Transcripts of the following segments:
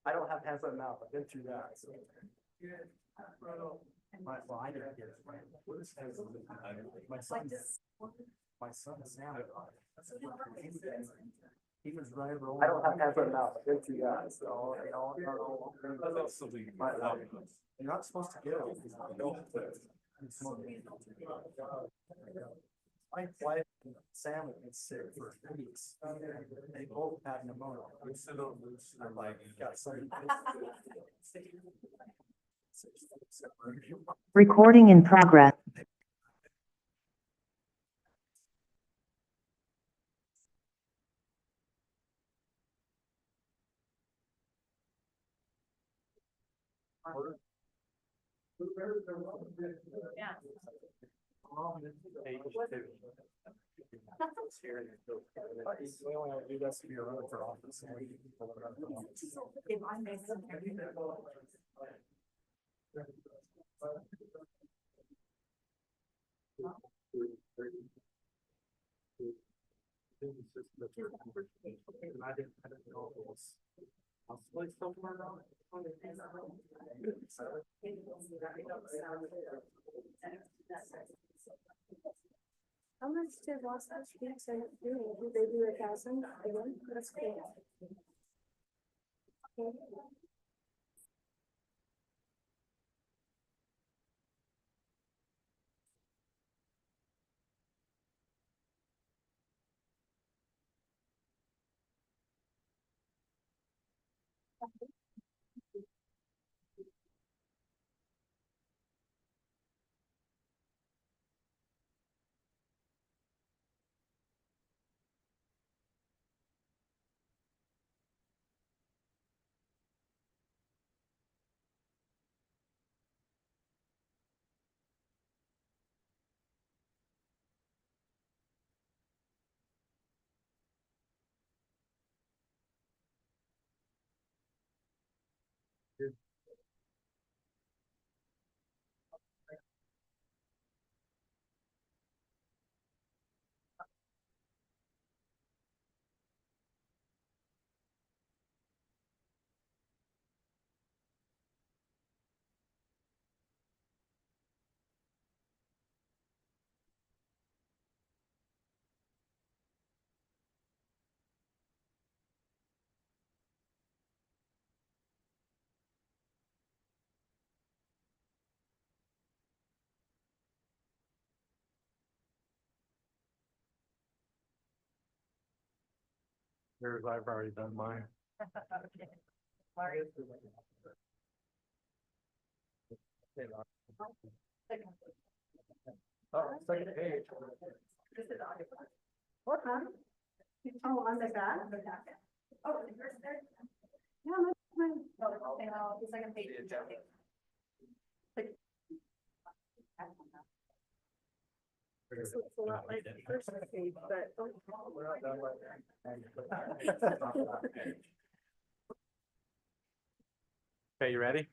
I don't have hands on mouth. I've been through that. So. Well, I didn't get it. My son Sam. He was right. I don't have hands on mouth. I've been through that. So, you're not supposed to get it. My wife and Sam have been sick for weeks. They both had pneumonia. I'm like, got some. Recording in progress. We only have to do this to be around for office. I didn't know it was. How much did Los Angeles do? Did they do 1,000 again? That's cool. Okay. There's, I've already done mine. Okay. Sorry. Oh, second page. What, huh? Oh, on the back? Oh, the first there? Yeah, that's mine. Oh, the second page. This looks a lot like the first page, but. We're not done yet. Okay, you ready?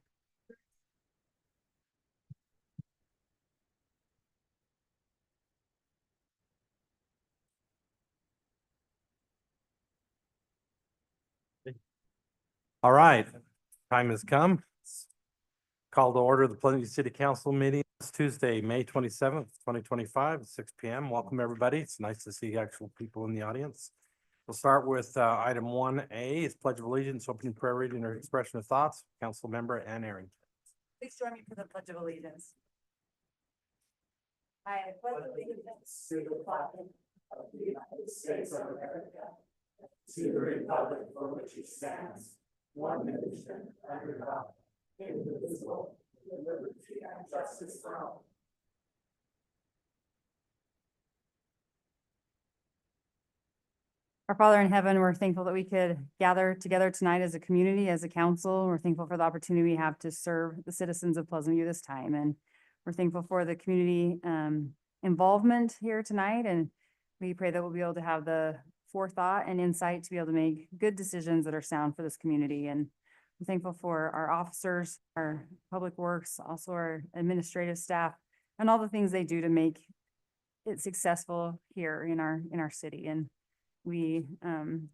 All right, time has come. Call to order the Pleasant View City Council meeting. It's Tuesday, May 27th, 2025, at 6 p.m. Welcome, everybody. It's nice to see actual people in the audience. We'll start with item 1A, is Pledge of Allegiance, opening prayer reading or expression of thoughts. Council member Ann Arrington. Please join me for the Pledge of Allegiance. I pledge allegiance to the flag of the United States of America, to the republic for which it stands, one nation, under God, indivisible, with liberty and justice for all. Our Father in heaven, we're thankful that we could gather together tonight as a community, as a council. We're thankful for the opportunity we have to serve the citizens of Pleasant View this time. And we're thankful for the community involvement here tonight. And we pray that we'll be able to have the forethought and insight to be able to make good decisions that are sound for this community. And we're thankful for our officers, our public works, also our administrative staff, and all the things they do to make it successful here in our city. And we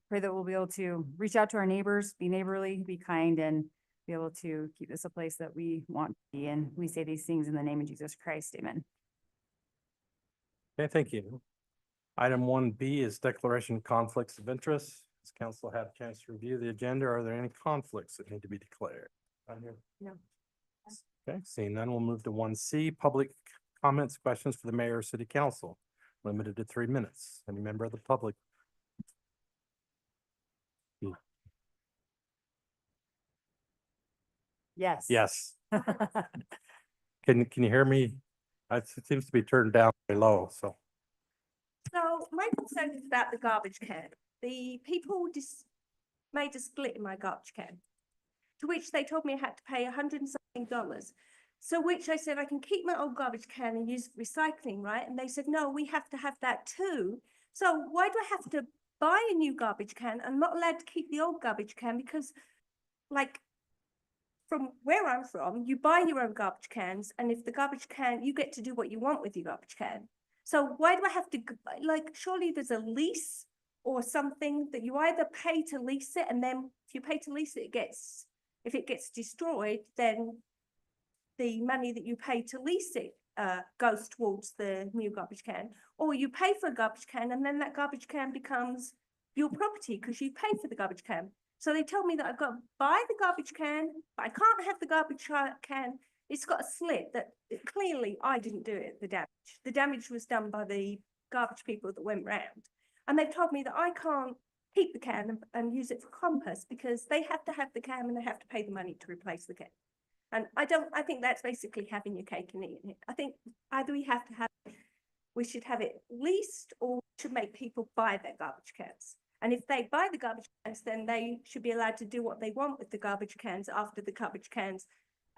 pray that we'll be able to reach out to our neighbors, be neighborly, be kind, and be able to keep this a place that we want to be. And we say these things in the name of Jesus Christ. Amen. Okay, thank you. Item 1B is declaration of conflicts of interest. Has council had a chance to review the agenda? Are there any conflicts that need to be declared? No. Okay, seeing none, we'll move to 1C, public comments, questions for the mayor or city council, limited to 3 minutes. Any member of the public? Yes. Yes. Can you hear me? It seems to be turned down very low, so. So my concern is about the garbage can. The people made a split in my garbage can, to which they told me I had to pay $100 and something. So which I said, I can keep my old garbage can and use recycling, right? And they said, no, we have to have that too. So why do I have to buy a new garbage can? I'm not allowed to keep the old garbage can because, like, from where I'm from, you buy your own garbage cans, and if the garbage can, you get to do what you want with your garbage can. So why do I have to, like, surely there's a lease or something that you either pay to lease it, and then if you pay to lease it, if it gets destroyed, then the money that you pay to lease it goes towards the new garbage can, or you pay for a garbage can and then that garbage can becomes your property because you pay for the garbage can. So they told me that I've got to buy the garbage can, but I can't have the garbage can. It's got a slit that clearly I didn't do it, the damage. The damage was done by the garbage people that went round. And they told me that I can't keep the can and use it for compost because they have to have the can and they have to pay the money to replace the can. And I think that's basically having your cake and eating it. I think either we should have it leased, or we should make people buy their garbage cans. And if they buy the garbage cans, then they should be allowed to do what they want with the garbage cans after the garbage cans.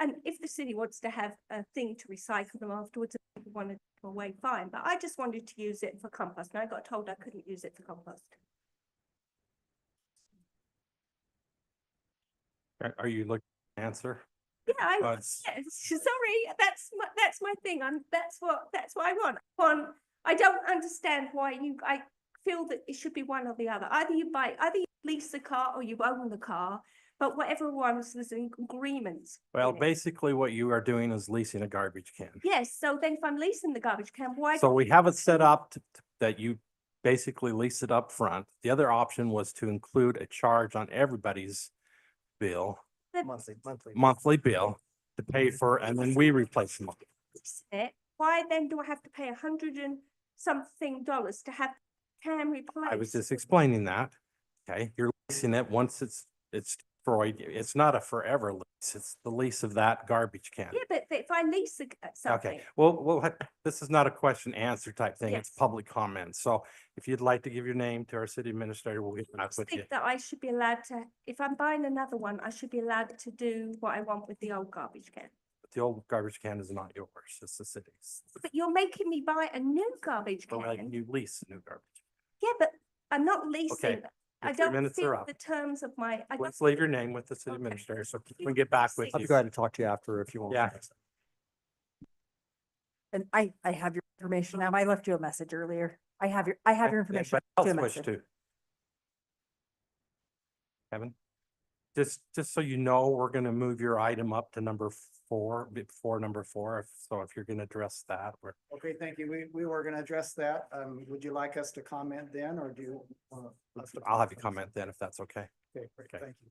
And if the city wants to have a thing to recycle them afterwards, if people want to take them away, fine. But I just wanted to use it for compost, and I got told I couldn't use it for compost. Are you looking to answer? Yeah, Yes. yes, sorry, that's my thing. That's what I want. I don't understand why I feel that it should be one or the other. Either you lease the car or you own the car, but whatever ones there's an agreement. Well, in it. basically what you are doing is leasing a garbage can. Yes, so then if I'm leasing the garbage can, why? So we have it set up that you basically lease it up front. The other option was to include a charge on everybody's bill, monthly bill to pay for, and then we replace them. it, why then do I have to pay $100 and something to have can replaced? I was just explaining that. Okay, you're leasing it once it's destroyed. It's not a forever lease. It's the lease of that garbage can. Yeah, but if I lease something. Okay, well, this is not a question answer type thing. It's Yes. public comment. So if you'd like to give your name to our city administrator, we'll get back I with you. think that I should be allowed to, if I'm buying another one, I should be allowed to do what I want with the old garbage can. The old garbage can is not yours. It's the city's. But you're making me buy a new garbage But like can. you lease new garbage. Yeah, but I'm not leasing. Okay, I your 3 don't minutes are feel up. the terms of my, I don't, Let's leave your name with the city Okay. administrator, so we can get back with I'll you. be glad to talk to you after if you want. Yeah. And I have your information now. I left you a message earlier. I have your information. But Left you I'll a switch message. to. Kevin, just so you know, we're gonna move your item up to number 4, before number 4. So if you're gonna address that, we're. Okay, thank you. We were gonna address that. Would you like us to comment then, or do you? us to I'll have you first? comment then if that's okay. Okay, great, Okay. thank you.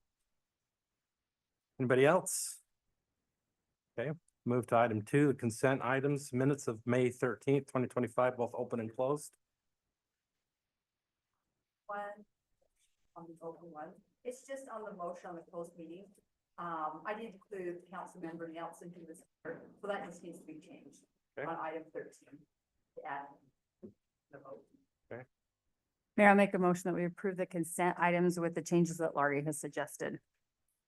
Anybody else? Okay, move to item 2, the consent items, minutes of May 13th, 2025, both open and closed. One, on the open one, it's just on the motion on the closed meeting. I did include Councilmember Nelson to this, so that just needs to be changed Okay. on item 13. To add the vote. Mayor, I'll make a motion that we approve the consent items with the changes that Laurie has suggested.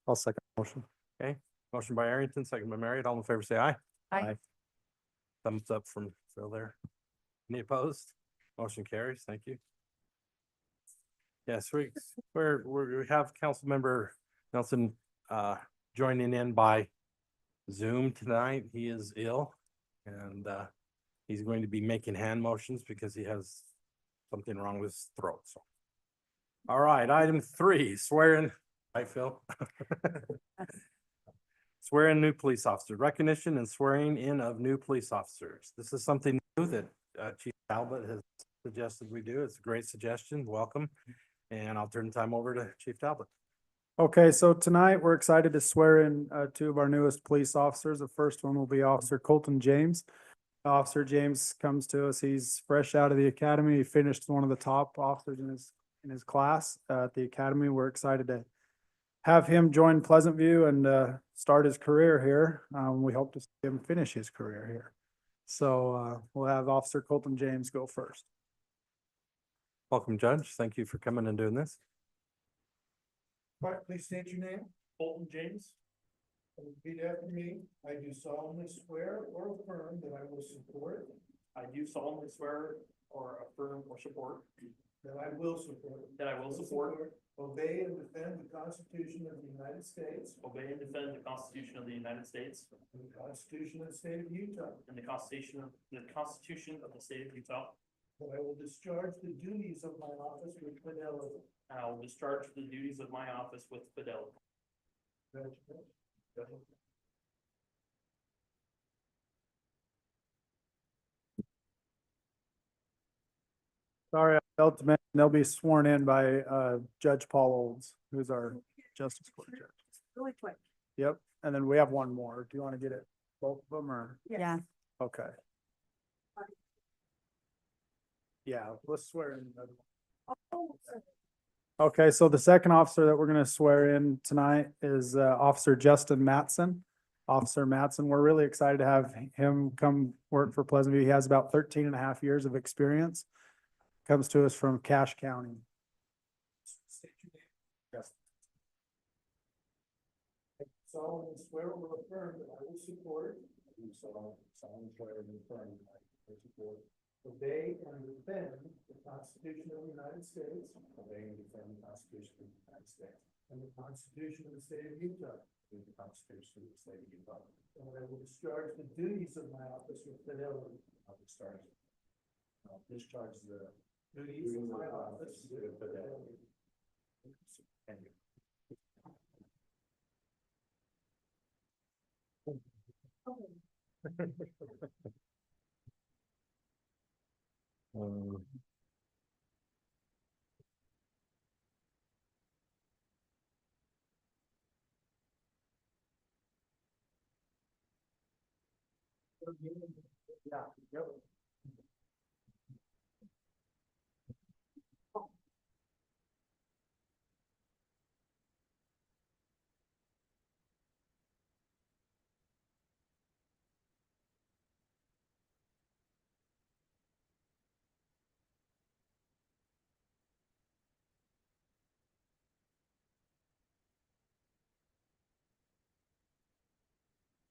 I'll second motion. Motion by Arrington, second by Marriott. All in favor, say aye. Aye. Thumbs up from Phil there. Any opposed? Motion carries. Thank you. Yes, we have Councilmember Nelson joining in by Zoom tonight. He is ill and he's going to be making hand motions because he has something wrong with his throat. So All right, item 3, swearing, right, Phil? Swear in new police officer, recognition and swearing in of new police officers. This is something new that Chief Talbot has suggested we do. It's a great suggestion. Welcome. And I'll turn the time over to Chief Talbot. Okay, so tonight we're excited to swear in two of our newest police officers. The first one will be Officer Colton James. Officer James comes to us. He's fresh out of the academy. He finished one of the top officers in his class at the academy. We're excited to have him join Pleasant View and start his career here. We hope to see him finish his career here. So we'll have Officer Colton James go first. Welcome, Judge. Thank you for coming and doing this. All right, please state your name. Colton James. And repeat after me. I do solemnly swear or affirm that I will support. I do solemnly swear or affirm or support. That I will support. That I will support. Obey and defend the Constitution of the United States. Obey and defend the Constitution of the United States. And the Constitution of the State of Utah. And the Constitution of the State of Utah. That I will discharge the duties of my office with fidelity. I will discharge the duties of my office with fidelity. Sorry, I failed to mention, they'll be sworn in by Judge Paul Olds, who's our Justice Court judge. Really quick. Yep, and then we have one more. Do you want to get it, both of them, or? Yeah. Okay. Yeah, let's swear in. another one. Okay, so the second officer that we're gonna swear in tonight is Officer Justin Matson. Officer Matson, we're really excited to have him come work for Pleasant View. He has about 13 and a half years of experience. Comes to us from Cache County. State your name. Yes. I solemnly swear or affirm that I will support. I do solemnly swear and affirm that I will support. Obey and defend the Constitution of the United States. Obey and defend the Constitution of the United States. And the Constitution of the State of Utah. And the Constitution of the State of Utah. And I will discharge the duties of my office with fidelity. I'll discharge the duties of my office with fidelity. Thank you. Yeah, yep.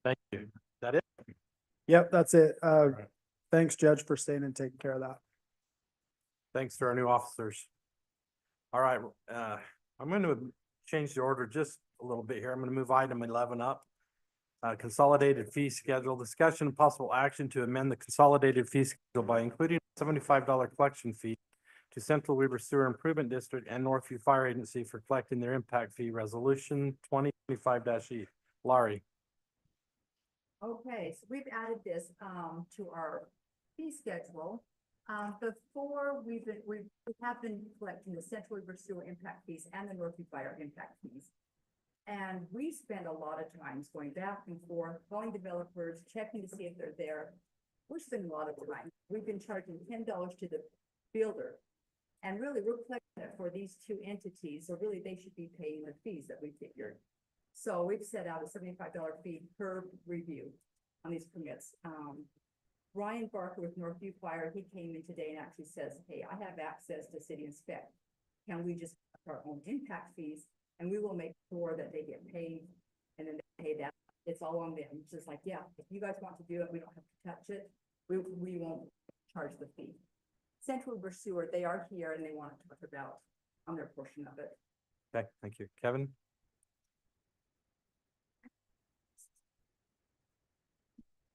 Thank you. Is that it? Yep, that's it. right. Thanks, Judge, for staying and taking care of that. Thanks to our new officers. All right, I'm going to change the order just a little bit here. I'm going to move item 11 up. Consolidated fee schedule, discussion and possible action to amend the consolidated fee schedule by including a $75 collection fee to Central Weaver Sewer Improvement District and Northview Fire Agency for collecting their impact fee, resolution 2025-E. Laurie. Okay, so we've added this to our fee schedule. Before we have been collecting the Central Weaver Sewer impact fees and the Northview Fire impact fees. And we spend a lot of times going back and forth, calling developers, checking to see if they're there. We're spending a lot of time. We've been charging $10 to the builder. And really, we're collecting it for these two entities, so really they should be paying the fees that we figured. So we've set out a $75 fee per review on these permits. Ryan Barker with Northview Fire, he came in today and actually says, hey, I have access to City Inspect. Can we just have our own impact fees? And we will make sure that they get paid and then they pay that. It's all on them. It's just like, yeah, if you guys want to do it, we don't have to touch it. We won't charge the fee. Central Weaver Sewer, they are here and they want to talk about on their portion of it. Okay, thank you. Kevin?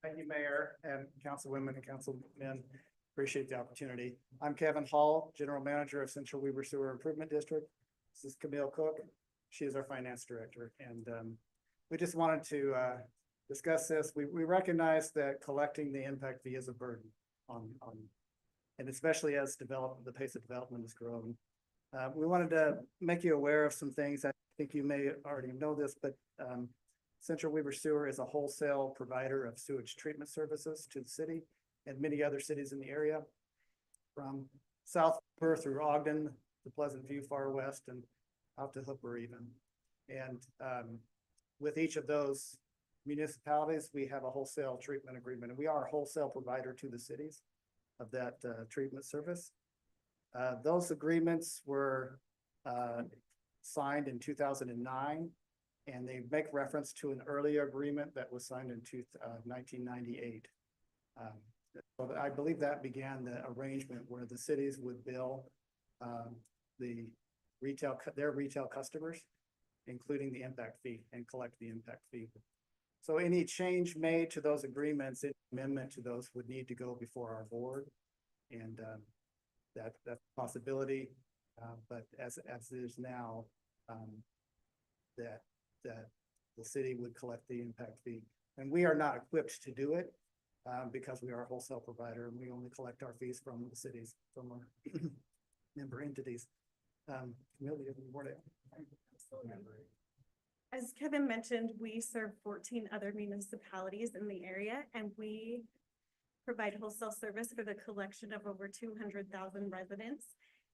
Thank you, Mayor and Councilwomen and Councilmen. Appreciate the opportunity. I'm Kevin Hall, General Manager of Central Weaver Sewer Improvement District. This is Camille Cook. She is our Finance Director, and we just wanted to discuss this. We recognize that collecting the impact fee is a burden on, and especially as the pace of development has grown. We wanted to make you aware of some things. I think you may already know this, but Central Weaver Sewer is a wholesale provider of sewage treatment services to the city and many other cities in the area, from South Perth through Ogden to Pleasant View far west and out to Hooper even. And with each of those municipalities, we have a wholesale treatment agreement, and we are a wholesale provider to the cities of that treatment service. Those agreements were signed in 2009, and they make reference to an earlier agreement that was signed in 1998. So I believe that began the arrangement where the cities would bill the their retail customers, including the impact fee, and collect the impact fee. So any change made to those agreements, any amendment to those would need to go before our board. And that's a possibility, but as it is now, that the city would collect the impact fee. And we are not equipped to do it because we are a wholesale provider, and we only collect our fees from the cities, from our member entities. Camille, do you have any more to add? As Kevin mentioned, we serve 14 other municipalities in the area, and we provide wholesale service for the collection of over 200,000 residents.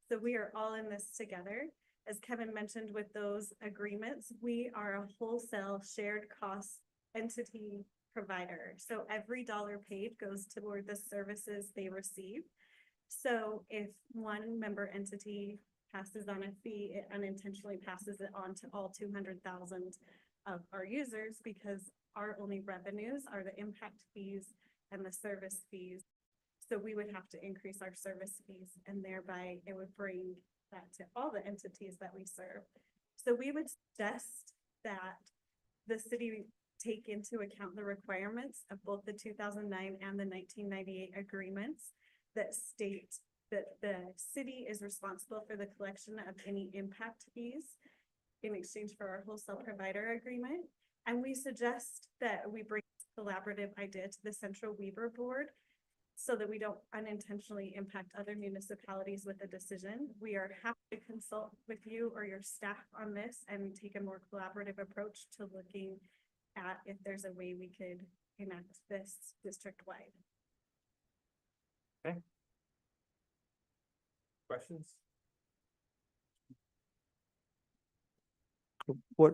So we are all in this together. As Kevin mentioned, with those agreements, we are a wholesale shared cost entity provider. So every dollar paid goes toward the services they receive. So if one member entity passes on a fee, it unintentionally passes it on to all 200,000 of our users, because our only revenues are the impact fees and the service fees. So we would have to increase our service fees, and thereby it would bring that to all the entities that we serve. So we would suggest that the city take into account the requirements of both the 2009 and the 1998 agreements that state that the city is responsible for the collection of any impact fees in exchange for our wholesale provider agreement. And we suggest that we bring this collaborative idea to the Central Weaver Board so that we don't unintentionally impact other municipalities with a decision. We are happy to consult with you or your staff on this and take a more collaborative approach to looking at if there's a way we could enact this district-wide. Okay. Questions? What,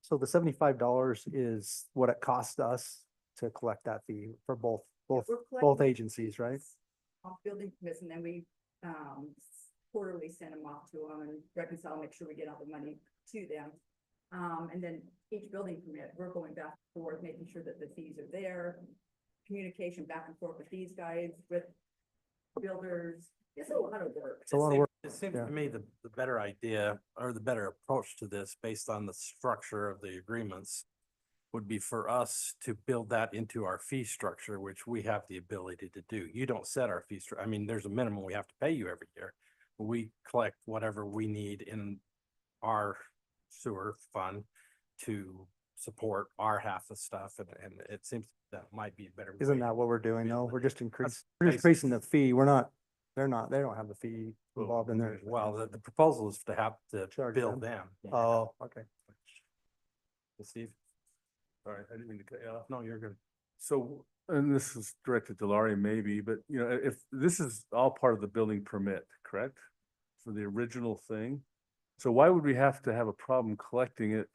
so the $75 is what it costs us to collect that fee for both We're both collecting agencies, right? off building permits, and then we quarterly send them off to them and reconcile, make sure we get all the money to them. And then each building permit, we're going back and forth, making sure that the fees are there, communication back and forth with these guys, with builders. It's a lot of work. It's a lot of work. It seems Yeah. to me the better idea, or the better approach to this, based on the structure of the agreements, would be for us to build that into our fee structure, which we have the ability to do. You don't set our fee structure. I mean, there's a minimum we have to pay you every year. We collect whatever we need in our sewer fund to support our half of stuff, and it seems that might be a better. Isn't way. that what we're doing though? build We're it. just basically- increasing the fee. We're not, they don't have the fee involved in there. Well, the proposal is to have to Charge bill them. them. Oh, okay. Steve? Sorry, I didn't mean to cut you off. No, you're good. So, and this is directed to Laurie maybe, but you know, if this is all part of the building permit, correct? For the original thing, so why would we have to have a problem collecting it?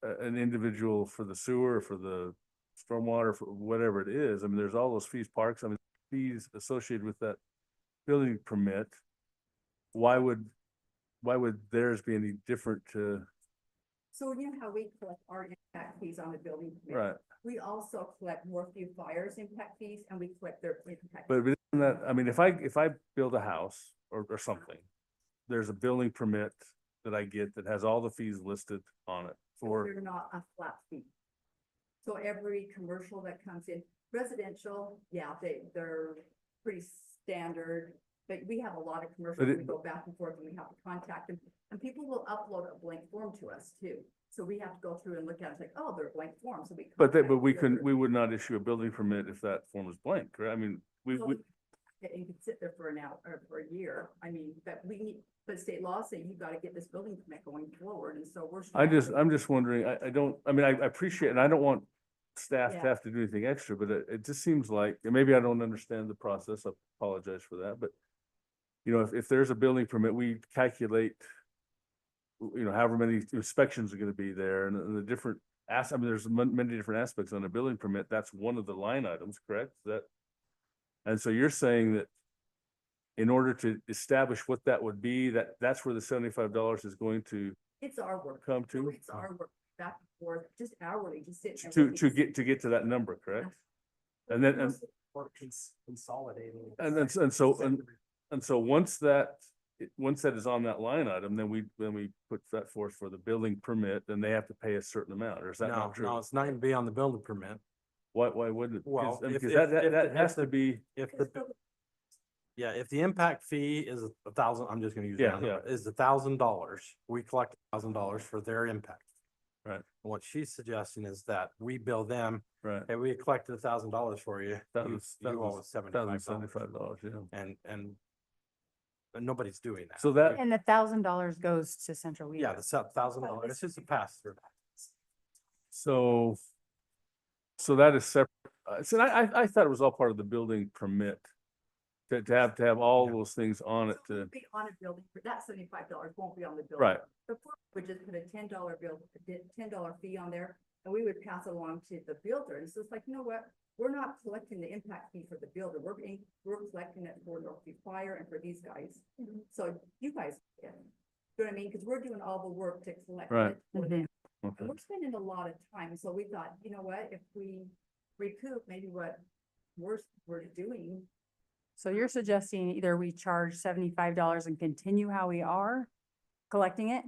An individual for the sewer, for the stormwater, for whatever it is, I mean, there's all those fees, parks, I mean, fees associated with that building permit. Why would theirs be any different to, So you know how we collect our impact fees on the building permit? right? We also collect Northview Fire's impact fees, and we collect their impact. But isn't that, I mean, if I build a house or something, there's a building permit that I get that has all the fees listed on it for, They're not a flat fee. So every commercial that comes in, residential, yeah, they're pretty standard, but we have a lot of commercials, it- we go back and forth and we have to contact them. And people will upload a blank form to us too. So we have to go through and look at it, like, oh, they're blank forms, so we. But contact we the couldn't, builder. we would not issue a building permit if that form was blank, right? I mean, we, Well, we, And you could sit there for an hour, or for a year, I mean, but we need, but state law say you gotta get this building permit going forward, and so we're. I'm just wondering, I don't, I mean, I appreciate, and I don't want staff to Yeah. have to do anything extra, but it just seems like, and maybe I don't understand the process, I apologize for that, but you know, if there's a building permit, we calculate, you know, however many inspections are gonna be there and the different I mean, there's many different aspects on a building permit. That's one of the line items, correct? That, and so you're saying that in order to establish what that would be, that's where the $75 is going to It's our work. come to? It's our work, back and forth, just hourly, just sit. and To, look to and get to that number, correct? And then, Or consolidating. and so once that is on that line item, then we put that forth for the building permit, then they have to pay a certain amount, or is that No, not true? no, it's not even be on the building permit. Why wouldn't it? Well, if- Because if- that if that the- has if to the- be, If the, yeah, if the impact fee is 1,000, I'm just gonna use Yeah, that number, is $1,000, we collect $1,000 for their impact. Right. What she's suggesting is that we bill them, right, hey, we collected $1,000 for you. That You was- you owe us $75. $1,075, yeah. And nobody's doing that. So that, And the $1,000 goes to Central Weaver. Yeah, the $1,000, it's just a pass through. so that is separate. So I thought it was all part of the building permit. To have all Yeah. those things on it So it to, would be on a building, but that $75 won't be on the building. right, Before, we would just put a $10 bill, $10 fee on there, and we would pass it along to the builder, and so it's like, you know what? We're not collecting the impact fee for the builder, we're collecting it for Northview Fire and for these guys. So you guys, get it. You know what I mean, because we're doing all the work to collect Right. it for them. okay. And we're spending a lot of time, so we thought, you know what, if we recoup maybe what we're doing. So you're suggesting either we charge $75 and continue how we are collecting it?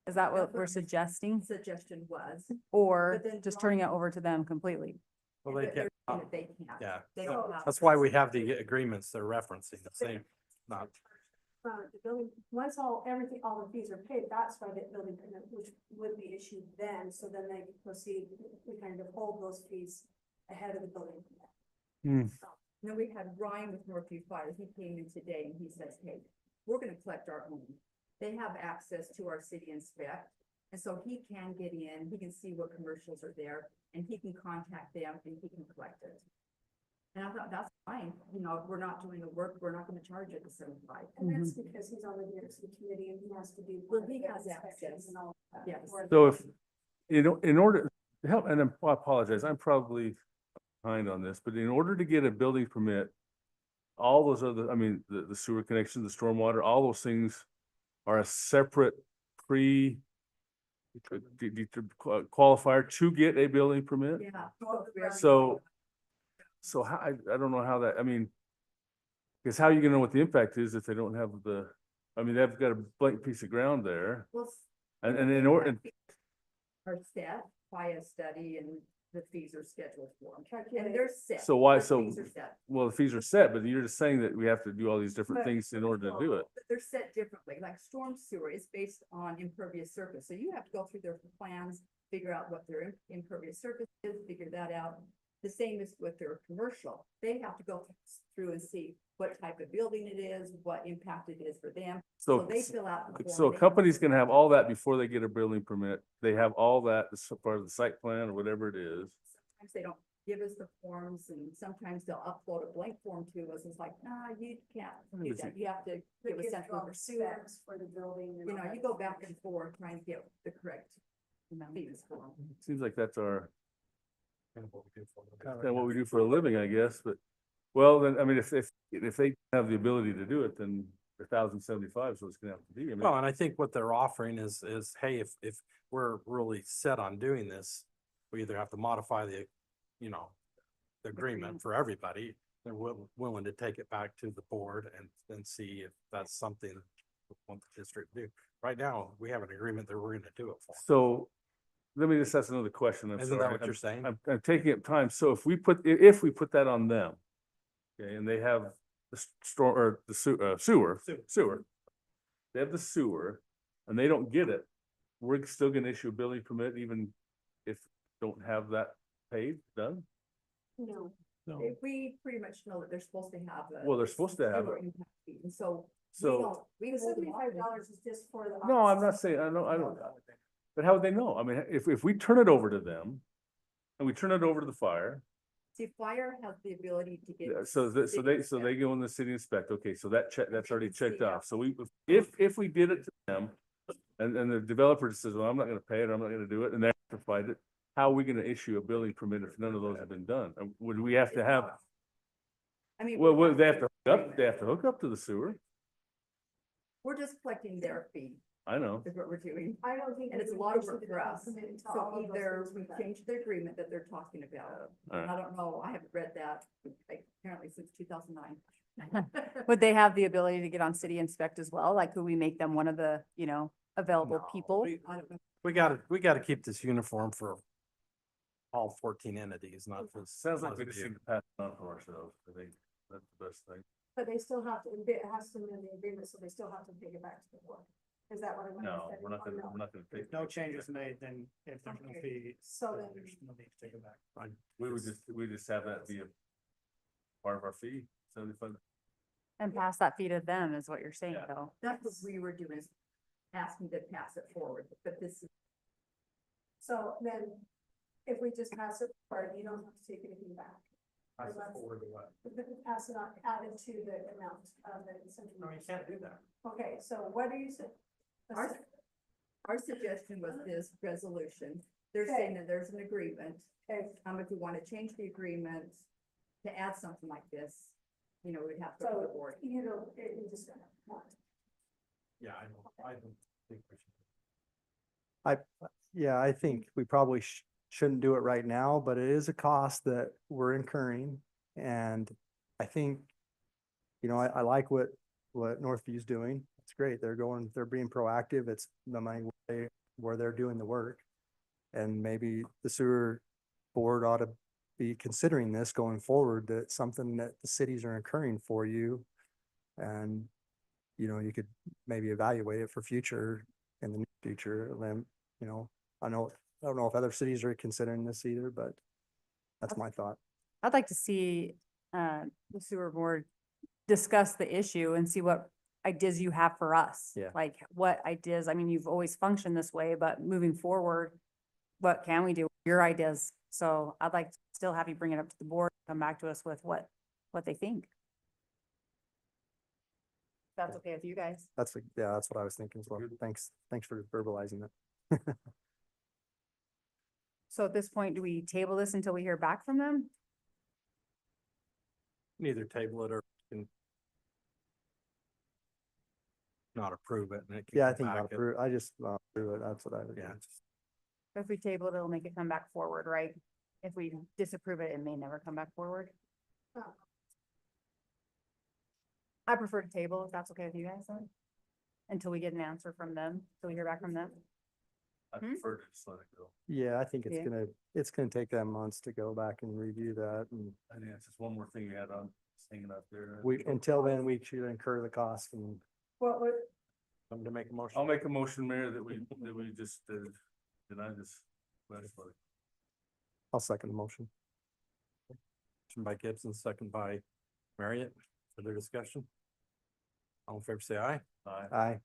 Is that what That's we're what suggesting? Suggestion was. Or But then just turning it over to them completely? Well, but they they're can't, saying that they can't. yeah. They don't have. That's why we have the agreements they're referencing, the same, not. The building, once all the fees are paid, that's why the building permit, which would be issued then, so then they proceed, we kind of hold those fees ahead of the building permit. Then we had Ryan with Northview Fire, he came in today and he says, hey, we're gonna collect our own. They have access to our city inspect, and so he can get in, he can see what commercials are there, and he can contact them and he can collect it. And I thought, that's fine, you know, if we're not doing the work, we're not gonna charge it the 75. And that's because he's on the New York City committee and he has to do. Well, he has inspections access. and all that. Yes. So if, you know, in order to help, and I apologize, I'm probably behind on this, but in order to get a building permit, all those other, I mean, the sewer connection, the stormwater, all those things are a separate qualifier to get a building permit? Yeah. So how, I don't know how that, I mean, because how are you gonna know what the impact is if they don't have I mean, they've got a blank piece of ground there. Well, And in order, are set by a study and the fees are scheduled for them. And they're set. So why- Our so- fees are set. well, the fees are set, but you're just saying that we have to do all these different things in order to do it. But they're set differently, like storm sewer is based on impervious surface, so you have to go through their plans, figure out what their impervious surface is, figure that out. The same is with their commercial, they have to go through and see what type of building it is, what impact it is for them, so So, they fill out. the form, so a they- company's gonna have all that before they get a building permit. They have all that as part of the site plan or whatever it is. Sometimes they don't give us the forms, and sometimes they'll upload a blank form to us, it's like, nah, you can't do that, you have to give us central all sewer. specs for the building. and You know, all you that go stuff. back and forth trying to get the correct fees for them. Seems like that's our, Kind of what we do for them. kind of what we do for a living, I guess, but, well, then, I mean, if they have the ability to do it, then 1,075 is what it's gonna have to be. I mean, Well, and I think what they're offering is, hey, if we're really set on doing this, we either have to modify the, you know, the agreement for everybody. They're willing to take it back to the board and see if that's something we want the district to do. Right now, we have an agreement that we're gonna do it for. So, let me just ask another question, I'm Isn't sorry. that what you're saying? I'm taking up time, so if we put that on them, okay, and they have storm, or the sewer. They have the sewer, and they don't get it, we're still gonna issue a building permit even if don't have that paid, done? No. We pretty much know that they're supposed to have a. Well, they're supposed to have sewer it. impact fee, and so. So, We The hold them off. $75 is just for the. no, I'm not office. saying, I don't, but how would they know? I mean, if we turn it over to them, and we turn it over to the fire, See, fire has the ability to get. so they go in the city inspect, okay, so that's already checked off, so if we did it to them. And the developer just says, well, I'm not gonna pay it, I'm not gonna do it, and they have to fight it, how are we gonna issue a building permit if none of those have been done? Would we have to have, I mean. well, they have to hook up to the sewer, We're just collecting their fee, I know. is what we're doing. I don't think. And it's a we lot of should work do for that us. committed to all So of those either things we with that. change the agreement that they're talking about. Alright. I don't know, I haven't read that apparently since 2009. Would they have the ability to get on city inspect as well? Like, could we make them one of the, available No, people? I don't know. We gotta keep this uniform for all 14 entities, not for. Sounds like we just need to pass it on to ourselves, I think that's the best thing. But they still have to, it has to be in the agreement, so they still have to take it back to the board. Is that what I'm No, understanding? we're not Or gonna, no? we're not gonna take. If no changes made, then if there's no Okay. fee, So then then- there's no need to take it back. We just have that be a part of our fee, 75. And pass that fee to them is what you're saying, Yeah. though. That's what we were doing, is asking to pass it forward, but this is. So then, if we just pass it forward, you don't have to take anything back. Pass it forward to what? Pass it on, added to the amount of the incentive. No, you can't do that. Okay, so what do you say? Our suggestion was this resolution. They're saying that there's an agreement. Okay, If we want to change the agreement to add something like this, we'd have to go to the so, board. you just don't want. Yeah, I don't think we should. Yeah, I think we probably shouldn't do it right now, but it is a cost that we're incurring. And I think, I like what Northview's doing. It's great. They're being proactive. It's the money where they're doing the work. And maybe the sewer board ought to be considering this going forward, that something that the cities are incurring for you. And, you could maybe evaluate it for future, in the near future, and then, I don't know if other cities are considering this either, but that's my thought. I'd like to see, the sewer board discuss the issue and see what ideas you have for us. Yeah. Like, what ideas, I mean, you've always functioned this way, but moving forward, what can we do? Your ideas. So I'd like to still have you bring it up to the board, come back to us with what they think. If that's okay with you guys. That's what I was thinking as well. Thanks for verbalizing it. So at this point, do we table this until we hear back from them? Either table it or can not approve it and it. can Yeah, I come think back I'll at- approve. I just approve it. That's what I would do. Yeah. If we table it, it'll make it come back forward, right? If we disapprove it, it may never come back forward. Oh. I prefer to table if that's okay with you guys then. Until we get an answer from them, till we hear back from them. I Hmm? prefer to just let it go. Yeah, I think Yeah. it's gonna take them months to go back and review that, and I think it's just one more thing you had on, just hanging out there. until then, we should incur the cost, and What would, Something to make a motion. I'll make a motion, Mayor, that we just, deny this. I'll second the motion. Motion by Gibson, second by Marriott. Further discussion? All in favor, say aye. Aye. Aye.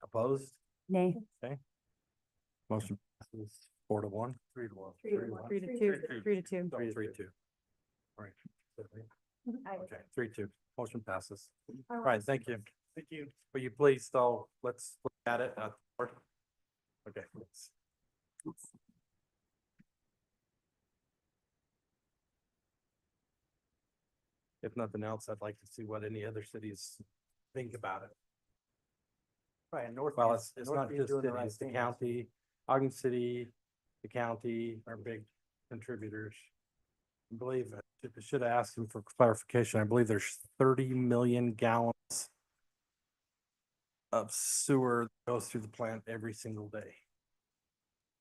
Opposed? Nay. Motion passes 4-1. 3-1. 3-1. 3-2, 3-2. 3-2. Right. Okay, 3-2. Motion passes. all All right, thank you. Thank you. Will you please, though, let's look at it. Okay. let's- If nothing else, I'd like to see what any other cities think about it. Right, and North. Well, it's not just cities, the county, Ogden City, the county are big contributors. I believe, I should have asked him for clarification. I believe there's 30 million gallons of sewer that goes through the plant every single day.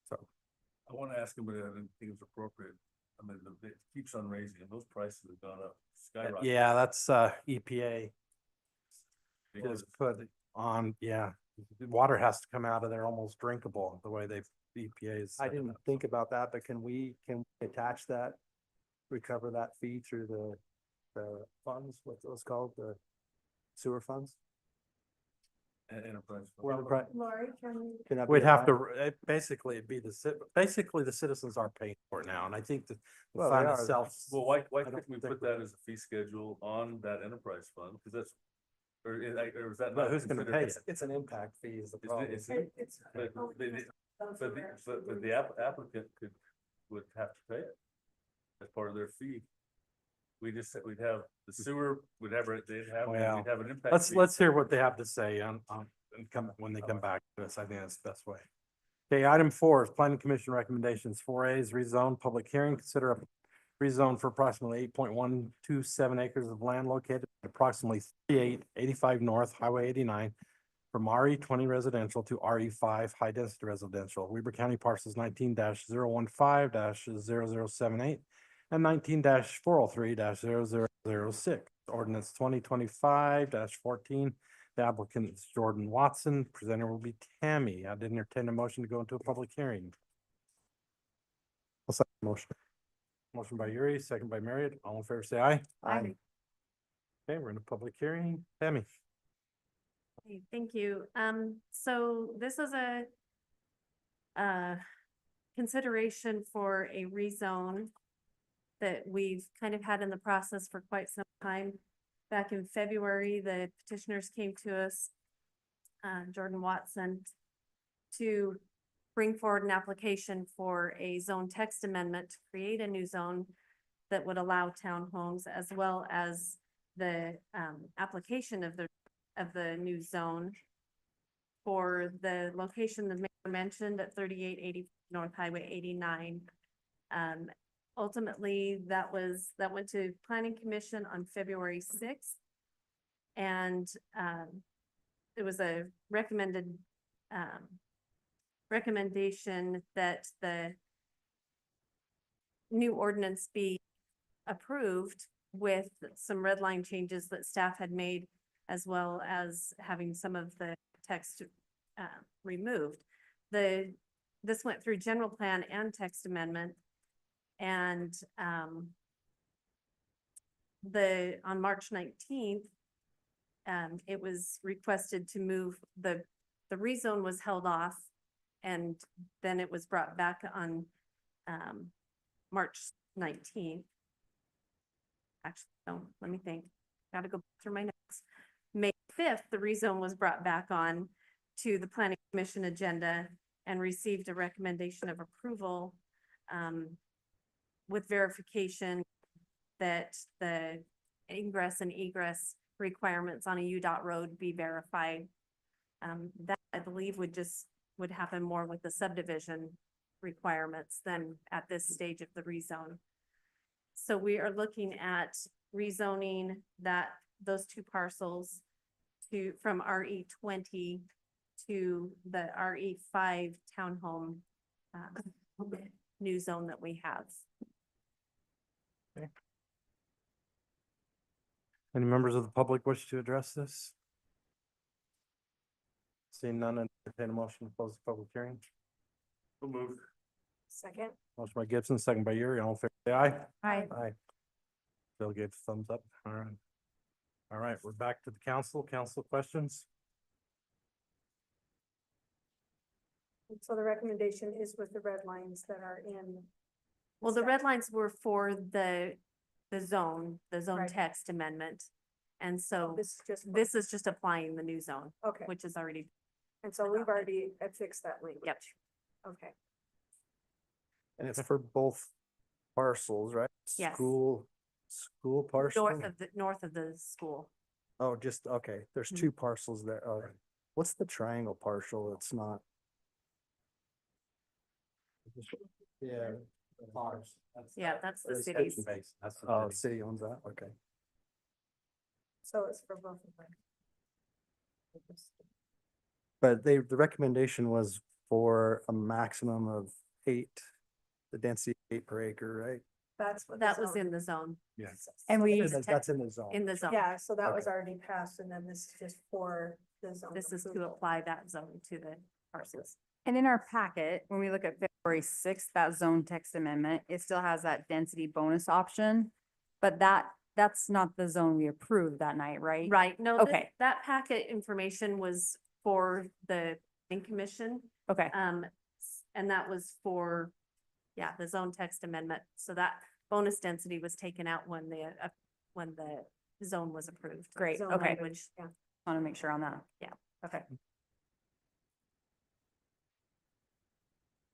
So, I want to ask him, but I didn't think it was appropriate. I mean, it keeps on raising and those prices have gone up skyrocketed. Yeah, that's EPA Because is put on, yeah. Water has to come out of there almost drinkable, the way they've, EPA is. I set it didn't up. think about that, but can we attach that? Recover that fee through the funds, what's those called, the sewer funds? enterprise. Enterprise- Lori, can we? Can that be We'd have applied? to, basically it'd be basically the citizens are paying for it now, and I think the Well, fund they are. itself. Well, why I don't couldn't we think put that as a fee schedule on that enterprise fund? Because that's, or is that? But not who's gonna considered- pay it? It's an impact fee is the Isn't it- problem. isn't it? It's. But the applicant would have to pay it as part of their fee. We just said we'd have the sewer, we'd have, they'd have, Well, we'd have an impact. Let's, fee. let's hear what they have to say and come, when they come back to us. I think that's the best way. Okay, item 4 is planning commission recommendations. 4A is rezone, public hearing, consider a rezone for approximately 8.127 acres of land located at approximately 3885 North Highway 89 from RE20 residential to RE5 high density residential. Weber County parcels 19-015-0078 and 19-403-0006. Ordinance 2025-14. The applicant is Jordan Watson. Presenter will be Tammy. I'd entertain a motion to go into a public hearing. I'll second the motion. Motion by Yuri, second by Marriott. All in favor, say aye. Aye. Okay, we're in a public hearing. Tammy. Okay, thank you. So this is a consideration for a rezone that we've kind of had in the process for quite some time. Back in February, the petitioners came to us, Jordan Watson, to bring forward an application for a zone text amendment to create a new zone that would allow townhomes, as well as the application of the new zone for the location the mayor mentioned at 3880 North Highway 89. Ultimately, that went to Planning Commission on February 6th. And it was a recommendation that the new ordinance be approved with some red line changes that staff had made, as well as having some of the text removed. This went through general plan and text amendment. And on March 19th, it was requested to move, the rezone was held off, and then it was brought back on March 19th. Actually, no, let me think. Gotta go through my notes. May 5th, the rezone was brought back on to the Planning Commission agenda and received a recommendation of approval with verification that the ingress and egress requirements on a UDOT road be verified. That I believe would happen more with the subdivision requirements than at this stage of the rezone. So we are looking at rezoning those two parcels from RE20 to the RE5 townhome new zone that we have. Any members of the public wish to address this? Seeing none, entertain a motion to close the public hearing. So moved. Second. Motion by Gibson, second by Yuri. All in favor, say aye. Aye. Aye. Bill gave a thumbs up. All right. All right, we're back to the council. Council questions? So the recommendation is with the red lines that are in. Well, the red lines were for the zone Right. text amendment. And so This this is just applying the new zone, okay, which is already, and so we've already fixed that language. Yep. Okay, And it's for both parcels, right? Yes. School parcel? north of the school. Oh, just, okay, there's Mhm. two parcels there. Oh, what's the triangle partial? It's not. Yeah. Yeah, that's the That's city's. base. That's the Oh, city. city owns that, okay. so it's for both of them. But the recommendation was for a maximum of 8, the density 8 per acre, right? That's what. That was in the zone, Yes. And we, That's in the zone. in the zone. Yeah, so that was Okay. already passed and then this is just for the zone. This is to approval. apply that zone to the parcels. and in our packet, when we look at February 6th, that zone text amendment, it still has that density bonus option. But that's not the zone we approved that night, right? Right, no, Okay. that packet information was for the planning commission. Okay, And that was for, yeah, the zone text amendment. So that bonus density was taken out when the zone was approved. great, Zone okay. language, yeah. Want to make sure on that. Yeah. Okay.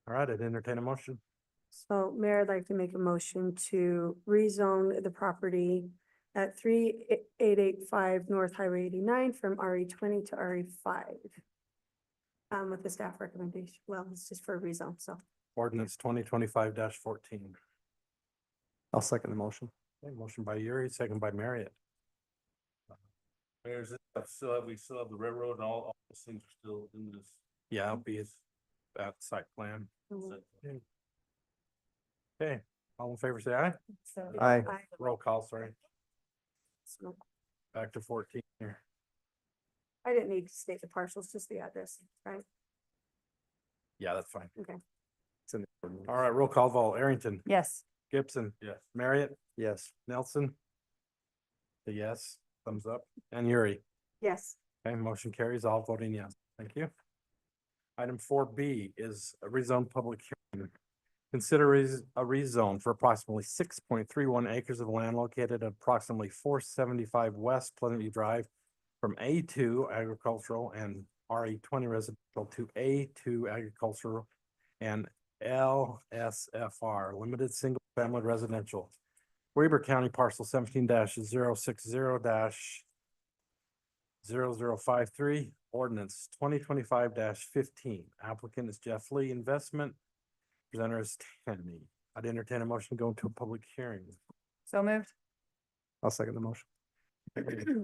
All right, I'd entertain a motion. So Mayor, I'd like to make a motion to rezone the property at 3885 North Highway 89 from RE 20 to RE 5. With the staff recommendation, well, it's just for a rezone, so. Ordinance 2025-14. I'll second the motion. Okay, motion by Yuri, second by Marriott. Mayor, we still have the railroad and all those things are still in this. Yeah, I'll be at site plan. Mhm. Okay, all in favor, say aye. So Aye. Roll call, sorry. So Back to 14 here. I didn't need to state the parcels, just the address, right? Yeah, that's fine. Okay. It's in the ordinance. All right, roll call vote. Arrington, Yes, Gibson, Yes. Marriott, Yes. Nelson. A yes, thumbs up, and Yuri. Yes. Okay, motion carries, all voting yes. Thank you. Item 4B is a rezone public hearing. Consider a rezone for approximately 6.31 acres of land located at approximately 475 West Pleasant View Drive from A2 agricultural and RE 20 residential to A2 agricultural and LSFR limited single family residential. Weber County parcel 17-060-0053, ordinance 2025-15. Applicant is Jeff Lee Investment. Presenter is Tammy. I'd entertain a motion to go into a public hearing. so moved. I'll second the motion.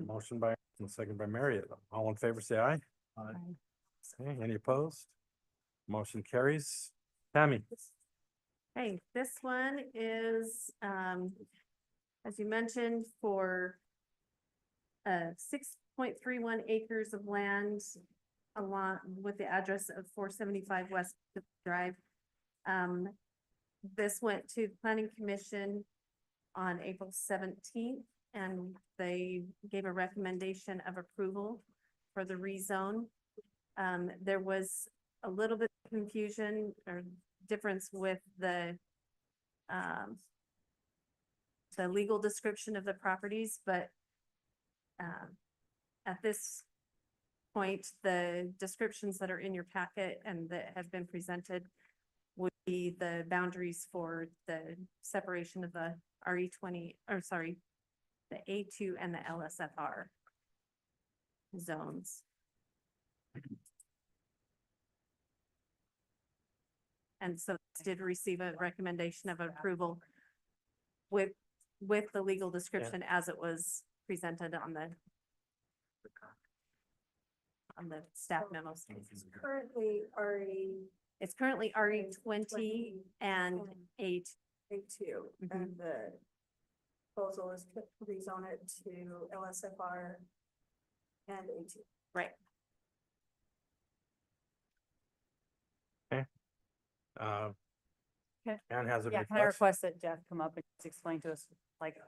Motion by, and second by Marriott. All in favor, say aye. Aye. Okay, any opposed? Motion carries. Tammy. Hey, this one is, as you mentioned, for 6.31 acres of land along with the address of 475 West Drive. This went to the Planning Commission on April 17th, and they gave a recommendation of approval for the rezone. There was a little bit of confusion or difference with the legal description of the properties, but at this point, the descriptions that are in your packet and that have been presented would be the boundaries for the separation of the RE 20, or sorry, the A2 and the LSFR zones. And so this did receive a recommendation of approval with the legal description as it was presented on the staff memos. Currently It's currently RE 20 and 8. A2, and the proposal is to rezone it to LSFR and A2. Right. Okay. Ann has a Yeah, can I request. request that Jeff come up and just explain to us, like, I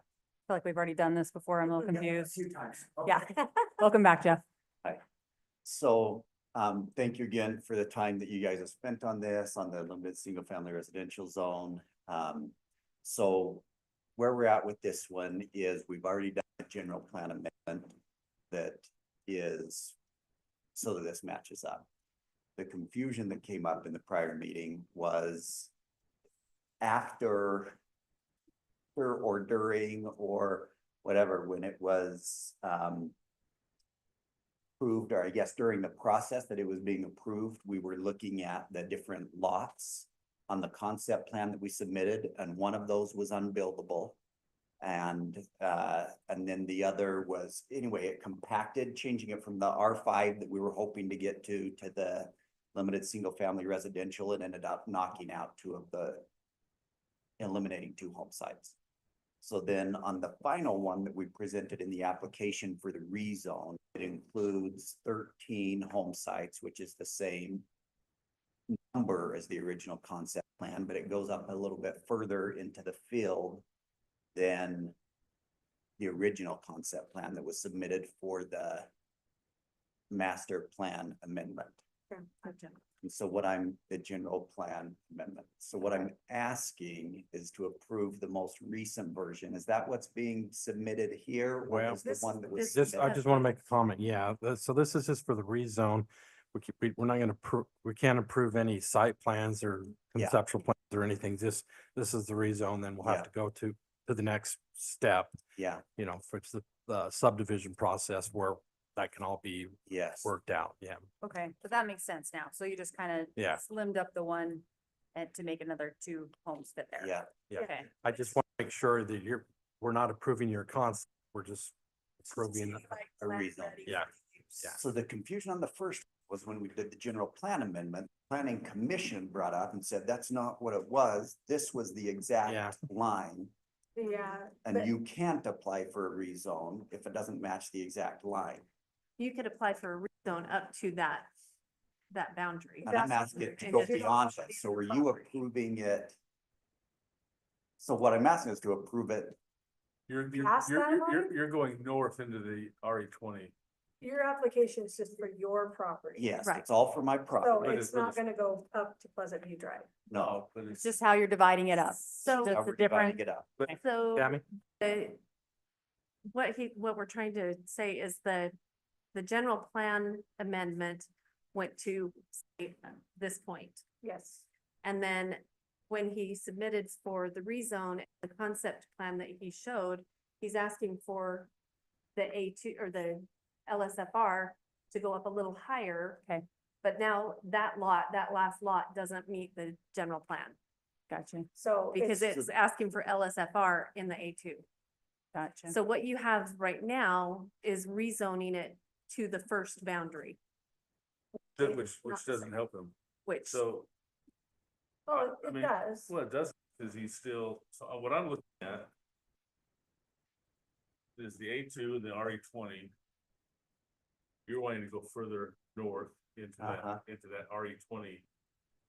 feel like we've already done this before, I'm a little confused. Yeah, welcome back, Jeff. So, thank you again for the time that you guys have spent on this, on the limited single family residential zone. So where we're at with this one is we've already done a general plan amendment that is so that this matches up. The confusion that came up in the prior meeting was after or during or whatever, when it was, approved, or I guess during the process that it was being approved, we were looking at the different lots on the concept plan that we submitted, and one of those was unbuildable. And then the other was, anyway, it compacted, changing it from the R5 that we were hoping to get to the limited single family residential, and ended up knocking out two of the eliminating 2 home sites. So then on the final one that we presented in the application for the rezone, it includes 13 home sites, which is the same number as the original concept plan, but it goes up a little bit further into the field than the original concept plan that was submitted for the master plan amendment. And so the general plan amendment. So what I'm asking is to approve the most recent version. Is that what's being submitted here? Or Well, is the one that was? Just, I submitted? just want to make a comment. Yeah, so this is just for the rezone. We're not gonna we can't approve any site plans or Yeah. conceptual plans or anything. This is the rezone, then we'll have Yeah. to go to the next step, Yeah, you know, for the subdivision process where that can all be yes. worked out. Yeah. Okay, but that makes sense now. So you just kind of Yeah. slimmed up the one and to make another 2 homes fit there. Yeah, Yeah. Okay, I just want to make sure that we're not approving your concept. We're just approving. a rezone. Yeah. Yeah. So the confusion on the first was when we did the general plan amendment, planning commission brought up and said, that's not what it was. This was the Yeah. exact line. Yeah. And you can't apply for a rezone if it doesn't match the exact line. You could apply for a rezone up to that boundary. And I'm asking it to And go just- beyond that. So are you approving it? So what I'm asking is to approve it. Past that line? You're going north into the RE20. Your application is just for your property. Yes, Right. it's all for my So property. it's not gonna go up to Pleasant View Drive. No. But it's it's, just how you're dividing it up. So- Just how the we're dividing different, it up. So Tammy? what we're trying to say is the general plan amendment went to this point. Yes. And then when he submitted for the rezone, the concept plan that he showed, he's asking for the A2 or the LSFR to go up a little higher. Okay. But now that last lot doesn't meet the general plan gotcha, So because it's asking for LSFR in the A2. gotcha. So what you have right now is rezoning it to the first boundary, which doesn't help him. which, So, Oh, I it mean, does. well, it doesn't, because he's still, so what I'm looking at is the A2 and the RE20. You're wanting to go further north into that RE20.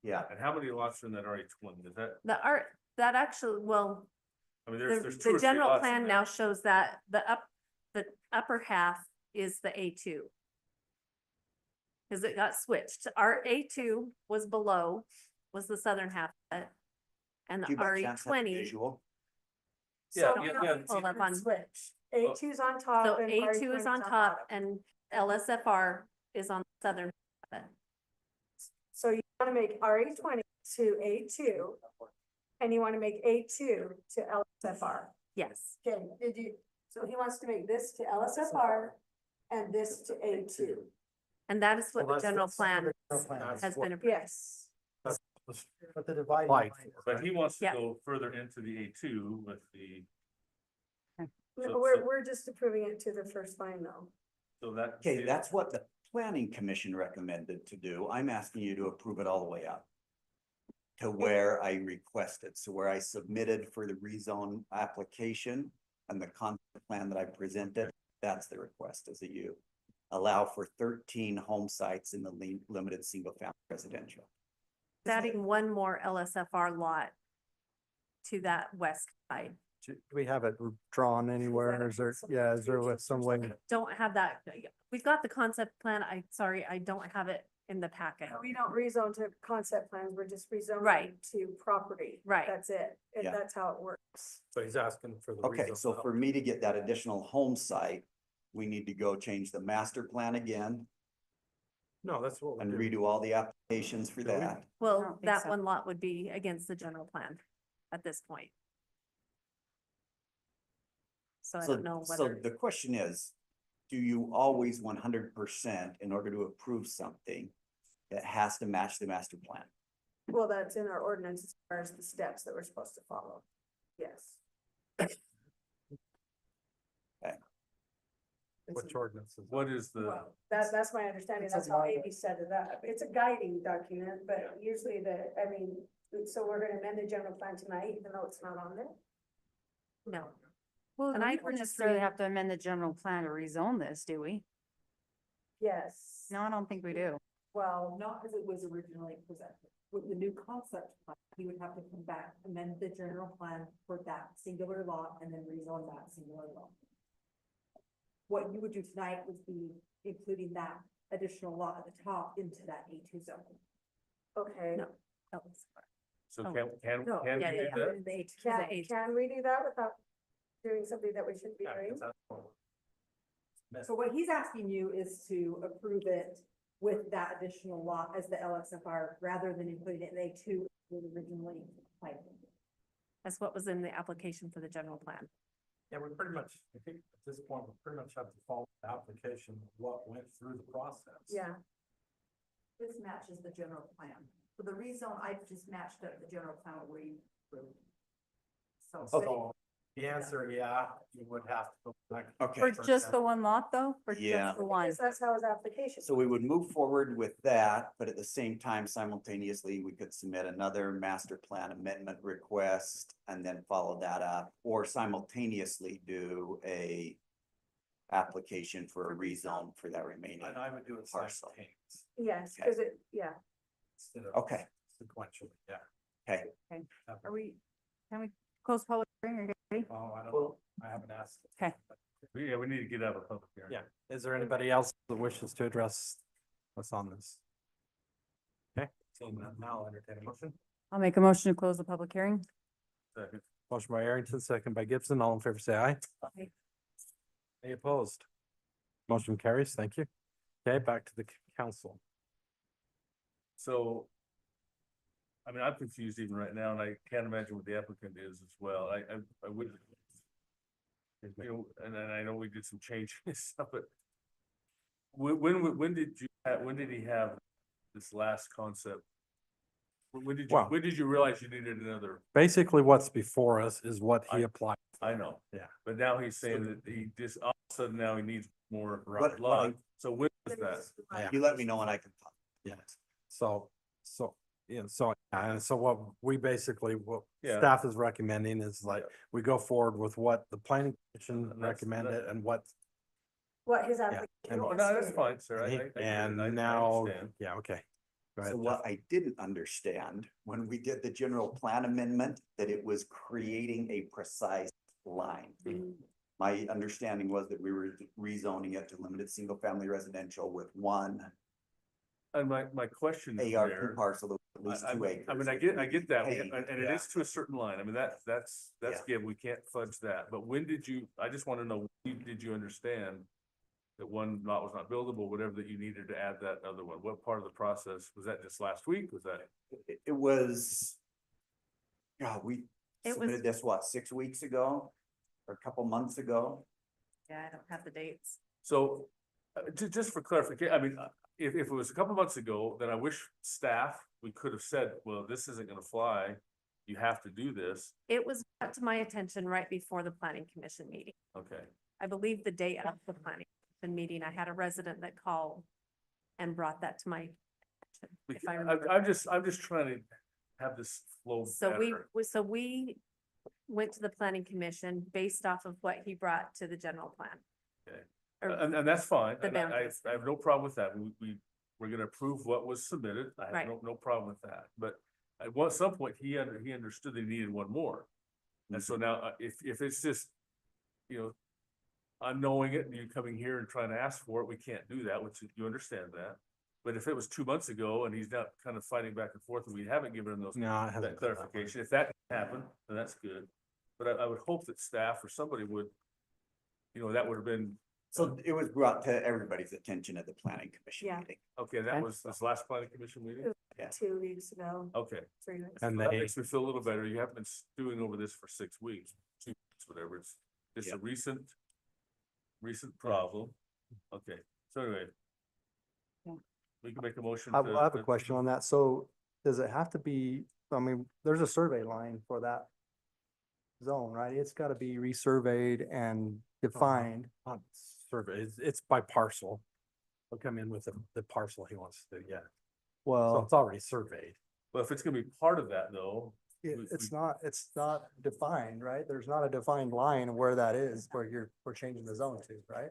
Yeah, And how many lots are in that RE20? Is that, that actually, well, I mean, there's two or the three general lots in plan there. now shows that the upper half is the A2. Cause it got switched. Our A2 was the southern half of it. And the do you by chance have a RE20, visual? Yeah, So yeah, now yeah. it's Hold up on- switch. A2's on top. so and A2 is RE20's on top and LSFR is on the southern half of it. So you wanna make RE20 to A2, and you wanna make A2 to LSFR. Yes, Okay, so he wants to make this to LSFR and this to A2. and that is what the Well, that's general the plan general plan. has been approved. Yes. But the dividing Applied line. for. But he wants to Yeah. go further into the A2 with the, No, So- we're just approving it to the first line though. so that. Okay, that's what the planning commission recommended to do. I'm asking you to approve it all the way up. To where I requested, so where I submitted for the rezone application and the concept plan that I presented, that's the request, is that you allow for 13 home sites in the limited single family residential. Adding one more LSFR lot to that west side. Do we have it drawn anywhere? Is there, yeah, is there with some way? Don't have that. We've got the concept plan. I don't have it in the packet. We don't rezone to concept plans, we're just rezoning Right. to property. Right. That's it. And Yeah. that's how it works. So he's asking for the. Okay, rezone so up. for me to get that additional home site, we need to go change the master plan again No, that's what we're and doing. redo all the applications for Do we? that. don't Well, think that so. one lot would be against the general plan at this point. So I So, don't know so whether, the question is, do you always 100% in order to approve something, it has to match the master plan? Well, that's in our ordinance as far as the steps that we're supposed to follow. Yes. Which ordinances? What is the, Well, that's my understanding. It's a That's how guide. AB set it up. It's a guiding document, but usually so we're gonna amend the general plan tonight, even though it's not on there? No. Well, And we I don't would just necessarily read- have to amend the general plan to rezone this, do we? Yes. No, I don't think we do. Well, not as it was originally presented. With the new concept plan, he would have to come back, amend the general plan for that singular lot and then rezone that singular lot. What you would do tonight would be including that additional lot at the top into that A2 zone. Okay. No. So Oh. can No, we yeah, do yeah, that? The A2 Can, age. can we do that without doing something that we shouldn't be Yeah, 'cause doing? that's- So what he's asking you is to approve it with that additional lot as the LXFR rather than including it in A2 when originally planned. That's what was in the application for the general plan. Yeah, we pretty much, I think at this point, we pretty much have to follow the application, of what went through the process. Yeah, This matches the general plan. For the rezone, I just matched up the general plan where you approved. So. So the answer, yeah, you would have to go back. Okay. For just the one lot though? For Yeah. just the one? because that's how his application. So we would move forward with that, but at the same time simultaneously, we could submit another master plan amendment request and then follow that up, or simultaneously do a application for a rezone for that remaining. And I would do it Parcel. simultaneous Yes, Okay. because it, yeah. instead of Okay. sequentially, yeah. Okay, Are we, can we close public hearing? Are you ready? Oh, I don't know. I haven't asked. Okay. Yeah, we need to get out of public hearing. Yeah. Is there anybody else that wishes to address what's on this? Okay, seeing none, now I'll entertain a motion. I'll make a motion to close the public hearing. Second. Motion by Arrington, second by Gibson. All in favor, say aye. Aye. Any opposed? Motion carries. Thank you. Okay, back to the council. So, I mean, I'm confused even right now, and I can't imagine what the applicant is as well. I would. You know, and then I know we did some changes and stuff, but. When did he have this last concept? Well- When did you realize you needed another? Basically, what's before us is what he I- applied. I know. Yeah. But now he's saying that he just, all of a sudden now he needs more What- lot. So when was that? Yeah. you let me know when I can talk. Yeah, so, yeah, so, and so what we basically, what Yeah. staff is recommending is like, we go forward with what the planning commission That's- recommended and what. What his and- application. Oh, was. no, that's fine, sir. And he- I get it. and I now, understand. yeah, okay. Go ahead, So Jeff. what I didn't understand when we did the general plan amendment, that it was creating a precise line. My understanding was that we were rezoning it to limited single family residential with one And my question is ARP there. parcel of at least I 2 acres. I mean, I get that, and it is to a certain line, I mean, that's Yeah. given, we can't fudge that, but when did you, I just wanna know, when did you understand? That one lot was not buildable, whatever, that you needed to add that other one, what part of the process, was that just last week, was that? It was. God, we It was- submitted this, what, 6 weeks ago? Or a couple months ago? Yeah, I don't have the dates. So, just for clarification, I mean, if it was a couple months ago, then I wish staff, we could have said, well, this isn't gonna fly. You have to do this, It was brought to my attention right before the planning commission meeting. okay, I believe the day of the planning commission meeting, I had a resident that called and brought that to my attention. If I remember. I'm just trying to have this flow So better. we went to the planning commission based off of what he brought to the general plan. Okay. Or- And that's fine, The and I boundaries. have no problem with that, we're gonna approve what was submitted, I have Right. no problem with that, but. At some point, he understood that he needed one more, and so now, if it's just, you know. Unknowing it, and you coming here and trying to ask for it, we can't do that, which you understand that. But if it was 2 months ago and he's now kind of fighting back and forth and we haven't given him those, No, it that hasn't. clarification, if that happened, then that's good. But I would hope that staff or somebody would, you know, that would have been, So it was brought to everybody's attention at the planning commission Yeah. meeting. okay, that Okay. was this last planning commission meeting? Yeah. 2 weeks ago, Okay, 3 weeks. And that they, makes me feel a little better. You haven't been stewing over this for 6 weeks, 2 weeks, whatever. It's just Yeah. a recent problem. Okay, so anyway. Yeah. We can make a motion. I to- have a question on that. So does it have to be, I mean, there's a survey line for that zone, right? It's gotta be resurveyed and defined. not survey, it's by parcel. He'll come in with the parcel he wants to do, yeah. So Well, it's already surveyed. Well, if it's gonna be part of that though, It's not defined, right? There's not a defined line where that is, where we're changing the zone to, right?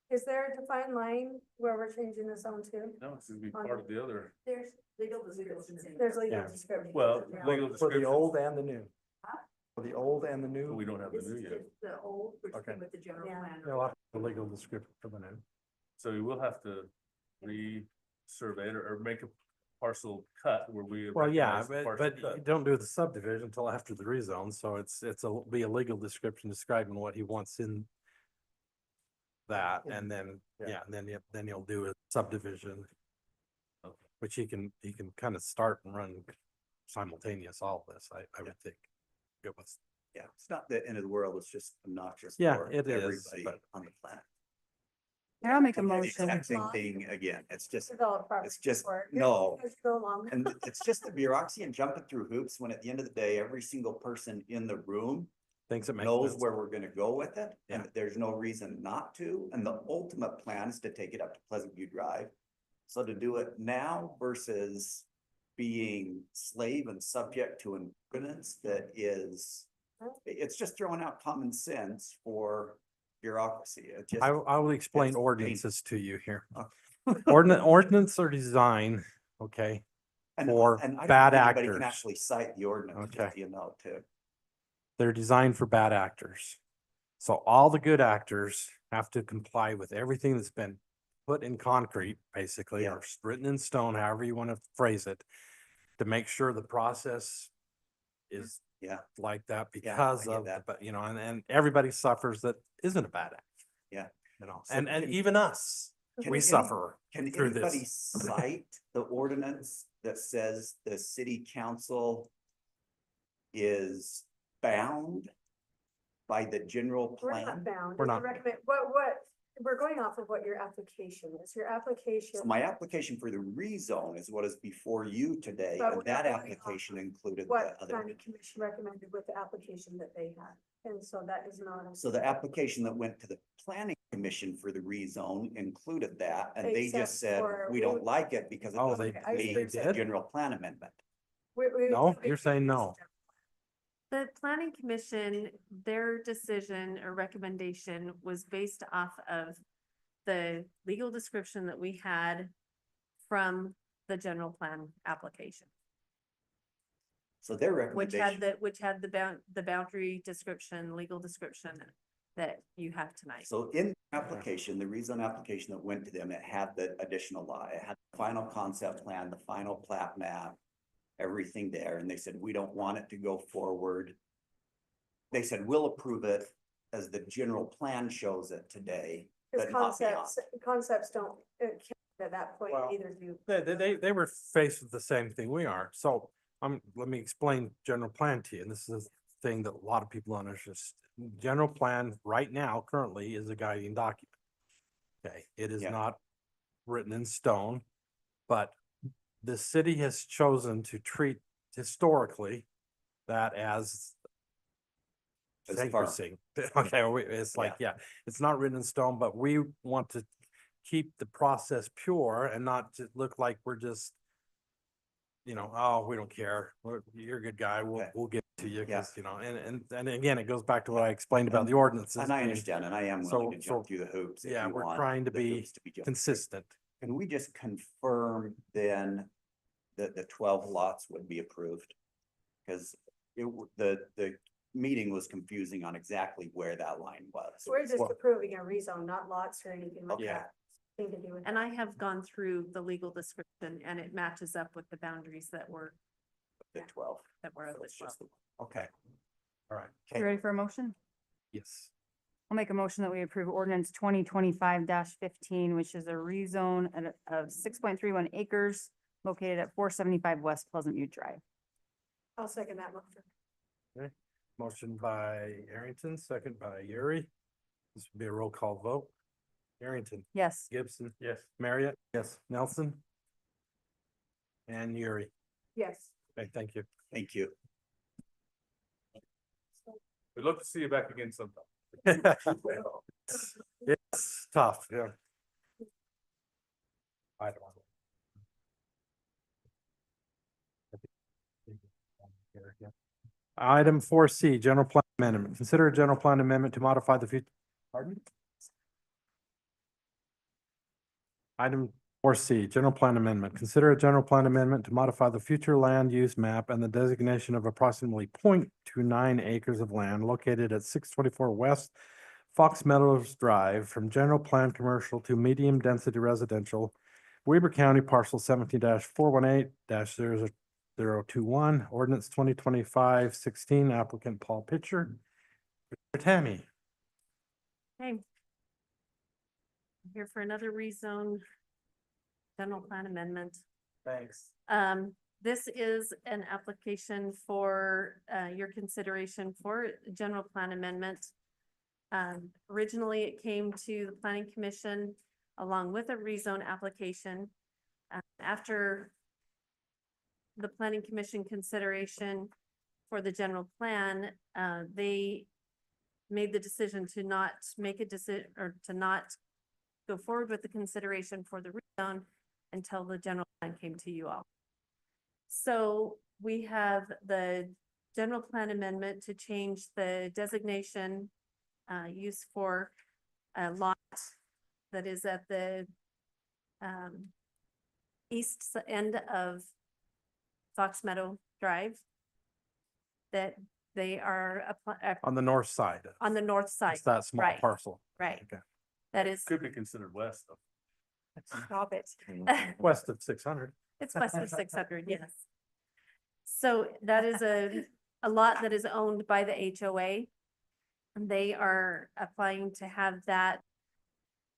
Is there a defined line where we're changing the zone to? no, it's gonna be part of the other. There's legal descriptions in. There's legal Yeah. description. Well, Yeah. legal For description. the old and the new. For the old and the But new. we don't have the This new is yet. just the old, which Okay. came with the general Yeah. plan. You'll have the legal description for the new. So we will have to re-survey it or make a parcel cut where we. Well, yeah, recognize the but, parcel but cut. you don't do the subdivision until after the rezone, so be a legal description describing what he wants in that, and then, Yeah. yeah, then you'll do a subdivision. Okay. Which he can kind of start and run simultaneous all this, I would think. It was, Yeah, it's not the end of the world, it's just obnoxious. Yeah, for it is, everybody but- on the planet. I'll make a The motion. exact same thing again, it's just, Develop property it's just, for it. no. As you go along. And it's just the bureaucracy and jumping through hoops when at the end of the day, every single person in the room things that make knows sense. where we're gonna go with it, and Yeah. that there's no reason not to, and the ultimate plan is to take it up to Pleasant View Drive. So to do it now versus being slave and subject to an ordinance that is, it's just throwing out common sense for bureaucracy. It just, I will explain it's ordinances to you here. Okay. Ordinance are designed, okay, and for and I don't bad think anybody actors. can actually cite the ordinance, just Okay. so you know, too. They're designed for bad actors. So all the good actors have to comply with everything that's been put in concrete, basically, Yeah. or written in stone, however you want to phrase it, to make sure the process is Yeah. like that Yeah, I because get of, that. but you know, and everybody suffers that isn't a bad act. Yeah. You know, So and can- even us, Can we any- suffer. Can through anybody this. cite the ordinance that says the city council is bound by the general We're not plan? bound. We're It's a not. recommend, we're going off of what your application is. Your application. So my application for the rezone is what is before you today, But and we're that not going off application included the What other. planning commission recommended with the application that they had. And so that is not. So the application that went to the planning commission for the rezone included that, and they Except just said, for- we don't like it because it Oh, doesn't they meet the did? general plan amendment. No, you're saying no. The planning commission, their decision or recommendation was based off of the legal description that we had from the general plan application, So their which recommendation. had the boundary description, legal description that you have tonight. So in the application, the rezone application that went to them, it had the additional law, it had the final concept plan, the final plat map. Everything there, and they said, we don't want it to go forward. They said, we'll approve it as the general plan shows it today, Because but not beyond. concepts don't, count at that point Well, either do. They were faced with the same thing we are. So let me explain general plan to you. And this is a thing that a lot of people don't understand. General plan right now currently is a guiding document. Okay, it is Yeah. not written in stone, but the city has chosen to treat historically that as As firm. sacrosanct. Okay, it's like, yeah, it's not written in stone, but we want to keep the process pure and not to look like we're just, you know, oh, we don't care. You're a good guy. Okay. We'll get to you Yeah. because, you know, and again, it goes back to what I explained about the ordinances. And I being understand, and I am So- willing to jump so, through the hoops. if yeah, you we're want trying to the be hoops to jumped through. consistent. Can we just confirm then that the 12 lots would be approved? Because the meeting was confusing on exactly where that line was. We're just Well- approving a rezone, not lots or anything like Okay. that. Thing to do with. And I have gone through the legal description and it matches up with the boundaries that were The 12. of So the it's 12. just the- Okay. All right. Okay. You ready for a motion? Yes. I'll make a motion that we approve ordinance 2025-15, which is a rezone of 6.31 acres located at 475 West Pleasant View Drive. I'll second that motion. Motion by Arrington, second by Yuri. This would be a roll call vote. Arrington, Yes. Gibson. Yes. Marriott. Yes. Nelson. And Yuri. Yes. Okay, thank you. Thank you. We'd love to see you back again sometime. It's tough, yeah. I don't. Item 4C, general plan amendment. Consider a general plan amendment to modify the future. Pardon? Item 4C, general plan amendment. Consider a general plan amendment to modify the future land use map and the designation of approximately 0.29 acres of land located at 624 West Fox Meadows Drive from general plan commercial to medium density residential, Weber County parcel 17-418-0021, ordinance 2025-16, applicant Paul Pitcher. Tammy. Okay. I'm here for another rezone general plan amendment. Thanks. This is an application for, your consideration for a general plan amendment. Originally, it came to the planning commission along with a rezone application. After the planning commission consideration for the general plan, they made the decision to not make a decision or to not go forward with the consideration for the rezone until the general plan came to you all. So we have the general plan amendment to change the designation use for a lot that is at the east end of Fox Meadow Drive. That they are On the north side. on the north side, It's that small right. parcel. right? Okay. That is, Could be considered west though. stop it. West of 600. It's west of 600, yes. So that is a lot that is owned by the HOA. And they are applying to have that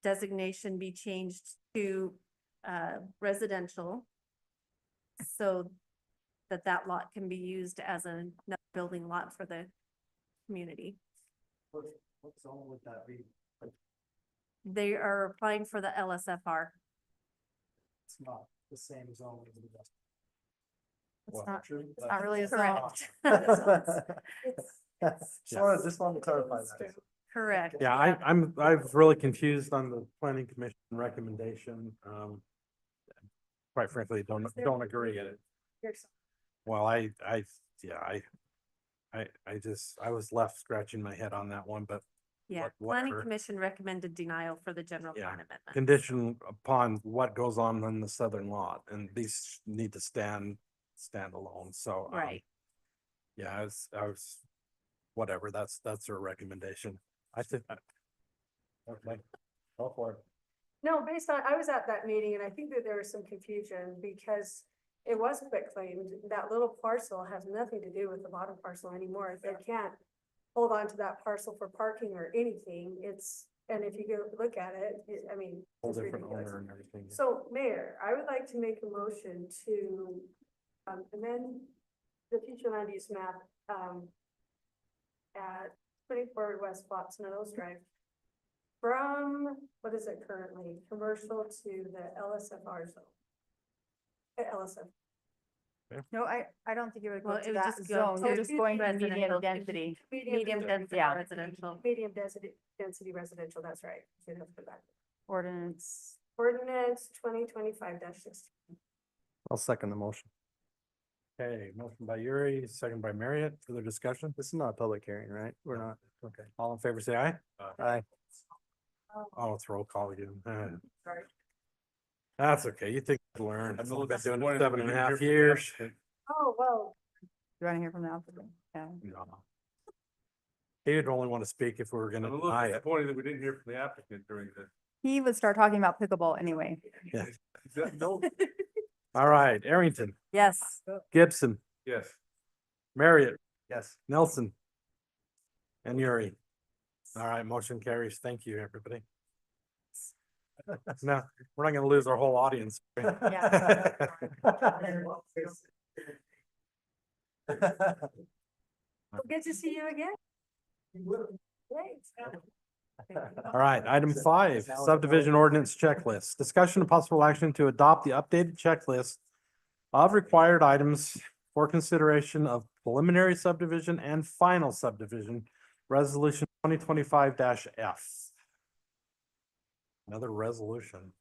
designation be changed to residential. So that lot can be used as another building lot for the community. What zone would that be? They are applying for the LSFR. It's not the same zone as the rest. It's not really a zone. Correct. Just wanted to clarify that. Correct. Yeah, I'm really confused on the planning commission recommendation. Quite frankly, don't agree in it. Well, I was left scratching my head on that one, but Yeah, whatever. planning commission recommended denial for the general Yeah. plan amendment. Condition upon what goes on in the southern lot, and these need to stand alone, so. Right. Yeah, I was, whatever, that's their recommendation. I think. Okay, go for it. No, based on, I was at that meeting and I think that there was some confusion because it was quitclaimed. That little parcel has nothing to do with the bottom parcel anymore. They can't hold on to that parcel for parking or anything. And if you go look at it, I mean. Whole it's different ridiculous. owner and everything. So Mayor, I would like to make a motion to amend the future land use map at 24 West Fox Meadows Drive from, what is it currently, commercial to the LSFR zone. LSF. No, I don't think you would go Well, to it would that just go zone. to You're just going to residential. medium density. Medium density yeah. residential. Medium density residential, that's right. Should have put that. Ordinance. Ordinance 2025-16. I'll second the motion. Okay, motion by Yuri, second by Marriott, further discussion? This is not a public hearing, right? We're not. Okay, all in favor, say aye. Aye. Oh, it's roll call again. Sorry. That's okay, you think I'd learn. I'm a I've little been doing disappointed it that 7 we and a didn't half hear from the years. applicant. Oh, well, Do you want to hear from the applicant? Yeah. No. He'd only want to speak if we were I'm gonna a little deny it. disappointed that we didn't hear from the applicant during the. He would start talking about pickleball anyway. Yeah. No, All right, Arrington, Yes. Gibson, yes. Marriott, Yes. Nelson. And Yuri. All right, motion carries. Thank you, everybody. Now, we're not gonna lose our whole audience. good to see you again. Thanks. All right, item 5, subdivision ordinance checklist. Discussion of possible action to adopt the updated checklist of required items for consideration of preliminary subdivision and final subdivision, resolution 2025-F. Another resolution.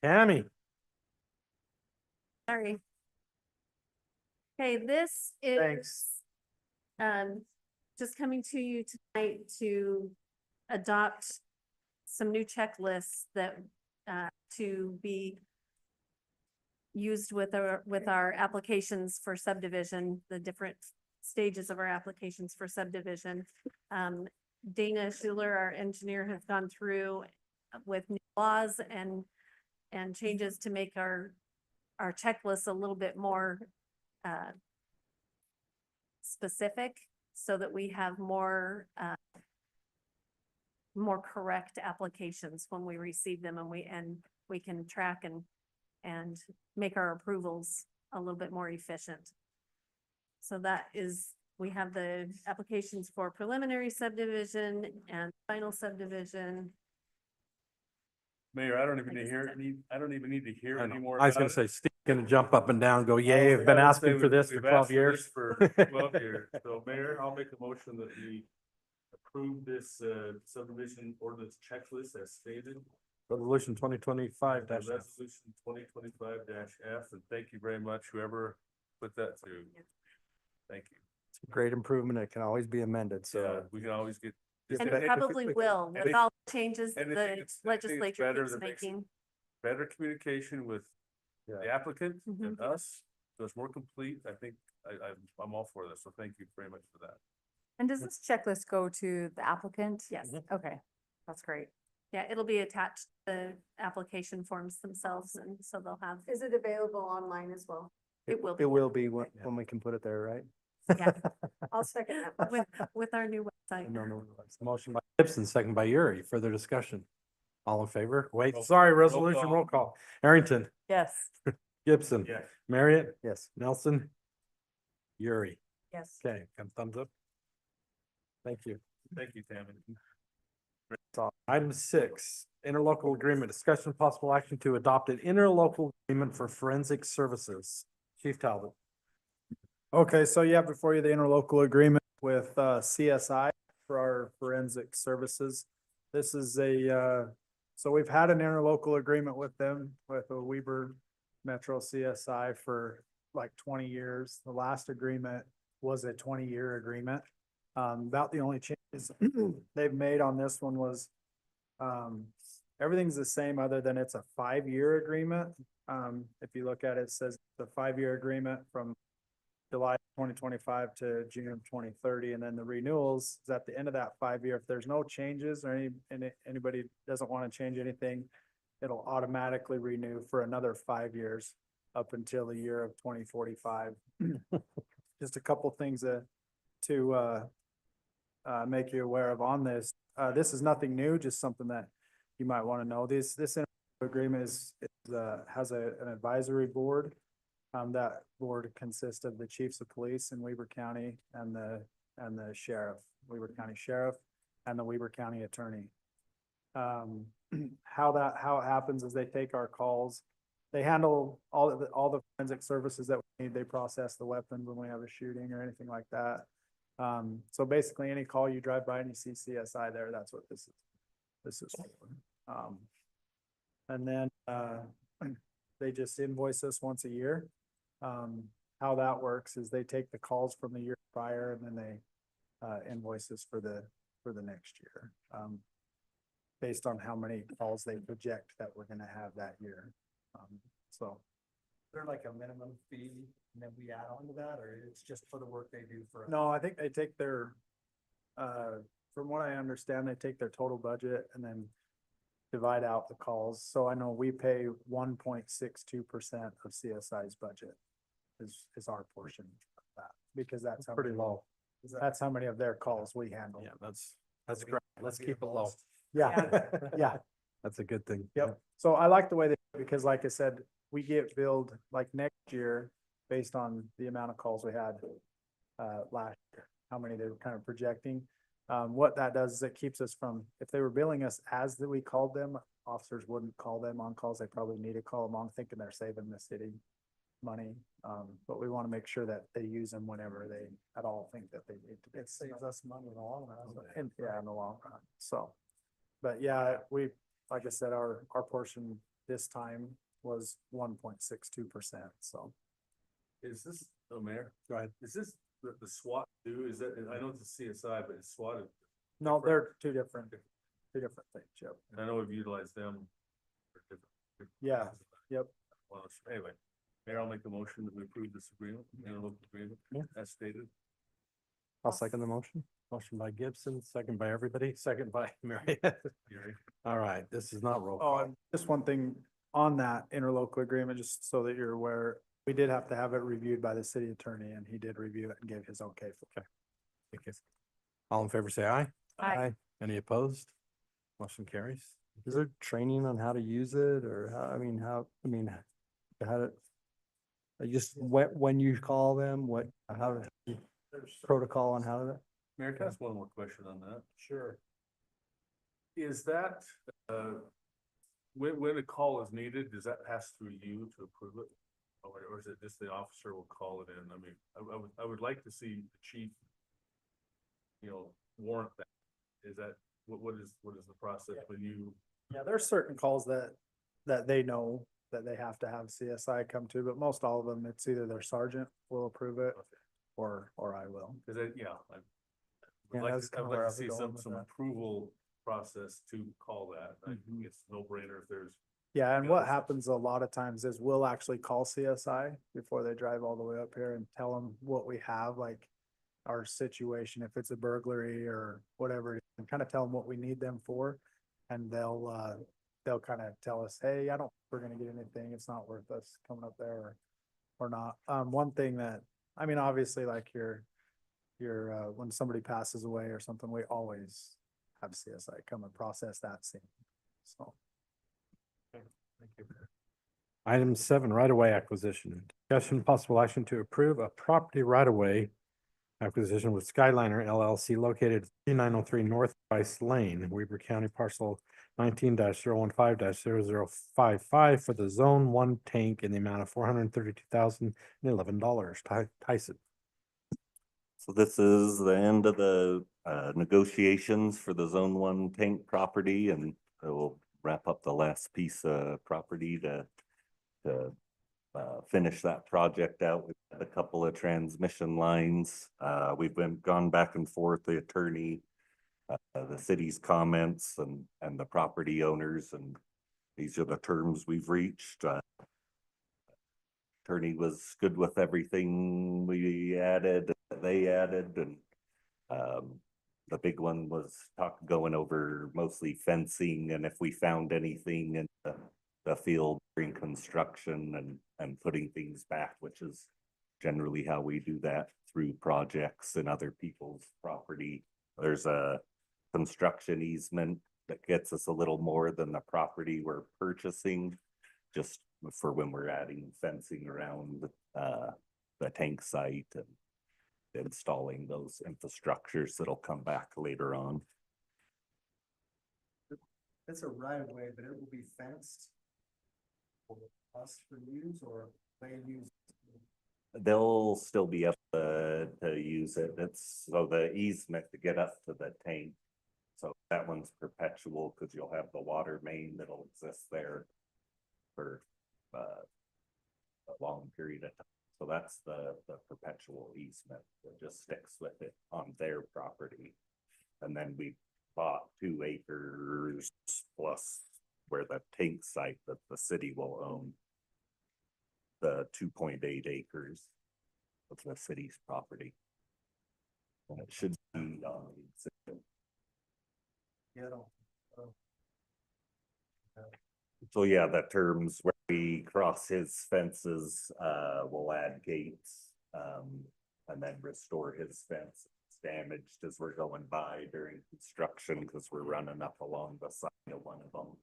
Tammy, Sorry. Okay, this is Thanks. just coming to you tonight to adopt some new checklists that to be used with our applications for subdivision, the different stages of our applications for subdivision. Dana Schuler, our engineer, has gone through with new laws and changes to make our checklists a little bit more specific so that we have more correct applications when we receive them, and we can track and make our approvals a little bit more efficient. So that is, we have the applications for preliminary subdivision and final subdivision. Mayor, I don't even I need to guess hear, that's- I don't even need to hear I know. anymore. I was gonna say, Steve's gonna jump up and down, and go, yay, I've been asking for this for 12 years. For 12 years. So Mayor, I'll make a motion that we approve this subdivision ordinance checklist as stated. Resolution 2025 Resolution 2025-F, and thank you very much, whoever put that through. Thank you. It's a great improvement. It can always be amended, Yeah, so. we can always get. And If it probably will, with all the changes and I the think it's legislature better keeps that makes it making. better communication with the Yeah. applicant and Mhm. us, so it's more complete. I think I'm all for this, so thank you very much for that. And does this checklist go to the applicant? Yes. Okay, that's great. Yeah, it'll be attached to the application forms themselves, and so they'll have, Is it available online as well? it will be. It will be when we can put it there, right? Yeah. I'll second that. With our new website. No. Motion by Gibson, second by Yuri. Further discussion? All in favor? Wait, Roll- sorry, roll resolution call. roll call. Arrington, Yes. Gibson, Yes. Marriott, Yes. Nelson, Yuri. Yes. Okay, come thumbs up. Thank you. Thank you, Tammy. Item 6, interlocal agreement, discussion of possible action to adopt an interlocal agreement for forensic services. Chief Talbot. Okay, so you have before you the interlocal agreement with CSI for our forensic services. This is so we've had an interlocal agreement with them, with a Weber Metro CSI for like 20 years. The last agreement was a 20-year agreement. About the only changes they've made on this one was everything's the same other than it's a 5-year agreement. If you look at it, it says the 5-year agreement from July 2025 to June 2030, and then the renewals is at the end of that 5-year. If there's no changes or anybody doesn't want to change anything, it'll automatically renew for another 5 years up until the year of 2045. Just a couple things to make you aware of on this. This is nothing new, just something that you might want to know. This agreement has an advisory board. That board consists of the chiefs of police in Weber County and the sheriff, Weber County Sheriff, and the Weber County Attorney. How it happens is they take our calls. They handle all the forensic services that we need. They process the weapons when we have a shooting or anything like that. So basically any call you drive by and you see CSI there, that's what this is for. And then they just invoice us once a year. How that works is they take the calls from the year prior and then they invoice us for the next year. Based on how many calls they project that we're gonna have that year. So. Is there like a minimum fee and then we add on to that, or it's just for the work they do for? No, I think they take their, from what I understand, they take their total budget and then divide out the calls. So I know we pay 1.62% of CSI's budget is our portion of that, because that's how Pretty many- low. That's how many of their calls we handle. Yeah, that's great. Let's keep it low. Yeah, yeah. That's a good thing. Yep. So I like the way they, because like I said, we get billed like next year based on the amount of calls we had last year, how many they're kind of projecting. What that does is it keeps us from, if they were billing us as that we called them, officers wouldn't call them on calls. They probably need to call them on thinking they're saving the city money. But we want to make sure that they use them whenever they at all think that they need to. It saves us money in the long run. And yeah, in the long run. So, but yeah, like I said, our portion this time was 1.62%. So Is this Oh, Mayor, Go ahead. is this the SWAT do, is that, I know it's a CSI, but it's SWAT, No, they're two different things, yep. and I know we've utilized them. For different. Yeah, yep. Well, anyway, Mayor, I'll make a motion that we approve this agreement, interlocal agreement, as stated. I'll second the motion. Motion by Gibson, second by everybody, second by Mary. Gary. All right, this is not roll Oh, call. and just one thing on that interlocal agreement, just so that you're aware, we did have to have it reviewed by the city attorney and he did review it and gave his okay for it. Thank you. All in favor, say aye. Aye. Any opposed? Motion carries. Is there training on how to use it or how to? Just when you call them, how protocol on how to? Mayor, can I ask one more question on that? Sure. Is that, when a call is needed, does that pass through you to approve it? Or is it just the officer will call it in? I mean, I would like to see the chief, warrant that. Is that, what is the process when you? Yeah, there's certain calls that they know that they have to have CSI come to, but most all of them, it's either their sergeant will approve it or I will. Is that, yeah, I Yeah, would like that's to, I kinda would where like I to was see going with some that. approval process to call that. I think Mhm. it's no brainer if there's. Yeah, and Yeah, what that's- happens a lot of times is we'll actually call CSI before they drive all the way up here and tell them what we have, like our situation, if it's a burglary or whatever, and kind of tell them what we need them for. And they'll kind of tell us, hey, I don't, think we're gonna get anything, it's not worth us coming up there or not. One thing that, I mean, obviously like when somebody passes away or something, we always have CSI come and process that scene. So. Thank you. Item 7, right-of-way acquisition. Discussion possible action to approve a property right-of-way acquisition with Skyliner LLC located at 3903 North Rice Lane, Weber County, parcel 19-015-0055 for the Zone 1 tank in the amount of $432,011. Tyson. So this is the end of the negotiations for the Zone 1 tank property, and we'll wrap up the last piece of property to finish that project out with a couple of transmission lines. We've gone back and forth, the attorney, the city's comments and the property owners, and these are the terms we've reached. Attorney was good with everything we added, they added, and the big one was going over mostly fencing, and if we found anything in the field during construction and putting things back, which is generally how we do that through projects and other people's property. There's a construction easement that gets us a little more than the property we're purchasing, just for when we're adding fencing around the tank site and installing those infrastructures that'll come back later on. It's a right of way, but it will be fenced for us to use or they use. They'll still be able to use it. It's so the easement to get up to the tank. So that one's perpetual because you'll have the water main that'll exist there for a long period of time. So that's the perpetual easement that just sticks with it on their property. And then we bought 2 acres plus where the tank site that the city will own. The 2.8 acres of the city's property. And it should be on the exhibit. So yeah, the terms where we cross his fences, we'll add gates, and then restore his fence. It's damaged as we're going by during construction because we're running up along the side of one of them.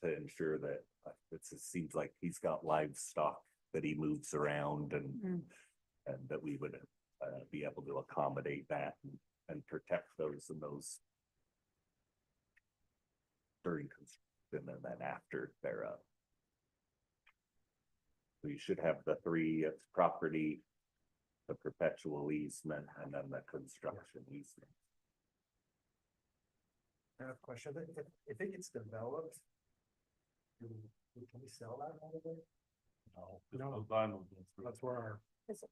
To ensure that it seems like he's got livestock that he moves around and that we would be able to accommodate that and protect those during construction and then after they're up. We should have the 3, it's property, the perpetual easement, and then the construction easement. I have a question. If it gets developed, can we sell that all the way? No, That's where Yes,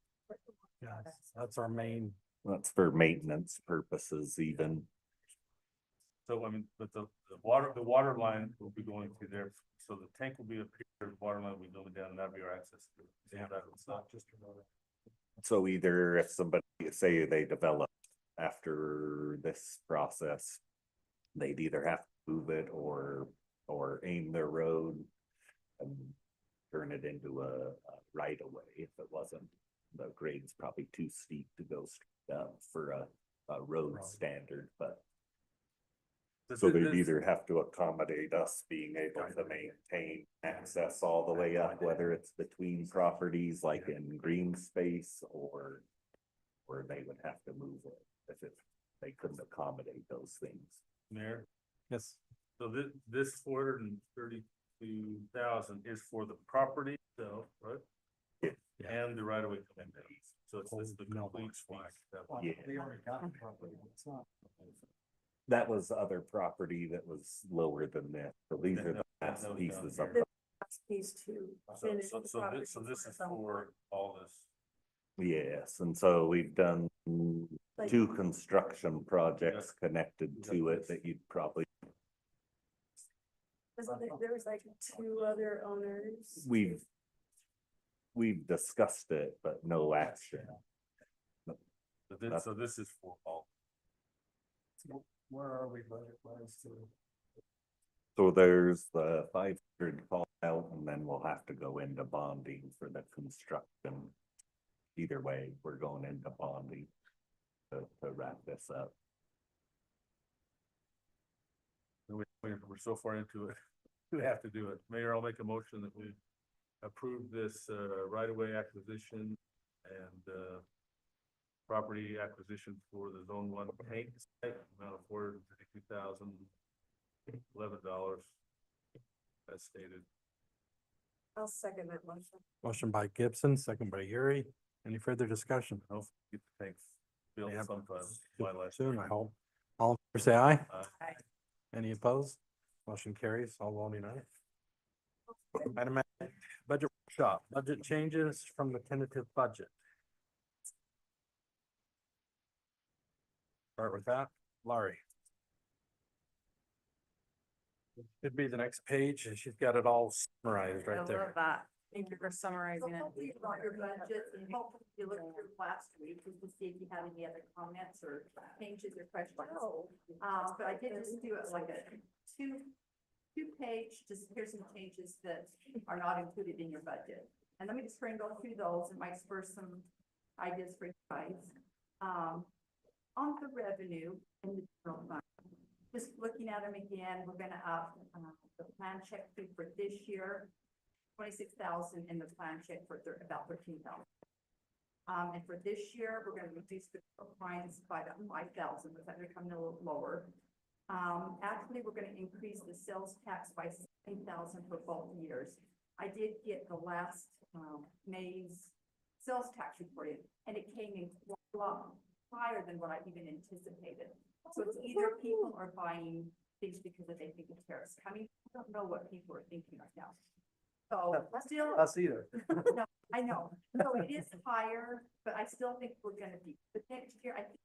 that's our main, That's for maintenance purposes even. So I mean, but the water line will be going through there, so the tank will be up here, the water line will be going down, and that'll be our access. Yeah. It's not just. So either if somebody, say they develop after this process, they'd either have to move it or aim their road and turn it into a right of way if it wasn't. The grade's probably too steep to go straight up for a road standard, but so they'd either have to accommodate us being able to maintain access all the way up, whether it's between properties like in green space or they would have to move it if they couldn't accommodate those things. Mayor, yes, so this 432,000 is for the property itself, right? Yeah. And the right of way coming down. So it's this the No, complete it's flag. Yeah. We already got the property. It's not. That was other property that was lower than this. So these are the last pieces of. These two. So this is for all this. Yes, and so we've done two construction projects connected to it that you'd probably, There was like two other owners. we've discussed it, but no action. So this is for all. Where are we budget wise to? So there's the 500 call out, and then we'll have to go into bonding for the construction. Either way, we're going into bonding to wrap this up. We're so far into it, we have to do it. Mayor, I'll make a motion that we approve this right-of-way acquisition and property acquisition for the Zone 1 tank site, amount of $432,011 as stated. I'll second that motion. motion by Gibson, second by Yuri. Any further discussion? I'll get the tanks built Yeah. sometime. My last. Soon, I hope. All in favor, say aye. Aye. Any opposed? Motion carries, all voting aye. Item A, budget workshop, budget changes from the tentative budget. Start with that, Laurie. Should be the next page, and she's got it all summarized I right love there. that. Thank you for summarizing it. Hopefully you brought your budget and hopefully you looked through last week just to see if you had any other comments or changes or questions. But I did just do it like a two-page, just here's some changes that are not included in your budget. And let me just go through those. It might spur some ideas for you guys. On the revenue in the general fund, just looking at them again, we're gonna up the plan check fee for this year. 26,000 in the plan check for about 13,000. And for this year, we're gonna reduce the fines by about 5,000, but they're coming a little lower. Actually, we're gonna increase the sales tax by 7,000 for both years. I did get the last May's sales tax report, and it came in quite a lot higher than what I even anticipated. So it's either people are buying things because they think the tariffs coming. I don't know what people are thinking right now. So still, Us either. no, I know. So it is higher, but I still think we're gonna be, but next year, I think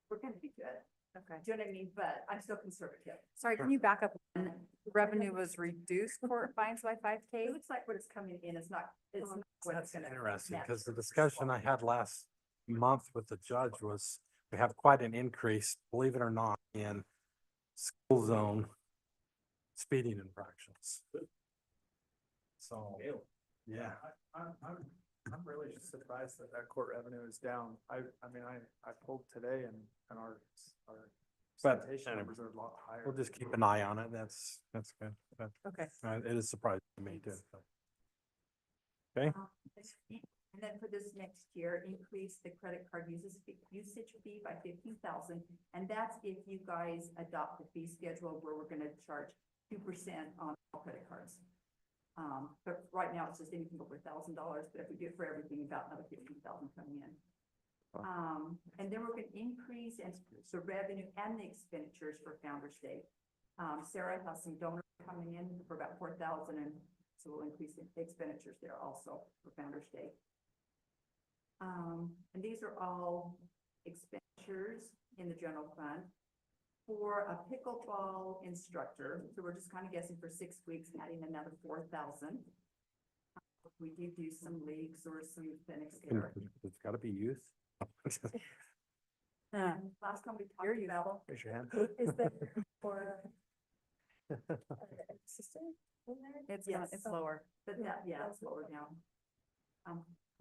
we're gonna be good. Okay. Do you know what I mean? But I'm still conservative. Sorry, can you back up? Revenue was reduced for fines by 5K? It looks like what is coming in is not, it's not what it's That's gonna. interesting, net. because the discussion I had last month with the judge was, we have quite an increase, believe it or not, in school zone speeding infractions. So, yeah, I'm really surprised that court revenue is down. I mean, I pulled today and our But citation anyway, numbers are a lot higher. we'll just keep an eye on it. That's good. But, Okay. it is surprising to me too. so. And then for this next year, increase the credit card usage fee by 15,000. And that's if you guys adopt the fee schedule where we're gonna charge 2% on all credit cards. But right now it's just anything over $1,000, but if we do it for everything, about another 15,000 coming in. And then we're gonna increase the revenue and the expenditures for Founder's Day. Sarah has some donors coming in for about 4,000, and so we'll increase the expenditures there also for Founder's Day. And these are all expenditures in the general fund for a pickleball instructor. So we're just kind of guessing for 6 weeks, adding another 4,000. We do some leagues or some clinics there. It's gotta be youth. Last time we talked about, Raise your hand. Is that for? Assistant in there? It's it's lower. but that, yeah, it's lower down.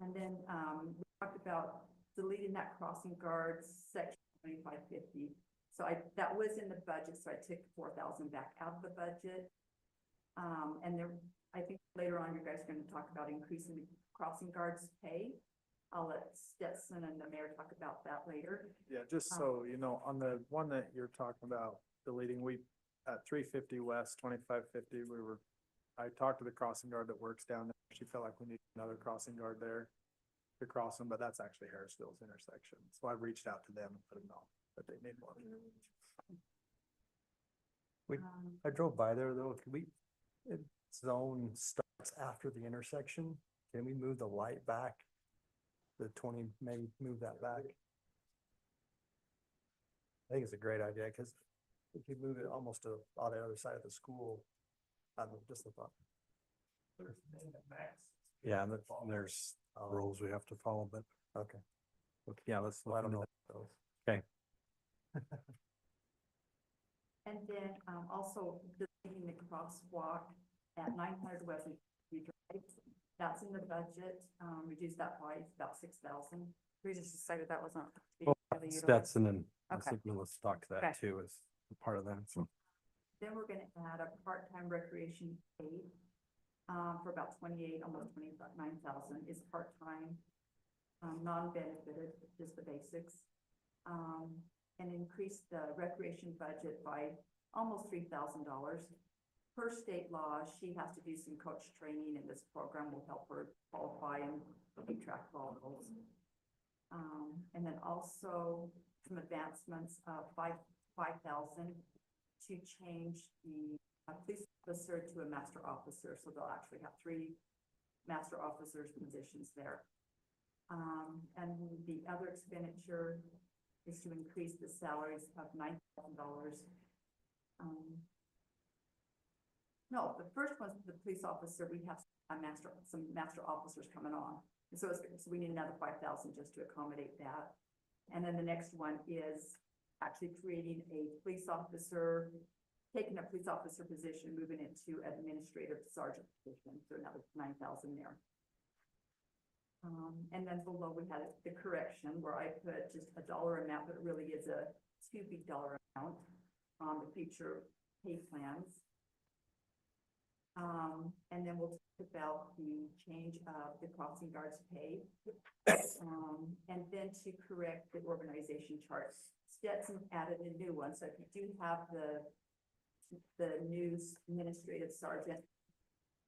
And then, we talked about deleting that crossing guards section 2550. So that was in the budget, so I took 4,000 back out of the budget. And there, I think later on, you guys are gonna talk about increasing the crossing guards' pay. I'll let Stetson and the mayor talk about that later. Yeah, just so you know, on the one that you're talking about deleting, we, at 350 West, 2550, I talked to the crossing guard that works down there. She felt like we need another crossing guard there to cross them, but that's actually Harrisville's intersection. So I've reached out to them and let them know that they need more. I drove by there though. Can we, zone starts after the intersection. Can we move the light back? The 20, maybe move that back? I think it's a great idea because we could move it almost to on the other side of the school. I don't know, just a thought. Yeah, and there's rules we have to follow, but Okay. yeah, let's. Well, I don't look know. into those. Okay. And then, also deleting the crosswalk at 900 West View Drive. That's in the budget, reduce that by about 6,000. We just decided that wasn't. being Well, really utilized. Stetson and I Okay. think Melissa talked to that Okay. too as part of that. So Then we're gonna add a part-time recreation aide, for about 28, almost 29,000 is part-time, non-benefited, just the basics. And increase the recreation budget by almost $3,000. Per state law, she has to do some coach training, and this program will help her qualify and keep track of all of those. And then also some advancements of 5,000 to change the police officer to a master officer, so they'll actually have 3 master officers positions there. And the other expenditure is to increase the salaries of $9,000. No, the first one's the police officer. We have some master officers coming on. And so we need another 5,000 just to accommodate that. And then the next one is actually creating a police officer, taking a police officer position, moving it to administrative sergeant position, so another 9,000 there. And then below we had the correction where I put just a dollar amount, but it really is a $2 big amount on the future pay plans. And then we'll talk about the change of the crossing guards pay. And then to correct the organization charts. Stetson added a new one, so if you do have the new administrative sergeant,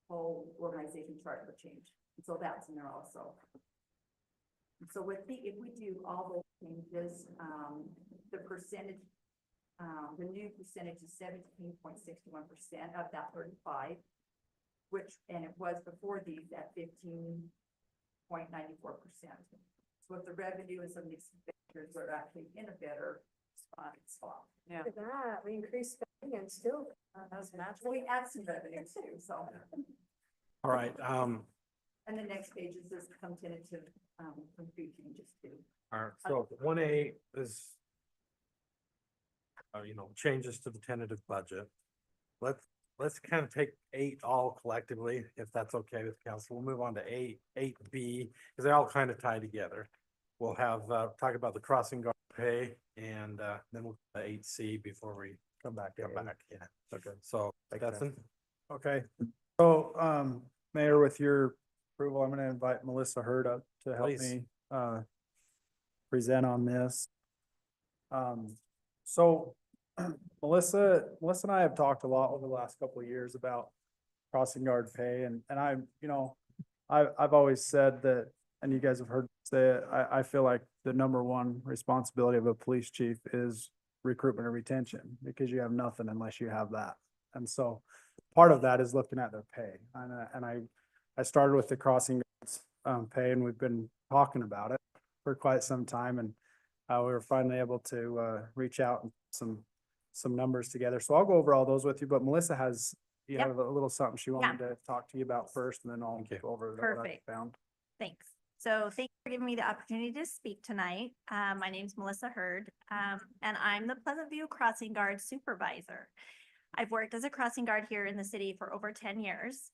whole organization chart will change. And so that's in there also. And so if we do all those changes, the percentage, the new percentage is 17.61% of that 35, and it was before these at 15.94%. So if the revenue and some of these expenditures are actually in a better spot. Yeah. Look at that, we increased spending and still. That's magic. So we add some revenue too, so. all right, And the next page is just some tentative, concrete changes too. all right, so 1A is changes to the tentative budget. Let's kind of take 8 all collectively, if that's okay with council. We'll move on to 8B, because they all kind of tie together. We'll have, talk about the crossing guard pay, and then we'll go to 8C before we Come back. come to back, eight. yeah. Okay. So, Makes sense. Stetson? Okay, so, Mayor, with your approval, I'm gonna invite Melissa Hurd up to help Please. me, present on this. So Melissa and I have talked a lot over the last couple of years about crossing guard pay, and I've always said that, and you guys have heard me say it, I feel like the number one responsibility of a police chief is recruitment and retention, because you have nothing unless you have that. And so part of that is looking at their pay. And I started with the crossing guards pay, and we've been talking about it for quite some time, and we were finally able to reach out and some numbers together. So I'll go over all those with you, but Melissa has, you Yep. have a little something she wanted to talk to you about first, and then I'll Thank you. go over what I Perfect. found. Thanks. So thank you for giving me the opportunity to speak tonight. My name's Melissa Hurd, and I'm the Pleasant View Crossing Guard Supervisor. I've worked as a crossing guard here in the city for over 10 years.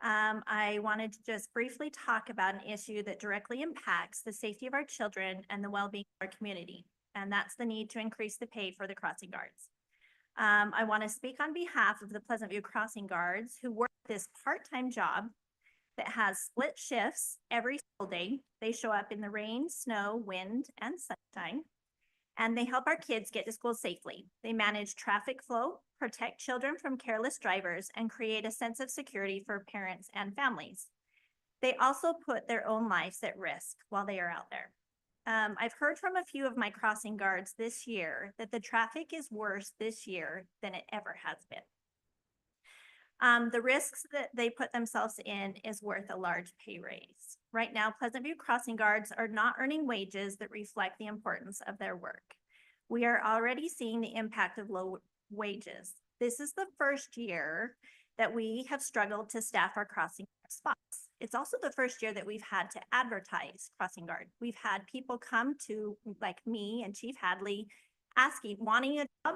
I wanted to just briefly talk about an issue that directly impacts the safety of our children and the well-being of our community, and that's the need to increase the pay for the crossing guards. I want to speak on behalf of the Pleasant View Crossing Guards who work this part-time job that has split shifts every single day. They show up in the rain, snow, wind, and sunshine, and they help our kids get to school safely. They manage traffic flow, protect children from careless drivers, and create a sense of security for parents and families. They also put their own lives at risk while they are out there. I've heard from a few of my crossing guards this year that the traffic is worse this year than it ever has been. The risks that they put themselves in is worth a large pay raise. Right now, Pleasant View Crossing Guards are not earning wages that reflect the importance of their work. We are already seeing the impact of low wages. This is the first year that we have struggled to staff our crossing guard spots. It's also the first year that we've had to advertise crossing guard. We've had people come to, like me and Chief Hadley, wanting a job.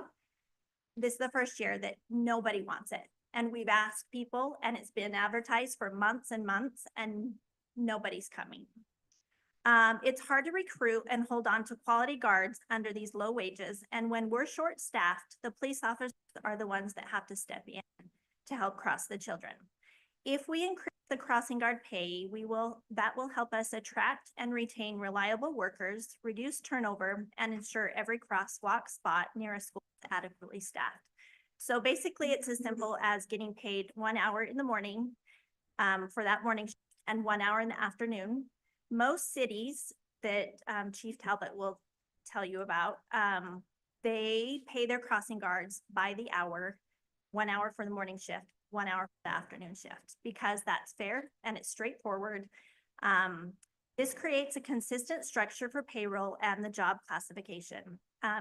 This is the first year that nobody wants it. And we've asked people, and it's been advertised for months and months, and nobody's coming. It's hard to recruit and hold on to quality guards under these low wages. And when we're short-staffed, the police officers are the ones that have to step in to help cross the children. If we increase the crossing guard pay, that will help us attract and retain reliable workers, reduce turnover, and ensure every crosswalk spot near a school is adequately staffed. So basically, it's as simple as getting paid 1 hour in the morning for that morning shift and 1 hour in the afternoon. Most cities that Chief Talbot will tell you about, they pay their crossing guards by the hour, 1 hour for the morning shift, 1 hour for the afternoon shift, because that's fair and it's straightforward. This creates a consistent structure for payroll and the job classification.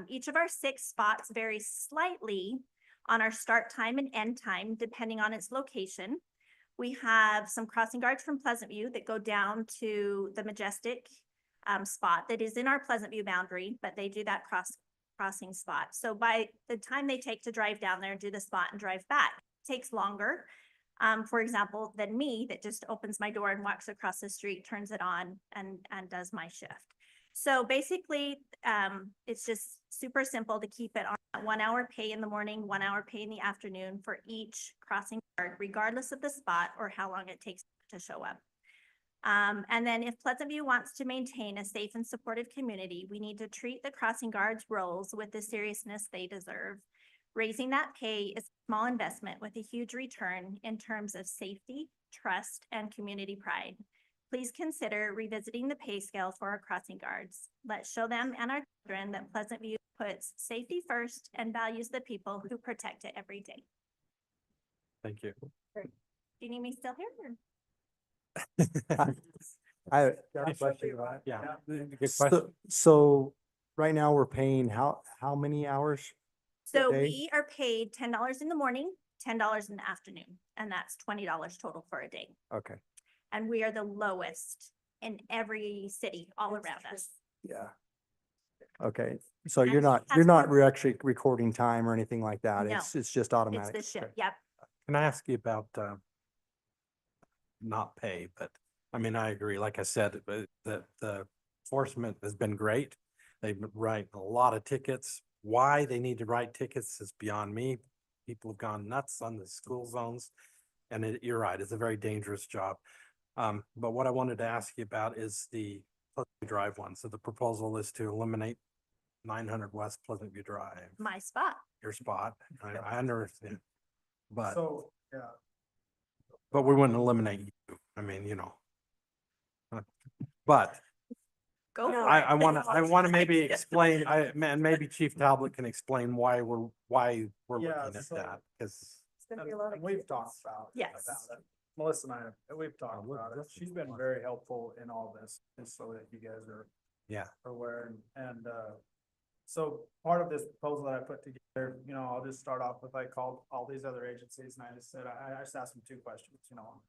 Each of our 6 spots varies slightly on our start time and end time, depending on its location. We have some crossing guards from Pleasant View that go down to the Majestic spot that is in our Pleasant View boundary, but they do that crossing spot. So by the time they take to drive down there and do the spot and drive back, it takes longer, for example, than me that just opens my door and walks across the street, turns it on and does my shift. So basically, it's just super simple to keep it on 1 hour pay in the morning, 1 hour pay in the afternoon for each crossing guard, regardless of the spot or how long it takes to show up. And then if Pleasant View wants to maintain a safe and supportive community, we need to treat the crossing guards' roles with the seriousness they deserve. Raising that pay is a small investment with a huge return in terms of safety, trust, and community pride. Please consider revisiting the pay scale for our crossing guards. Let's show them and our children that Pleasant View puts safety first and values the people who protect it every day. Thank you. Do you need me still here? I got a question about it. Yeah, good question. So right now we're paying how many hours? So day? we are paid $10 in the morning, $10 in the afternoon, and that's $20 total for a day. Okay, And we are the lowest in every city all around us. yeah. Okay, so And you're not has more- actually recording time or anything like that. No. It's just It's automatic. the Okay. shift, yep. Can I ask you about, not pay, but I mean, I agree, like I said, but the enforcement has been great. They write a lot of tickets. Why they need to write tickets is beyond me. People have gone nuts on the school zones. And you're right, it's a very dangerous job. But what I wanted to ask you about is the Pleasant View Drive one. So the proposal is to eliminate 900 West Pleasant View Drive, My spot. your spot. I understand. But, So, yeah. but we wouldn't eliminate you. I mean, but Go for I it. want to maybe explain, and maybe Chief Talbot can explain why we're Yeah, looking at so- that, because It's gonna be a lot of. And we've kids. talked about. Yes. about it. Melissa and I, we've talked look, about it. this is She's been awesome. very helpful in all this, just so that you guys are Yeah. aware and, so part of this proposal that I put together, you know, I'll just start off with, I called all these other agencies and I just said, I just asked them two questions, you know.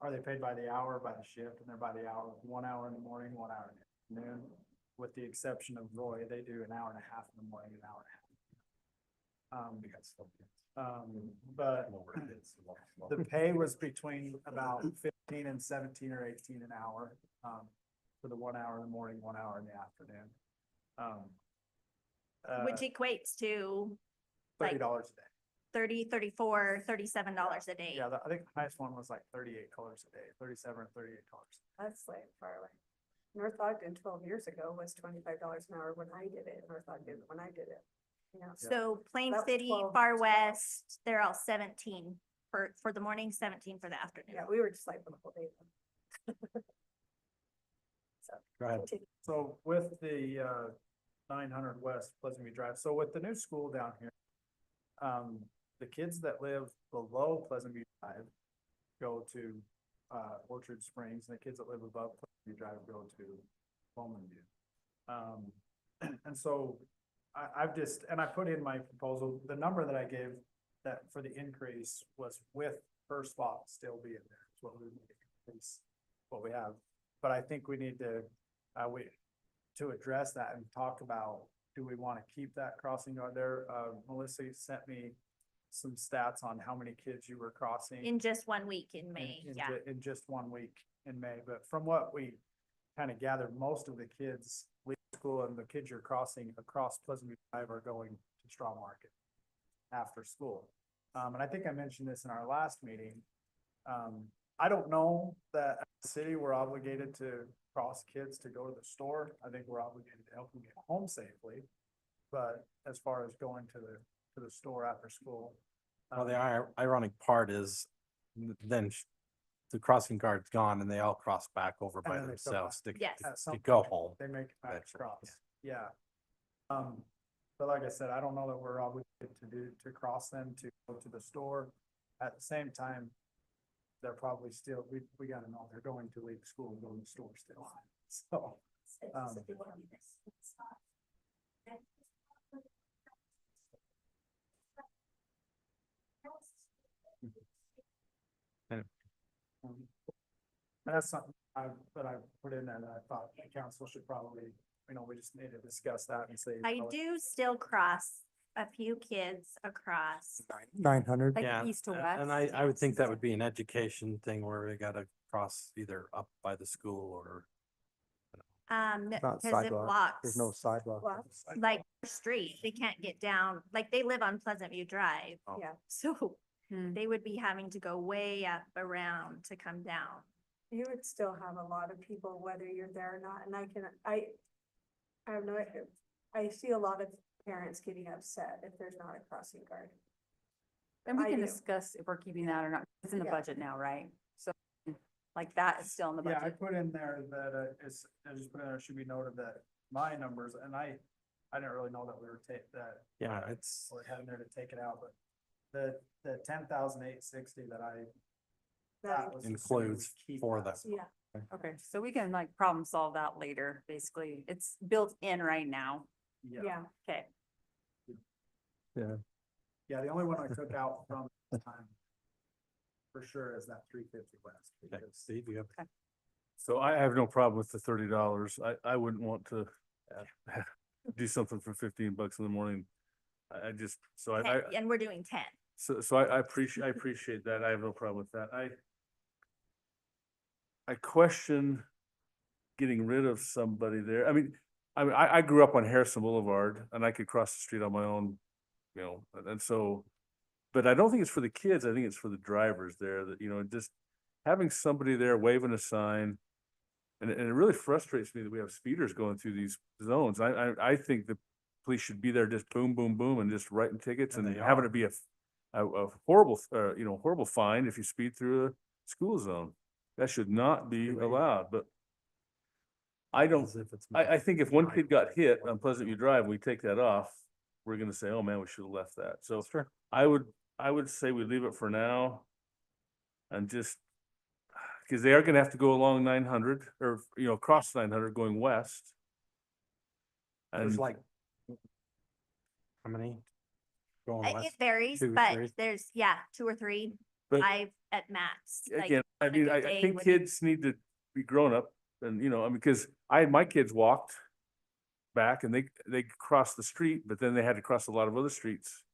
Are they paid by the hour, by the shift, and they're by the hour, 1 hour in the morning, 1 hour in the afternoon? With the exception of Roy, they do an hour and a half in the morning, an hour and a half. But the pay was between about 15 and 17 or 18 an hour, for the 1 hour in the morning, 1 hour in the afternoon. Which equates to like $30 a day. 30, 34, $37 a day. Yeah, I think the highest one was like $38 a day, 37 or $38. That's like far away. North Ogden 12 years ago was $25 an hour when I did it, North Ogden, when I did it. You know, So Plain That was City, 12. Far West, they're all 17 for the morning, 17 for the afternoon. yeah, we were just like for the whole day. So. Go ahead. continue. So with the 900 West Pleasant View Drive, so with the new school down here, the kids that live below Pleasant View Drive go to Orchard Springs, and the kids that live above Pleasant View Drive go to Bowman View. And so I've just, and I put in my proposal, the number that I gave that for the increase was with per spot still being there. Is what we would increase what we have. But I think we need to, to address that and talk about, do we want to keep that crossing guard there? Melissa sent me some stats on how many kids you were crossing. In just 1 week in May, in yeah. in just 1 week in May, but from what we kind of gathered, most of the kids leave school and the kids you're crossing across Pleasant View Drive are going to Straw Market after school. And I think I mentioned this in our last meeting. I don't know that as a city, we're obligated to cross kids to go to the store. I think we're obligated to help them get home safely. But as far as going to the store after school. Well, the ironic part is then the crossing guard's gone and they all cross back over by then they come themselves to, Yes. at some to go point, home. They make it back Eventually, across, yeah. But like I said, I don't know that we're obligated to cross them to go to the store. At the same time, they're probably still, we gotta know they're going to leave school and go to the store still, so. And that's something that I put in there that I thought the council should probably, you know, we just need to discuss that and say. I do still cross a few kids across. 900. Like Yeah, east to And west. I would think that would be an education thing where they gotta cross either up by the school or. Not Because it sidewalk. blocks, There's no sidewalk. Blocks. like, the street, they can't get down, like, they live on Pleasant View Drive. Oh. Yeah. So Hmm. they would be having to go way up around to come down. You would still have a lot of people, whether you're there or not, and I have no, I see a lot of parents getting upset if there's not a crossing guard. And we I can do. discuss if we're keeping that or not. It's in the Yeah. budget now, right? So like that is still in the Yeah, I budget. put in there that I just put in there, it should be noted that my numbers, and I didn't really know that we were that. Yeah, it's, Or had in there to take it out, but the 10,860 that that was. assuming we Includes keep for that. them. Yeah, Okay, so we can like problem solve that later, basically. It's built in right now. yeah. Okay. Yeah, the only one I took out from the time for sure is that 350 West. okay, because- Steve, you have. So I have no problem with the $30. I wouldn't want to do something for $15 in the morning. I just, so I, And we're doing 10. so I appreciate that. I have no problem with that. I question getting rid of somebody there. I grew up on Harrison Boulevard and I could cross the street on my own, you know, and so, but I don't think it's for the kids. I think it's for the drivers there that, you know, just having somebody there waving a sign. And it really frustrates me that we have speeders going through these zones. I think the police should be there just boom, boom, boom, and just writing tickets And and they having are. it be a horrible, horrible fine if you speed through a school zone. That should not be allowed, but I don't, As if it's I think if one kid got hit on Pleasant View Drive, we take that off, we're gonna say, oh man, we should have left that. So That's true. I would I would say we leave it for now. And just, because they are gonna have to go along 900 or, cross 900 going west. There's And like, how many? Going It west? varies, 2 or but 3? there's, 2 or 3, But 5 at max. like, again, I on a mean, good I day think would- kids need to be grown up and, because I had my kids walked back and they crossed the street, but then they had to cross a lot of other streets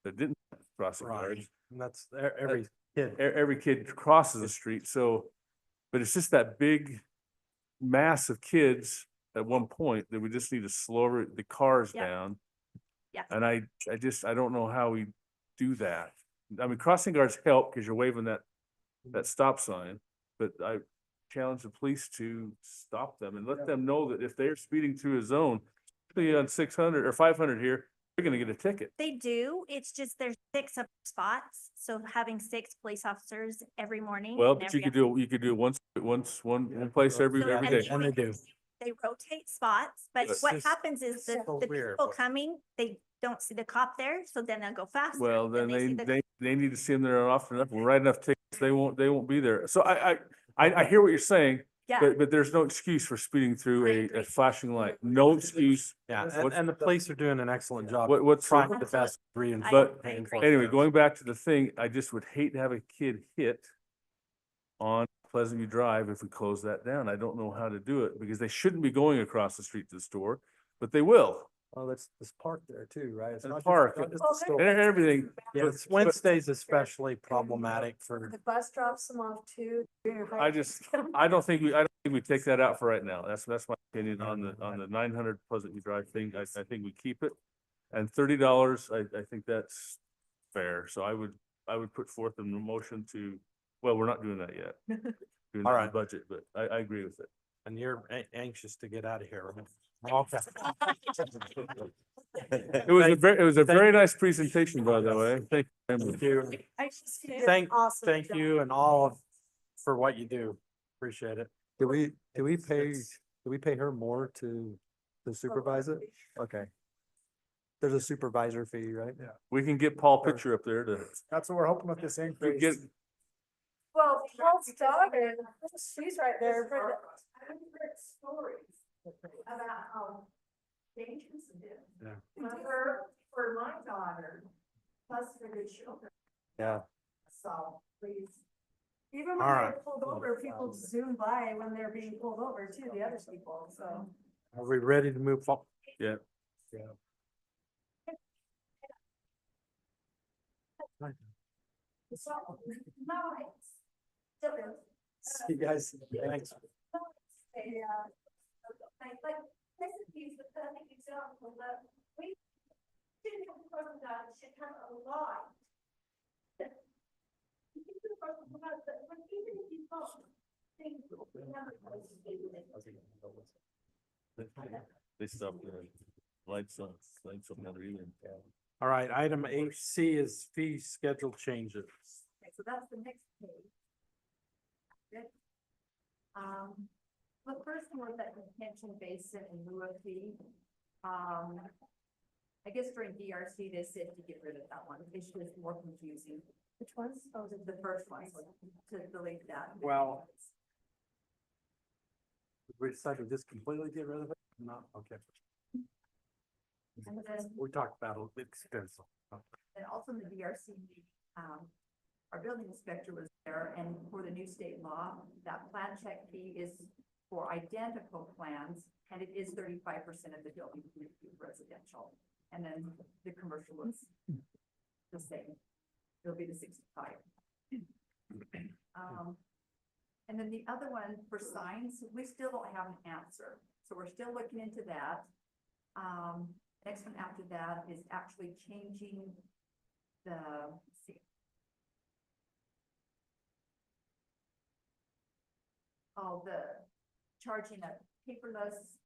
that didn't cross the Right, guards. and that's every kid. Every kid crosses the street, so, but it's just that big mass of kids at one point that we just need to slow the cars Yeah. down. Yeah. And I don't know how we do that. I mean, crossing guards help because you're waving that stop sign, but I challenge the police to stop them and let them know that if they're speeding through a zone, particularly on 600 or 500 here, they're gonna get a ticket. They do, it's just there's 6 up spots, so having 6 police officers every morning. Well, and but you every could do it one place every So day. And they do. They rotate spots, but It's what just happens is so the weird, people but- coming, they don't see the cop there, so then they'll go faster. Well, then see the- they need to see them there often enough, we'll write enough tickets, they won't be there. So I hear what you're saying, Yeah, but there's no excuse for speeding through I a agree. flashing light, no excuse. Yeah, What's- and the police are doing an excellent job. What's, Trying the Absolutely. best to reinforce. But reinforce anyway, those. going back to the thing, I just would hate to have a kid hit on Pleasant View Drive if we close that down. I don't know how to do it because they shouldn't be going across the street to the store, but they will. Oh, that's park there too, right? It's And not just- park. not just Well, the store. And everything. Yeah, it's Wednesday's especially problematic for, The bus drops them off too. I don't think we take that out for right now. That's my opinion on the 900 Pleasant View Drive thing. I think we keep it. And $30, I think that's fair. So I would put forth a motion to, well, we're not doing that yet. Doing that in the Alright. budget, but I agree with it. and you're anxious to get out of here. right? Okay. It was a very nice presentation, by the way. Thank Thank you. you. Thank, Thank you and all of, for what you do. Appreciate it. Do we pay her more to supervise it? Okay. There's a supervisor fee, right? Yeah. We can get Paul Pitcher up there to That's what we're hoping with this get, increase. Well, Paul's daughter, she's right there. I've heard stories about how dangerous it is. Yeah. For my daughter, plus for the children, Yeah. so please. Even when All they're right. pulled over, people zoom by when they're being pulled over too, the other people, so. Are we ready to move forward? yeah. So, nice. See you guys. Thanks. Yeah. Like, this is the perfect example that we didn't have a problem that should have a lot. Even if you don't think another place to do it. They stopped the lights on another evening. All right, item 8C is fee schedule changes. Okay, so that's the next page. Good. The first one was that detention basin and lieu of fee. I guess during DRC, they said to get rid of that one. It's just more confusing. Which ones? Oh, The first one, so to delete that. Well, we decided to just completely get rid of it? No, okay. And then, We talked about it extensively. and also in the DRC, our building inspector was there, and for the new state law, that plan check fee is for identical plans, and it is 35% of the building residential. And then the commercial was the same. It'll be the 65. And then the other one for signs, we still don't have an answer. So we're still looking into that. Next one after that is actually changing the, let's see. Oh, the charging a paperless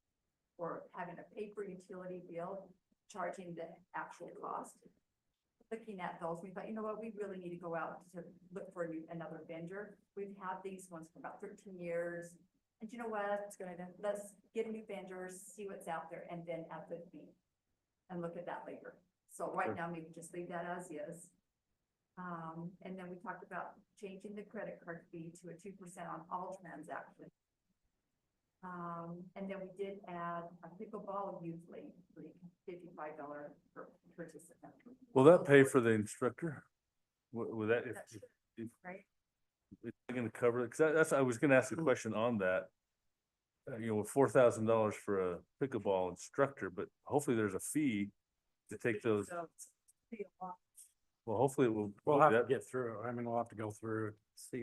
or having a paper utility bill, charging the actual cost. Looking at those, we thought, you know what, we really need to go out to look for another vendor. We've had these ones for about 13 years. And you know what, let's get a new vendor, see what's out there, and then add the fee. And look at that later. So right now, maybe just leave that as is. And then we talked about changing the credit card fee to a 2% on all transactions. And then we did add a pickleball youth league, $55 per participant. Will that pay for the instructor? Will that, if, Right? it's gonna cover it? Cause that's, I was gonna ask a question on that. You know, $4,000 for a pickleball instructor, but hopefully there's a fee to take those. So, be a lot. Well, hopefully it will. We'll have to that- get through. I mean, we'll have to go through.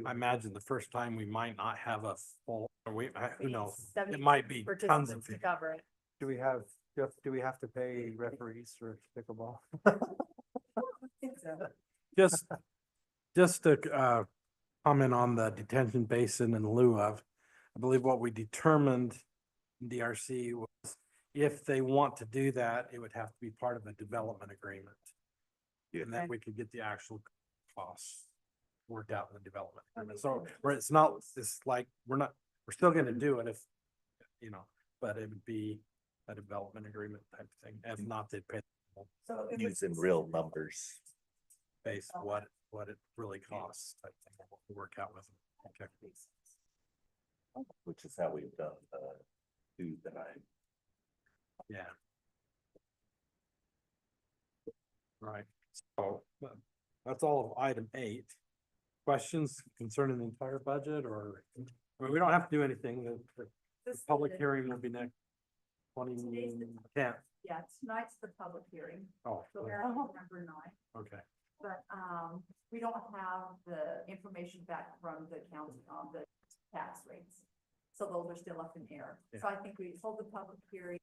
I imagine the first time we might not have a full, or who knows? It might be tons of. Participants to cover it. Do we have to pay referees for pickleball? Just to comment on the detention basin in lieu of, I believe what we determined in DRC was if they want to do that, it would have to be part of a development agreement. Yeah. And that we could get the actual costs worked out in the development agreement. So where it's not, it's like, we're still gonna do it if, you know, but it would be a development agreement type of thing. If not, they'd pay So it was Using real numbers. based what it really costs type thing. We'll work out with them. Okay. Which is how we've done, two that I. Yeah. Right, so that's all of item 8. Questions concerning the entire budget, or, I mean, we don't have to do anything. The This- public hearing will be next Today's the- 10th. Yeah, tonight's the public hearing, Oh, so we're on number 9. okay. But, we don't have the information back from the county on the tax rates. So those are still up in air. So I think we hold the public hearing,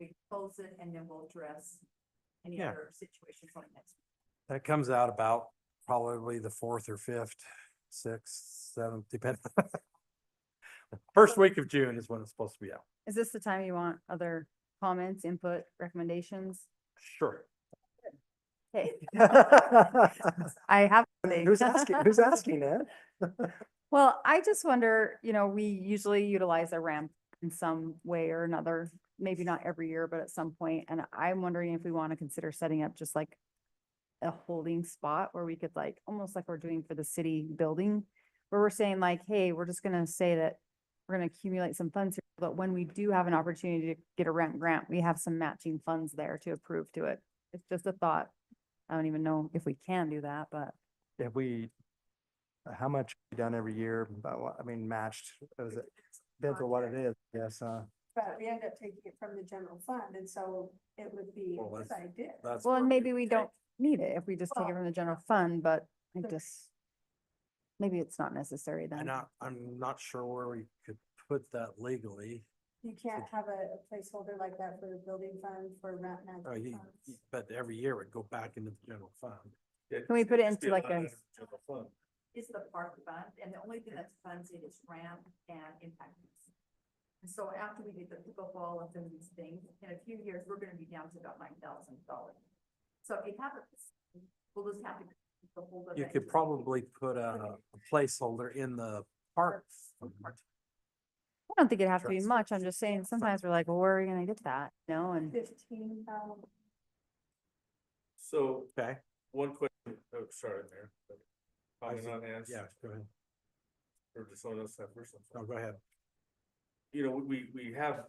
we close it, and then we'll address any Yeah. other situations on next. That comes out about probably the 4th or 5th, 6th, 7th, depending. First week of June is when it's supposed to be out. Is this the time you want other comments, input, recommendations? Sure. Okay, I have. Who's asking that? Well, I just wonder, you know, we usually utilize a ramp in some way or another, maybe not every year, but at some point. And I'm wondering if we want to consider setting up just like a holding spot where we could like, almost like we're doing for the city building, where we're saying like, hey, we're just gonna say that we're gonna accumulate some funds here, but when we do have an opportunity to get a ramp grant, we have some matching funds there to approve to it. It's just a thought. I don't even know if we can do that, but Have we, how much we done every year, about what, I mean, matched, is it, depends on what it is, yes, But we end up taking it from the general fund, and so it would be a Well, good that's- idea. That's. well, and maybe we don't need it if we just take it from the general fund, but I just, maybe it's not necessary then. I'm not sure where we could put that legally. You can't have a placeholder like that for the building fund for ramp Oh, management funds. But every year it would go back into the general fund. Can we put it into like a, Is the park fund, and the only thing that's funds it is ramp and impact fees. And so after we do the pickleball and some of these things, in a few years, we're gonna be down to about $9,000. So if you have it, we'll just have to. hold of You it could and- probably put a placeholder in the park. I don't think it'd have to be much. I'm just saying, sometimes we're like, well, where are we gonna get that? You know, and 15,000. So Okay. one question, oh, sorry, Mayor. but Probably not asked. Yeah, go ahead. Or just someone else have first. No, go ahead. You know, we have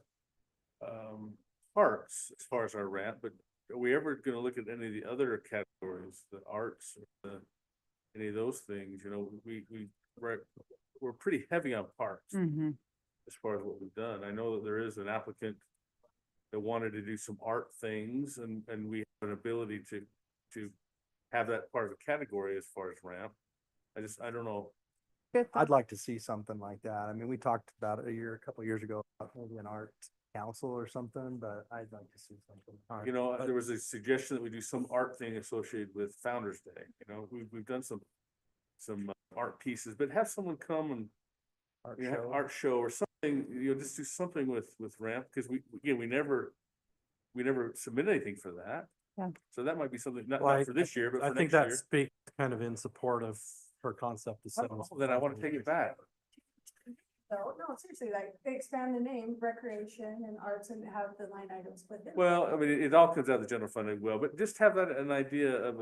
parks as far as our ramp, but are we ever gonna look at any of the other categories, the arts, or any of those things, you know, we're pretty heavy on parks mhm. as far as what we've done. I know that there is an applicant that wanted to do some art things, and we have an ability to have that part of the category as far as ramp. I don't know. Good thought. I'd like to see something like that. I mean, we talked about it a couple of years ago, about maybe an art council or something, but I'd like to see something. You know, there was a suggestion that we do some art thing associated with Founder's Day, you know, we've done some art pieces, but have someone come and art show or something, you know, just do something with ramp, because we never submit anything for that. Yeah. So that might be something, not Well, for this year, but I for think next that year. speaks kind of in support of her concept. of setting Oh, some then I want funds to take in. it back. So, no, seriously, like, they expand the name, recreation and arts, and have the line items within. Well, I mean, it all comes out of the general fund as well, but just have that, an idea of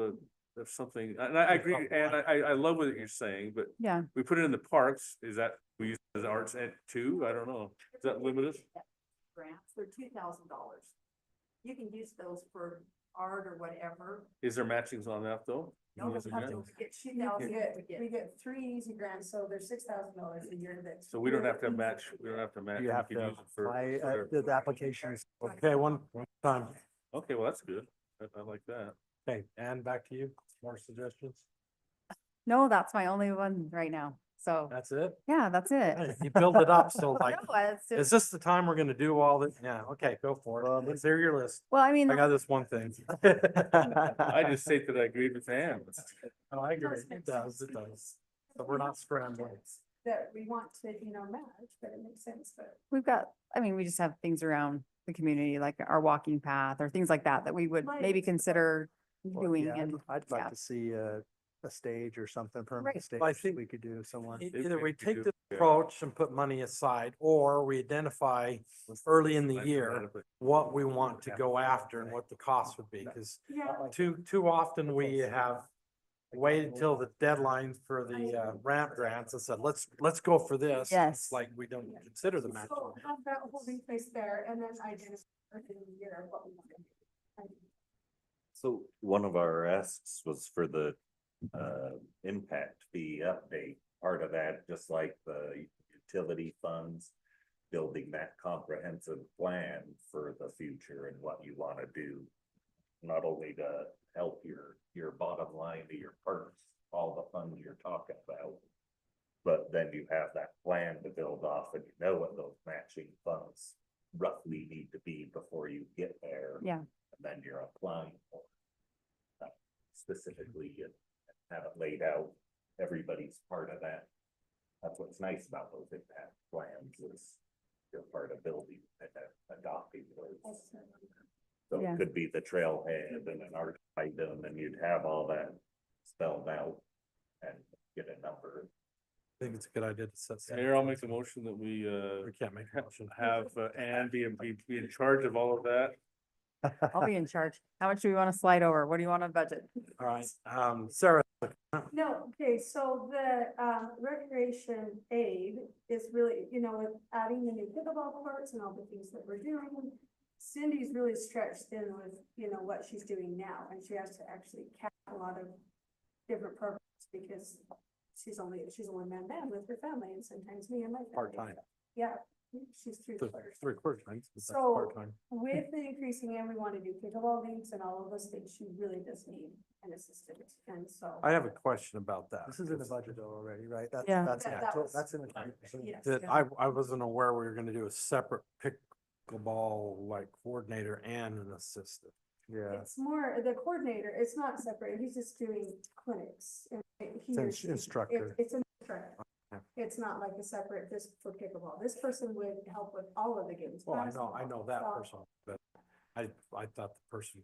if something, and I agree, and I love what you're saying, but Yeah, we put it in the parks, is that, we use it as arts ed too? I don't know. Is that limited? Grants, they're $2,000. You can use those for art or whatever. Is there matchings on that though? No, Use it's the not grant? those get We $2,000 get, we get. we get 3 easy grants, so there's $6,000 a year that's. So we don't have to really match, easy. we don't have to match. You we have could to use it for apply, whatever. the applications. Okay, one time. Okay, well, that's good. I like that. Okay, and back to you. More suggestions? no, that's my only one right now. So, That's it? yeah, that's it. Hey, you build it up, so like, No, it's is just, this the time we're gonna do all this? Yeah, okay, go for it. Let's hear your list. well, I mean, I got this one thing. I just say that I agree with Ann. Oh, I agree. It does, it does. So we're not scrambling. That we want to, match, but it makes sense, but. we've got, I mean, we just have things around the community, like our walking path or things like that, that we would maybe Lights. consider Well, doing yeah, and, I'd yeah. like to see a stage or something, permanent stage. I think we could do someone. Either we we take do, this yeah. approach and put money aside, or we identify early in the year what we want to go after and what the cost would be, because Yeah. too often we have waited till the deadline for the ramp grants and said, let's go for this. Yes. It's like we don't consider the match. So have that holding place there and then identify in the year what we want to do. So one of our asks was for the impact fee update, part of that, just like the utility funds. Building that comprehensive plan for the future and what you wanna do. Not only to help your bottom line to your purse, all the funds you're talking about. But then you have that plan to build off and you know what those matching funds roughly need to be before you get there. Yeah. And then you're applying for it. Specifically, and have it laid out, everybody's part of that. That's what's nice about those impact plans is you're part of building and adopting those. So Yeah. it could be the trailhead and an art item, and you'd have all that spelled out and get a number. I think it's a good idea to set. some- Mayor, I'll make a motion that we We can't make a motion. have Ann be in charge of all of that. I'll be in charge. How much do we want to slide over? What do you want to budget? All right, Sarah, No, okay, so the recreation aid is really, with adding the new pickleball courts and all the things that we're doing. Cindy's really stretched in with, what she's doing now, and she has to actually cap a lot of different programs because she's only man with her family and sometimes me and my family. part-time, Yeah, she's 3/4. 3/4 times, but that's So- part-time. With the increasing and we want to do pickleball leagues and all of those things, she really does need an assistant, and so. I have a question about that. This is in the budget though already, right? Yeah. That's, That was- that's in the 20%. Yes. That I wasn't aware we were gonna do a separate pickleball like coordinator and an assistant. Yeah. It's more, the coordinator, it's not separate, he's just doing clinics. And he or she- instructor. It's an instructor. Okay. It's not like a separate, just for pickleball. This person would help with all of the games. Well, I basketball, know that soccer. person, but I thought the person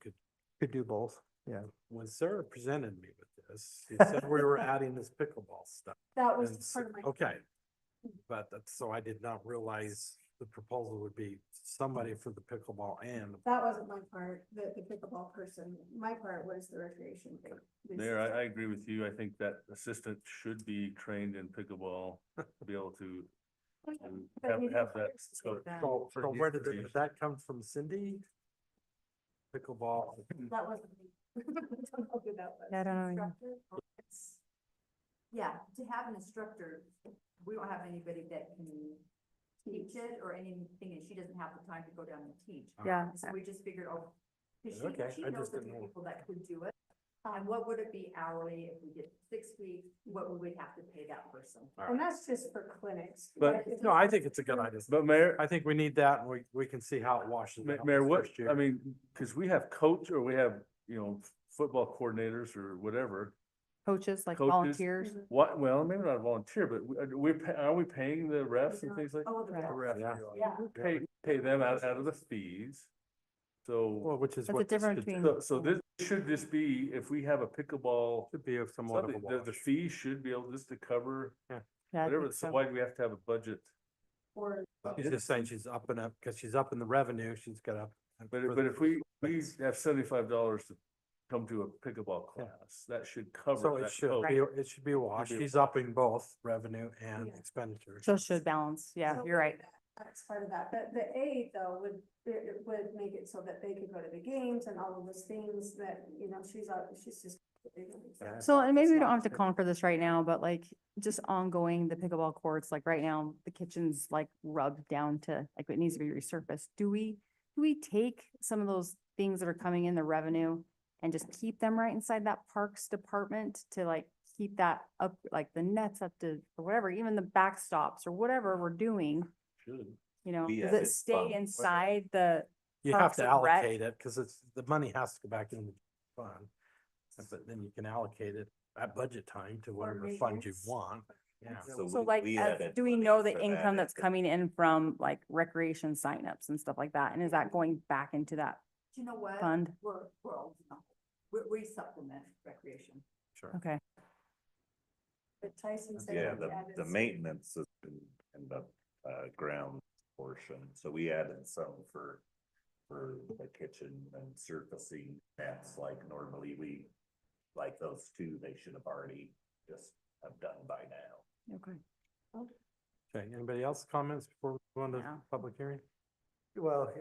Could do both, yeah. when Sarah presented me with this, she said we were adding this pickleball stuff. That was and part of my. Okay, but that's, so I did not realize the proposal would be somebody for the pickleball and. That wasn't my part, the pickleball person. My part was the recreation thing. Mayor, I agree with you. I think that assistant should be trained in pickleball, to be able to have that. So where did that come from, Cindy? Pickleball. That wasn't me. Don't know who that was. Yeah, I don't know either. Instructor? Yeah, to have an instructor, we don't have anybody that can teach it or anything, and she doesn't have the time to go down and teach. Yeah. So we just figured, oh, 'cause Okay, she I knows just the didn't know. people that could do it. And what would it be hourly if we did 6 weeks, what would we have to pay that person? And that's just for clinics. But- if No, I think it's a good idea. But Mayor, I think we need that and we can see how it washes out. Mayor, the what, first year. I mean, cause we have coach or we have, football coordinators or whatever. Coaches, like Coaches. volunteers? What, well, maybe not volunteer, but are we paying the refs and things like? Oh, the Right. rest. Yeah. Yeah. Pay them out of the fees. So, Well, which is That's the what. this difference should do. between- so this should just be, if we have a pickleball, Should be somewhat of a something, the wash. fee should be able just to cover Yeah, I whatever, think so so. why do we have to have a budget? Or She's just saying she's up because she's up in the revenue, she's got up. But if we have $75 to come to a pickleball class. That should cover So that. it should total. be, it should be a wash. Be a He's upping both revenue and Yeah. expenditure. So it should balance. Yeah, So you're right. That's part of that. The aid though it would make it so that they could go to the games and all of those things that, you know, she's just. So, and maybe we don't have to conquer this right now, but like, just ongoing, the pickleball courts, like right now, the kitchen's like rubbed down to, like, it needs to be resurfaced. Do we take some of those things that are coming in the revenue and just keep them right inside that parks department to like keep that up, like the nets up to, or whatever, even the backstops or whatever we're doing, Should. you know, We does added it stay funds. inside the, You have Parks to and Rec. allocate it because it's, the money has to go back in the fund. But then you can allocate it at budget time to whatever fund you maintenance. want. Yeah. so we- like, we as- added do we money know the for that income at that's the- coming in from like recreation signups and stuff like that? And is that going back into that Do you know what? fund? We're old enough. We supplement recreation. Sure. Okay, But Tyson said. Yeah, he added the some- maintenance is in the ground portion, so we added some for the kitchen and surfacing. That's like normally we, like those two, they should have already just have done by now. okay. Okay, anybody else comments before we go on to No. public hearing? Well,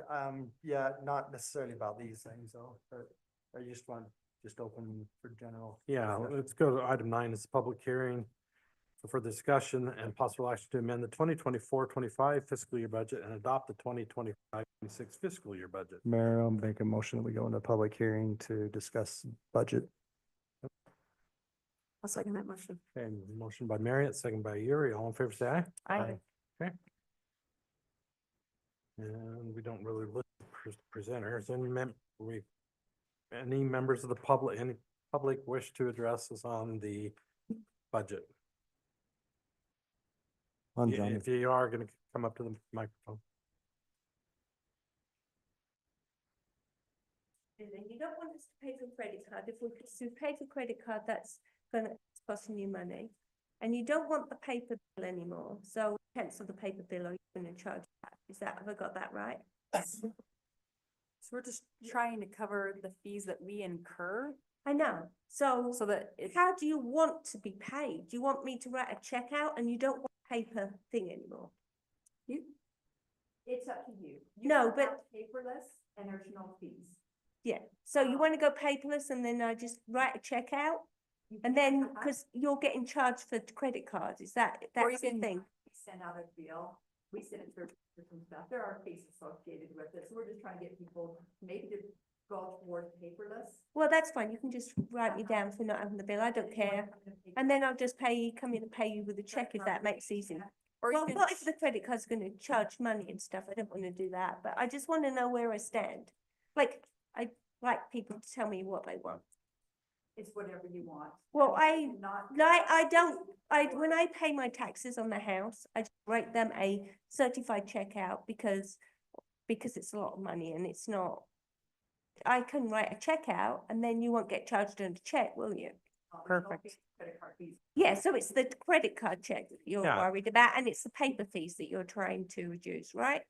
yeah, not necessarily about these things though, but I just want, just open for general. Yeah, discussion. let's go to item 9, is public hearing for discussion and possible action to amend the 2024-25 fiscal year budget and adopt the 2025-26 fiscal year budget. Mayor, I'll make a motion that we go into public hearing to discuss budget. I'll second that motion. Okay, motion by Marriott, second by Yuri. All in favor, say aye. Aye. Okay. And we don't really look for presenters. Any members of the public, any public wish to address us on the budget? On Yeah, Johnny. if you are gonna come up to the microphone. And then you don't want us to pay for credit card. If we pay for credit card, that's gonna it's costing you money. And you don't want the paper bill anymore, so cancel the paper bill or you're gonna charge that. Is that, have I got that right? So we're just trying to cover the fees that we incur I know, so so that it's, how do you want to be paid? Do you want me to write a check out and you don't want paper thing anymore? It's up to you. You No, can but- have Paperless and there's no fees. Yeah, so you wanna go paperless and then I just write a check out? You And can then, have- cause you're getting charged for credit cards, is that, Or that's the you can thing? send out a bill, we send it through some stuff, there are fees associated with it, so we're just trying to get people maybe to go towards paperless. Well, that's fine, you can just write me down for not having the bill, I don't care. And then I'll just come in and pay you with a check if that makes it easy. or you Well, can, not if the credit card's gonna charge money and stuff, I don't wanna do that, but I just wanna know where I stand. Like, I like people to tell me what they want. It's whatever you want. Well, Not. When I pay my taxes on the house, I just write them a certified check out because it's a lot of money and it's not. I can write a check out and then you won't get charged on the check, will you? Perfect. Credit card fees. Yeah, so it's the credit card check that you're Yeah. worried about and it's the paper fees that you're trying to reduce, right?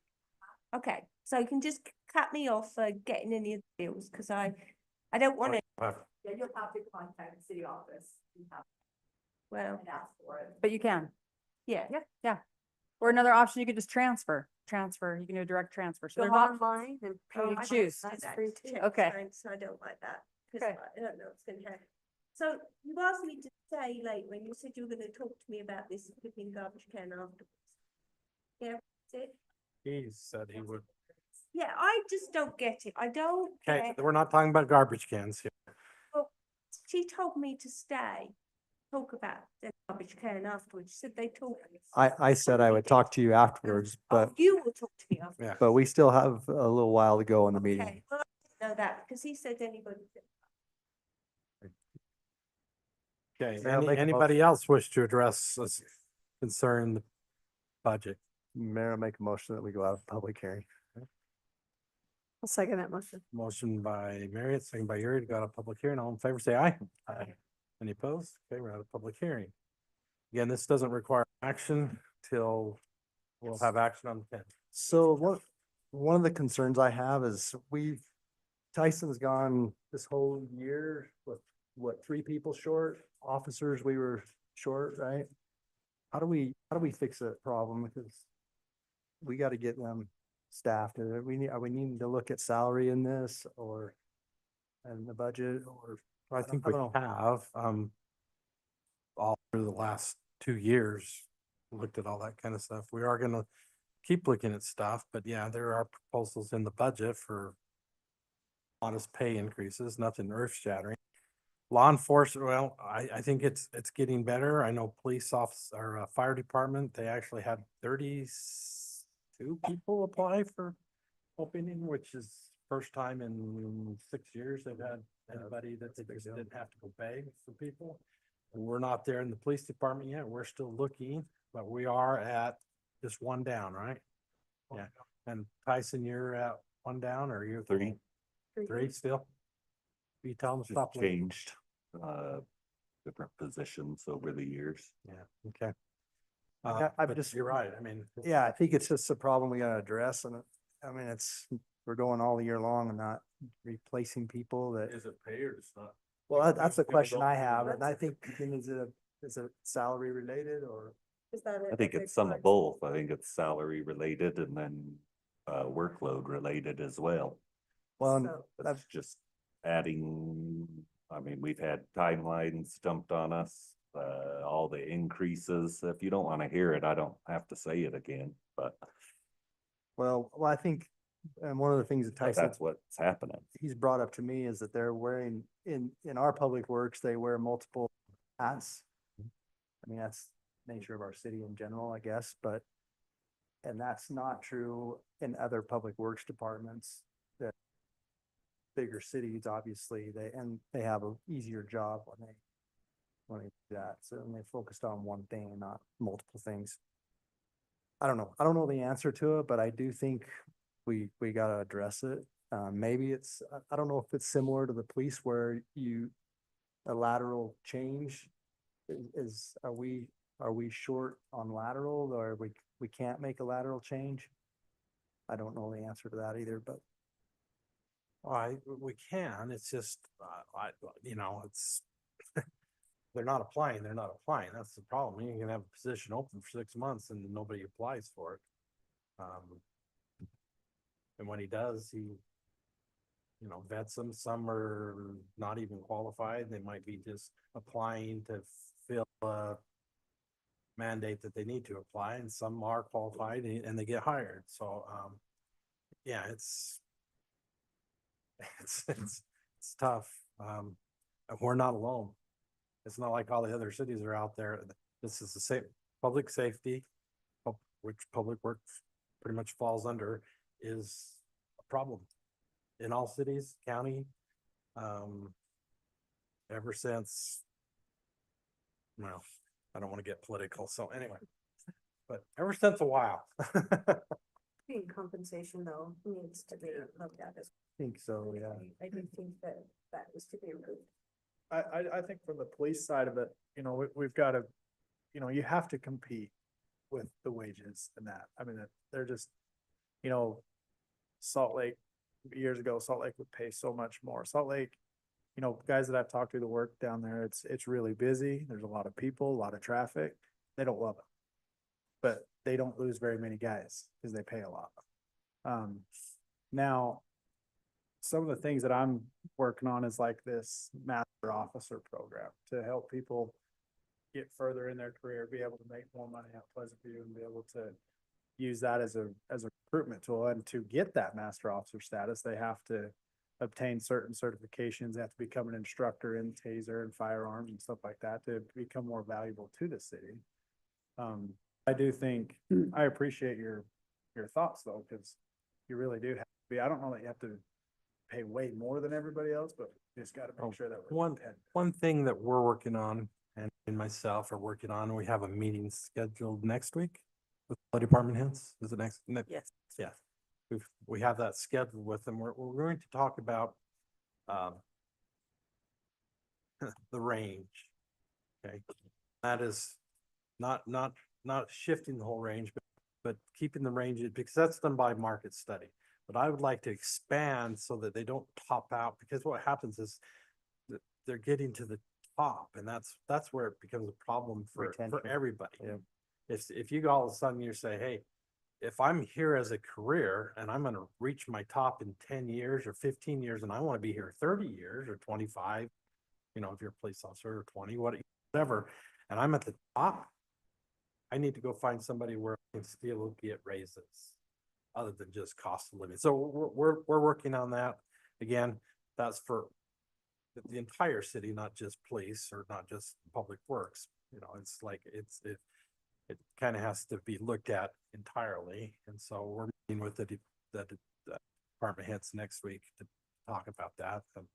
Okay, so you can just cut me off for getting any of the bills, cause I don't wanna, Yeah, you'll have to contact the city office and have, well, and ask for it. but you can. yeah. Or another option, you could just transfer, you can do a direct transfer. So Go there's options. online and Oh, pay. you I don't choose. like That's that. free too. Check Okay. signs, So I don't like that, cause Okay. I don't know what's gonna happen. So you asked me to stay late when you said you were gonna talk to me about this flipping garbage can afterwards. Yeah, that's it. He said he would. Yeah, I just don't get it. I don't Okay, get, we're not talking about garbage cans here. she told me to stay, talk about the garbage can afterwards. She said they talk. I said I would talk to you afterwards, Oh, but, you will talk to me after. Yeah. but we still have a little while to go in the meeting. Okay, well, I didn't know that because he said anybody. Okay, Yeah, I'll make a anybody else wish to address us concern the budget? Mayor, make a motion that we go out of public hearing. I'll second that motion. Motion by Marriott, second by Yuri to go out of public hearing. All in favor, say aye. Aye. Any opposed? Okay, we're out of public hearing. Again, this doesn't require action till we'll have action on the 10th. So one of the concerns I have is Tyson's gone this whole year with, what, 3 people short? Officers, we were short, right? How do we fix that problem? Because we gotta get them staffed. Are we needing to look at salary in this or and the budget or? I don't- think I we don't know. have, all through the last 2 years, looked at all that kind of stuff. We are gonna keep looking at stuff, but yeah, there are proposals in the budget for honest pay increases, nothing earth shattering. Law enforcement, well, I think it's getting better. I know police office or fire department, they actually had 32 people apply for opening, which is first time in 6 years they've had anybody that they just didn't have to go beg for people. And we're not there in the police department yet. We're still looking, but we are at just one down, right? Yeah. And Tyson, you're at one down or you're 3. 3 still? You tell them to Just stop. looking. changed, different positions over the years. Yeah, okay. Yeah, I'm But just- you're right. I mean. Yeah, I think it's just a problem we gotta address and I mean, we're going all year long and not replacing people that. Is it pay or it's not? Well, that's the People question don't I do have, that. and I think, is it salary related or? Is that I think it's some of both. I think it's salary related and then workload related as well. Well, So- That's just adding, I mean, we've had timelines dumped on us, all the increases. If you don't want to hear it, I don't have to say it again, but I think, and one of the things that Tyson, that's what's happening. he's brought up to me is that they're wearing, in our public works, they wear multiple hats. I mean, that's nature of our city in general, I guess, but, and that's not true in other public works departments. That bigger cities, obviously, they have a easier job when they do that, so when they focused on one thing and not multiple things. I don't know the answer to it, but I do think we gotta address it. Maybe it's, I don't know if it's similar to the police where a lateral change are we short on lateral or we can't make a lateral change? I don't know the answer to that either, but We can, it's just, it's, they're not applying, that's the problem. You can have a position open for 6 months and nobody applies for it. And when he does, he, vets them, some are not even qualified, they might be just applying to fill a mandate that they need to apply, and some are qualified and they get hired, so, yeah, it's tough. And we're not alone. It's not like all the other cities are out there. This is the public safety, which public works pretty much falls under, is a problem in all cities, county. Ever since, well, I don't want to get political, so anyway, but ever since a while. Being compensation though needs to be looked at as. I think so, yeah. I do think that is to be improved. I think from the police side of it, we've got to, you have to compete with the wages and that. I mean, they're just, Salt Lake, years ago, Salt Lake would pay so much more. Salt Lake, guys that I've talked to that work down there, it's really busy. There's a lot of people, a lot of traffic. They don't love it. But they don't lose very many guys because they pay a lot. Now, some of the things that I'm working on is like this master officer program to help people get further in their career, be able to make more money at Pleasant View and be able to use that as a recruitment tool. And to get that master officer status, they have to obtain certain certifications. They have to become an instructor in taser and firearms and stuff like that to become more valuable to the city. I do think, I appreciate your thoughts though, because you really do have to be, I don't know that you have to pay way more than everybody else, but you just gotta make sure that we're competitive. One thing that we're working on, and myself are working on, we have a meeting scheduled next week with the department heads. Is it next? Yes. Yeah. We have that scheduled with them. We're going to talk about the range. Okay. That is not shifting the whole range, but keeping the range, because that's done by market study. But I would like to expand so that they don't top out, because what happens is they're getting to the top, and that's where it becomes a problem for Retention. everybody. Yeah. If you go all of a sudden you say, hey, if I'm here as a career and I'm gonna reach my top in 10 years or 15 years, and I wanna be here 30 years or 25, you know, if you're a police officer, or 20, whatever, and I'm at the top, I need to go find somebody where I can still get raises other than just cost of living. So we're working on that. Again, that's for the entire city, not just police or not just public works. You know, it's like, it kind of has to be looked at entirely. And so we're meeting with the department heads next week to talk about that. And,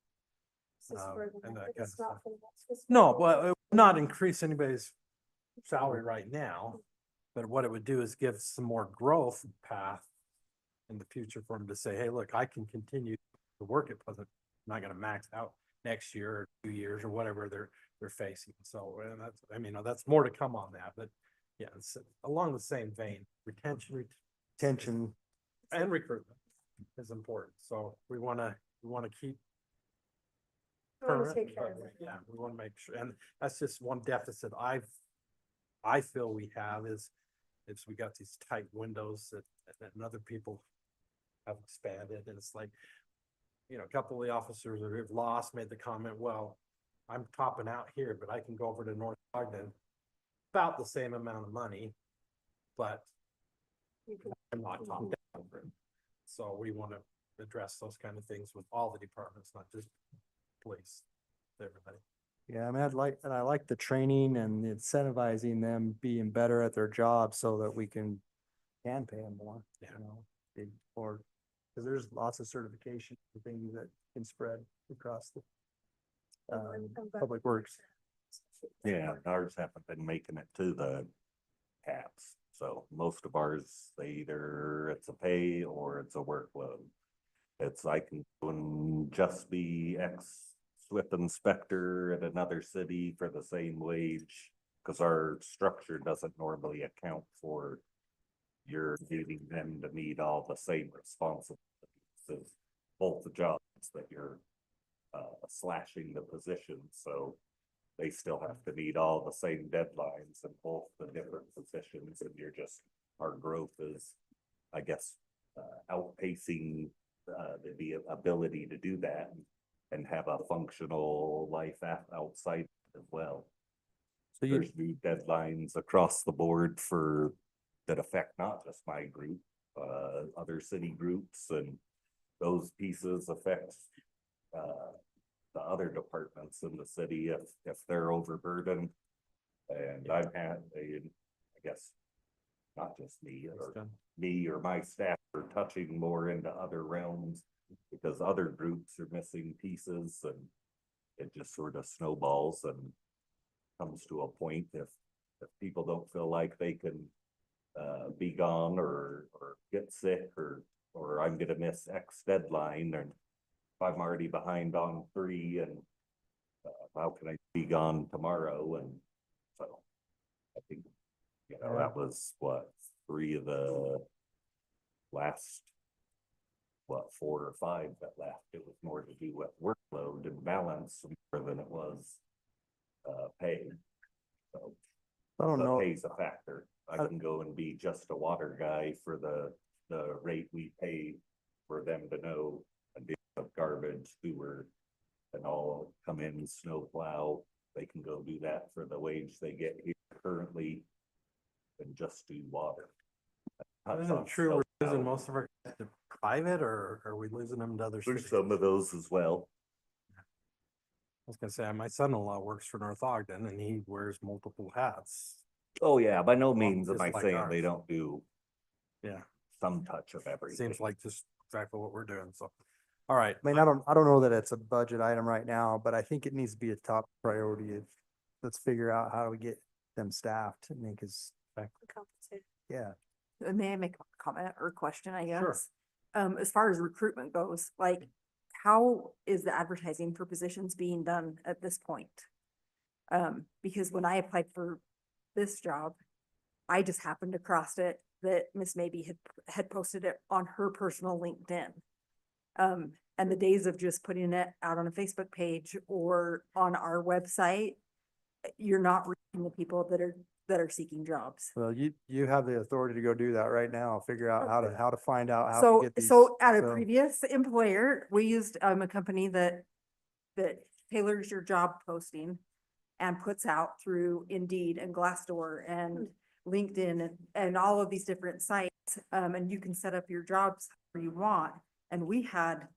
This is uh, for the and that next- kind of it's not stuff. for the next fiscal No, year. well, it would not increase anybody's salary right now, but what it would do is give some more growth path in the future for them to say, hey, look, I can continue to work at Pleasant. I'm not gonna max out next year or 2 years or whatever they're facing. So, and that's, I mean, that's more to come on that, but yeah, it's along the same vein, retention and recruitment is important. So we wanna keep We wanna current, take care but of it. yeah, we wanna make sure, and that's just one deficit I feel we have is we got these tight windows that other people have expanded, and it's like, you know, a couple of the officers that have lost made the comment, well, I'm topping out here, but I can go over to North Ogden, about the same amount of money, but You can- I'm not topped out. So we want to address those kind of things with all the departments, not just police, everybody. Yeah, I mean, I like the training and incentivizing them being better at their job so that we can pay them more, Yeah. you know? Or, because there's lots of certification and things that can spread across the I'm glad- public works. Yeah, ours haven't been making it to the caps. So most of ours, it's a pay or it's a workload. It's, I can go and just be SWIP inspector at another city for the same wage. Cause our structure doesn't normally account for you're needing them to meet all the same responsibilities as both the jobs that you're slashing the positions. So they still have to meet all the same deadlines in both the different positions, and our growth is, I guess, outpacing the ability to do that and have a functional life outside as well. So There's new deadlines across the board that affect not just my group, other city groups, and those pieces affect the other departments in the city if they're overburdened. And I've had I guess, not just me or my staff are touching more into other realms because other groups are missing pieces, and it just sort of snowballs and comes to a point if people don't feel like they can be gone or get sick or I'm gonna miss X deadline, and if I'm already behind on 3 and how can I be gone tomorrow? And so I think, that was what, 3 of the last, 4 or 5 that left. It was more to do with workload and balance more than it was pay. So I don't the know. pay's a factor. I can go and be just a water guy for the rate we pay for them to know and deal with garbage, sewer, and all come in, snow plow. They can go do that for the wage they get here currently and just do water. Isn't it true we're losing most of our guys to private, or are we losing them to other There's cities? some of those as well. I was gonna say, my son-in-law works for North Ogden and he wears multiple hats. Oh, yeah, by no Well, means am just I like saying ours. they don't do Yeah, some touch of everything. seems like just exactly what we're doing, so. All right, I mean, I don't know that it's a budget item right now, but I think it needs to be a top priority. Let's figure out how do we get them staffed. I mean, cause Compensated. yeah, May I make a comment or question, I Sure. guess? As far as recruitment goes, like, how is the advertising for positions being done at this point? Because when I applied for this job, I just happened across it that Miss Maybe had posted it on her personal LinkedIn. And the days of just putting it out on a Facebook page or on our website, you're not reaching the people that are seeking jobs. Well, you have the authority to go do that right now, figure out how to find out how to So, get these. so at a so- previous employer, we used, a company that tailors your job posting and puts out through Indeed and Glassdoor and LinkedIn and all of these different sites. And you can set up your jobs where you want. And we had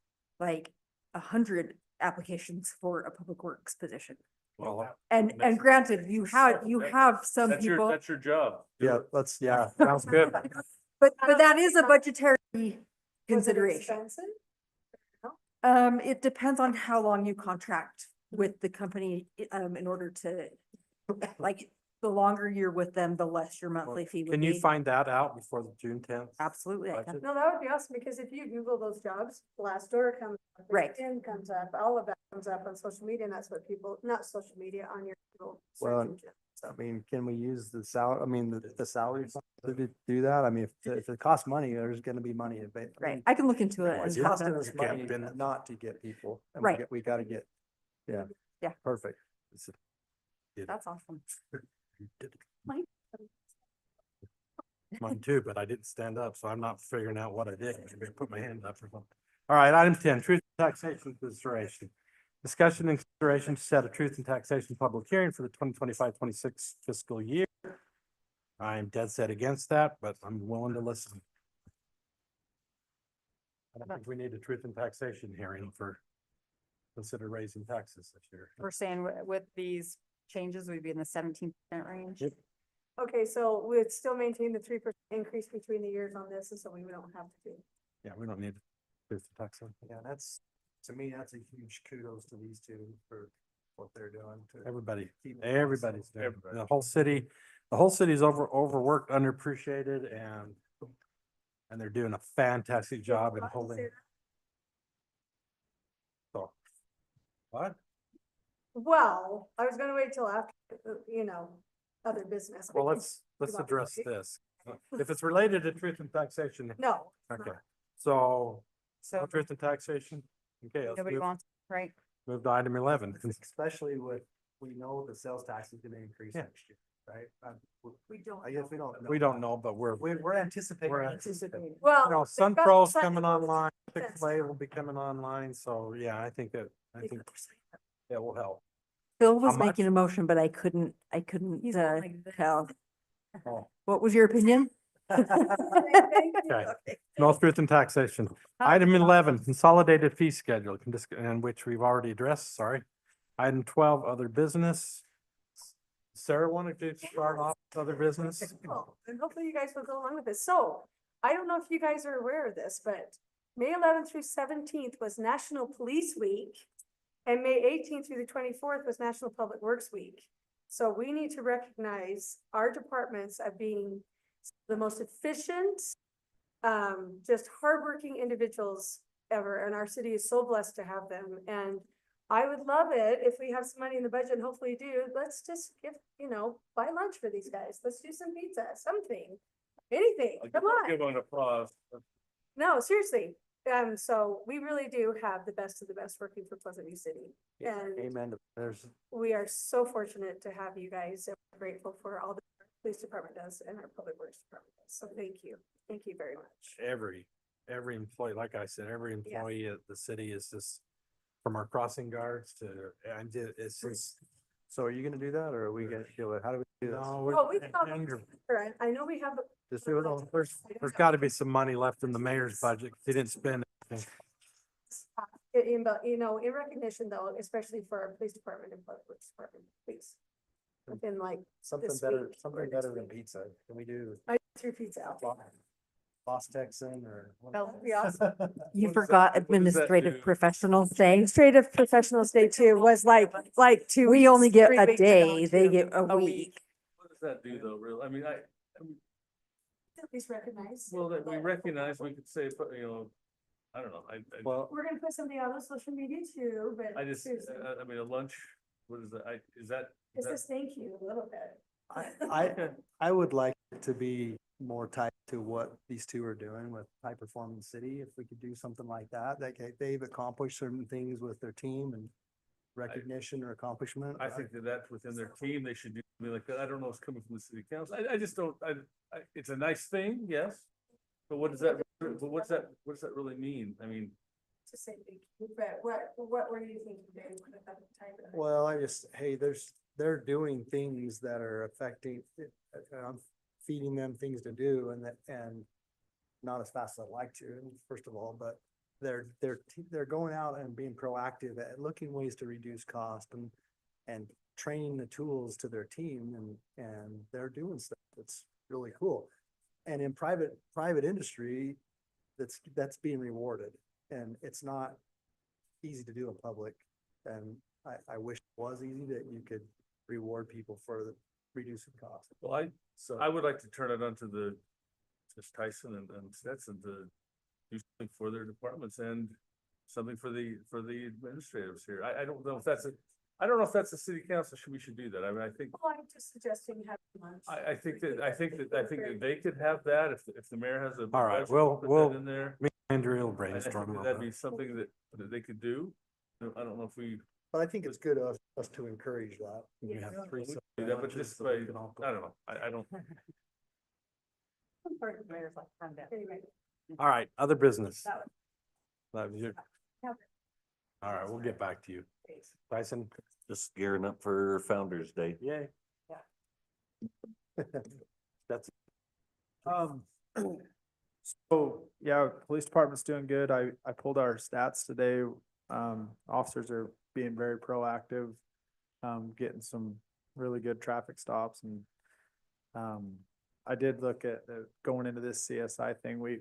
like 100 applications for a public works position. Well, And granted, you have some people, That's your job. Do Yeah, it. yeah, sounds good. but that is a budgetary consideration. It depends on how long you contract with the company, in order to, like, the longer you're with them, the less your monthly fee would Can be. you find that out before the June 10th? Absolutely, I can. budget? No, that would be awesome, because if you Google those jobs, Glassdoor comes up. Right. LinkedIn comes up, all of that comes up on social media, and that's what people, not social media, on your Google Well, search engine. So, I mean, can we use the the salary fund to do that? I mean, if it costs money, there's gonna be money. Right, I can look into it. It's and have costing that. us Okay, money then- not to get people. and Right. We gotta get, yeah. Yeah. Perfect. That's awesome. Mine too, but I didn't stand up, so I'm not figuring out what I did. Maybe I put my hand up or something. All right, item 10, truth and taxation consideration. Discussion and consideration to set a truth and taxation public hearing for the 2025-26 fiscal year. I'm dead set against that, but I'm willing to listen. I don't think we need a truth and taxation hearing for consider raising taxes this year. We're saying with these changes, we'd be in the 17% range. Yep. okay, so we'd still maintain the 3% increase between the years on this, and so we don't have to do. Yeah, we don't need truth and taxation. Yeah, to me, that's a huge kudos to these two for what they're doing. Everybody, keep it everybody's constant. doing, it. Everybody. The whole city's overworked, underappreciated, and they're doing a fantastic job in holding. So, what? Well, I was gonna wait till after, other business. Well, let's want to address wait? this. If it's related to truth and taxation, No. okay, so, So no truth and taxation, okay, let's nobody wants, right? move to item 11. Especially with, we know the sales tax is gonna increase Yeah. next year, right? We don't. I guess we don't know. We don't know, but We're anticipating. We're anticipating. Well. you know, they've got Sunpro's the coming sidewalks online, fence. Chick-fil-A will be coming online, so yeah, I think that will help. Phil How was much? making a motion, but I couldn't, He's going like this. tell. Oh. What was your opinion? Okay. No truth and taxation. Item 11, consolidated fee schedule, and which we've already addressed, sorry. Item 12, other business. Sarah wanted to start off with other business? Cool. And hopefully you guys will go along with this. So, I don't know if you guys are aware of this, but May 11th through 17th was National Police Week. And May 18th through the 24th was National Public Works Week. So we need to recognize our departments as being the most efficient, just hardworking individuals ever. And our city is so blessed to have them. And I would love it if we have some money in the budget, and hopefully do, let's just give, buy lunch for these guys. Let's do some pizza, something, anything, come on. Give an applause. No, seriously. So we really do have the best of the best working for Pleasant View City. And Amen. There's, we are so fortunate to have you guys. And we're grateful for all the police department does and our public works department does. So thank you. Thank you very much. Every employee, like I said, every employee at the city is just, from our crossing guards to, and it's just. so are you gonna do that or are we gonna do it? How do we do this? No, Oh, we we're, can- and I know we have, Just do it all. there's gotta be some money left in the mayor's budget. 'Cause He didn't spend anything. in recognition though, especially for our police department and public works department, please. Within like, Something this better, week something or next better than week. pizza. Can we do I threw pizza out. Lost Texan or? That'd be awesome. You What does forgot that- what does that administrative do? professionals day. Administrative Professionals Day too was like 2 We weeks, only get 3 a weeks day, ago, they too. get a week. What does that do though, really? I mean, Please recognize. well, that we recognize, we could say, I don't know, Well, We're gonna put something out on social media too, but I just, seriously, I mean, a lunch, what is that? Is that? it's just thank you a little bit. I would like it to be more tied to what these two are doing with High Performance City. If we could do something like that, they've accomplished certain things with their team and recognition or accomplishment. I think that that's within their team, they should do something like that. I don't know if it's coming from the city council. I just don't, it's a nice thing, yes. But what does that, what does that really mean? I mean, To say, but what were you thinking, Dave, at the time? Well, hey, they're doing things that are affecting, I'm feeding them things to do and not as fast as I'd like to, first of all, but they're going out and being proactive at looking ways to reduce cost and training the tools to their team and they're doing stuff that's really cool. And in private industry, that's being rewarded and it's not easy to do in public. And I wish it was easy that you could reward people for reducing costs. well, So I would like to turn it on to just Tyson and Stetson to do something for their departments and something for the administrators here. I don't know if that's a city council, we should do that. I mean, I think, Well, I'm just suggesting having lunch. I think that they could have that if the mayor has a. All right, budget, we'll- put we'll that in there. Me and Andrea will I think brainstorm. on that'd be that. something that they could do. I don't know if we but I think it's good of us to encourage that. We have three do separate that, but lunches, just so by, we can all go. I don't know, I don't. Anyway, All right, other business. That That was your. Okay. All right, we'll get back to you. Tyson? Just gearing up for Founder's Day. Yay. That's, So, yeah, police department's doing good. I pulled our stats today. Officers are being very proactive, getting some really good traffic stops and, I did look at going into this CSI thing. We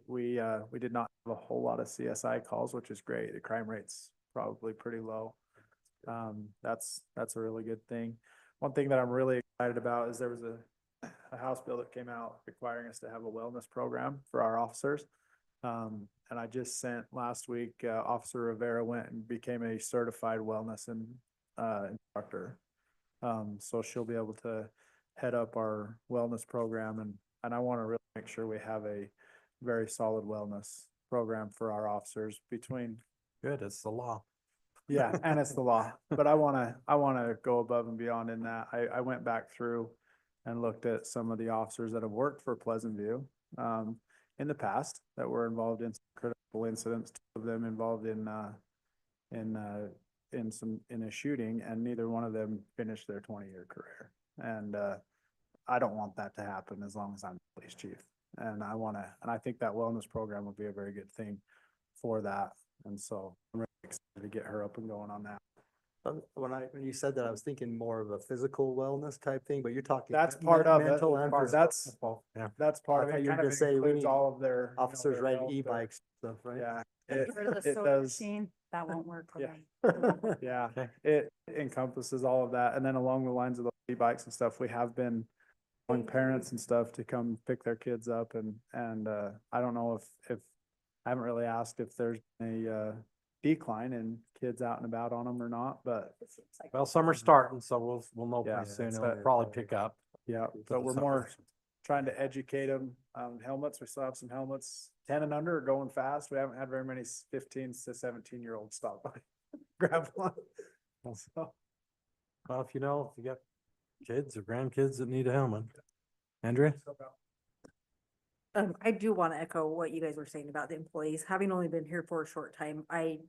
did not have a whole lot of CSI calls, which is great. The crime rate's probably pretty low. That's a really good thing. One thing that I'm really excited about is there was a House bill that came out requiring us to have a wellness program for our officers. And I just sent last week, Officer Rivera went and became a certified wellness instructor. So she'll be able to head up our wellness program and I want to really make sure we have a very solid wellness program for our officers between. good, it's the law. Yeah, and it's the law, but I wanna go above and beyond in that. I went back through and looked at some of the officers that have worked for Pleasant View, in the past that were involved in some critical incidents, two of them involved in a shooting, and neither one of them finished their 20-year career. And, I don't want that to happen as long as I'm police chief. And I think that wellness program will be a very good thing for that. And so I'm really excited to get her up and going on that. When you said that, I was thinking more of a physical wellness type thing, but you're talking. That's part of it. mental and That's, physical. Yeah. that's part I of thought it. you were Kind of gonna say we includes need all of their. Officers their riding health, their- e-bikes stuff, right? Yeah, Get rid of the it soda does. machine, that won't work for Yeah. them. Yeah, Okay. it encompasses all of that. And then along the lines of the e-bikes and stuff, we have been calling parents and stuff to come pick their kids up and I don't know if, I haven't really asked if there's a decline in kids out and about on them or not, but Well, summer's starting, so we'll know Yeah, pretty soon. it's It'll that- probably pick up. yeah, but we're more trying to educate them. Helmets, we still have some helmets, 10 and under are going fast. We haven't had very many 15 to 17-year-olds stop by, grab one. So, Well, if you got kids or grandkids that need a helmet. Andrea? I do want to echo what you guys were saying about the employees. Having only been here for a short time, I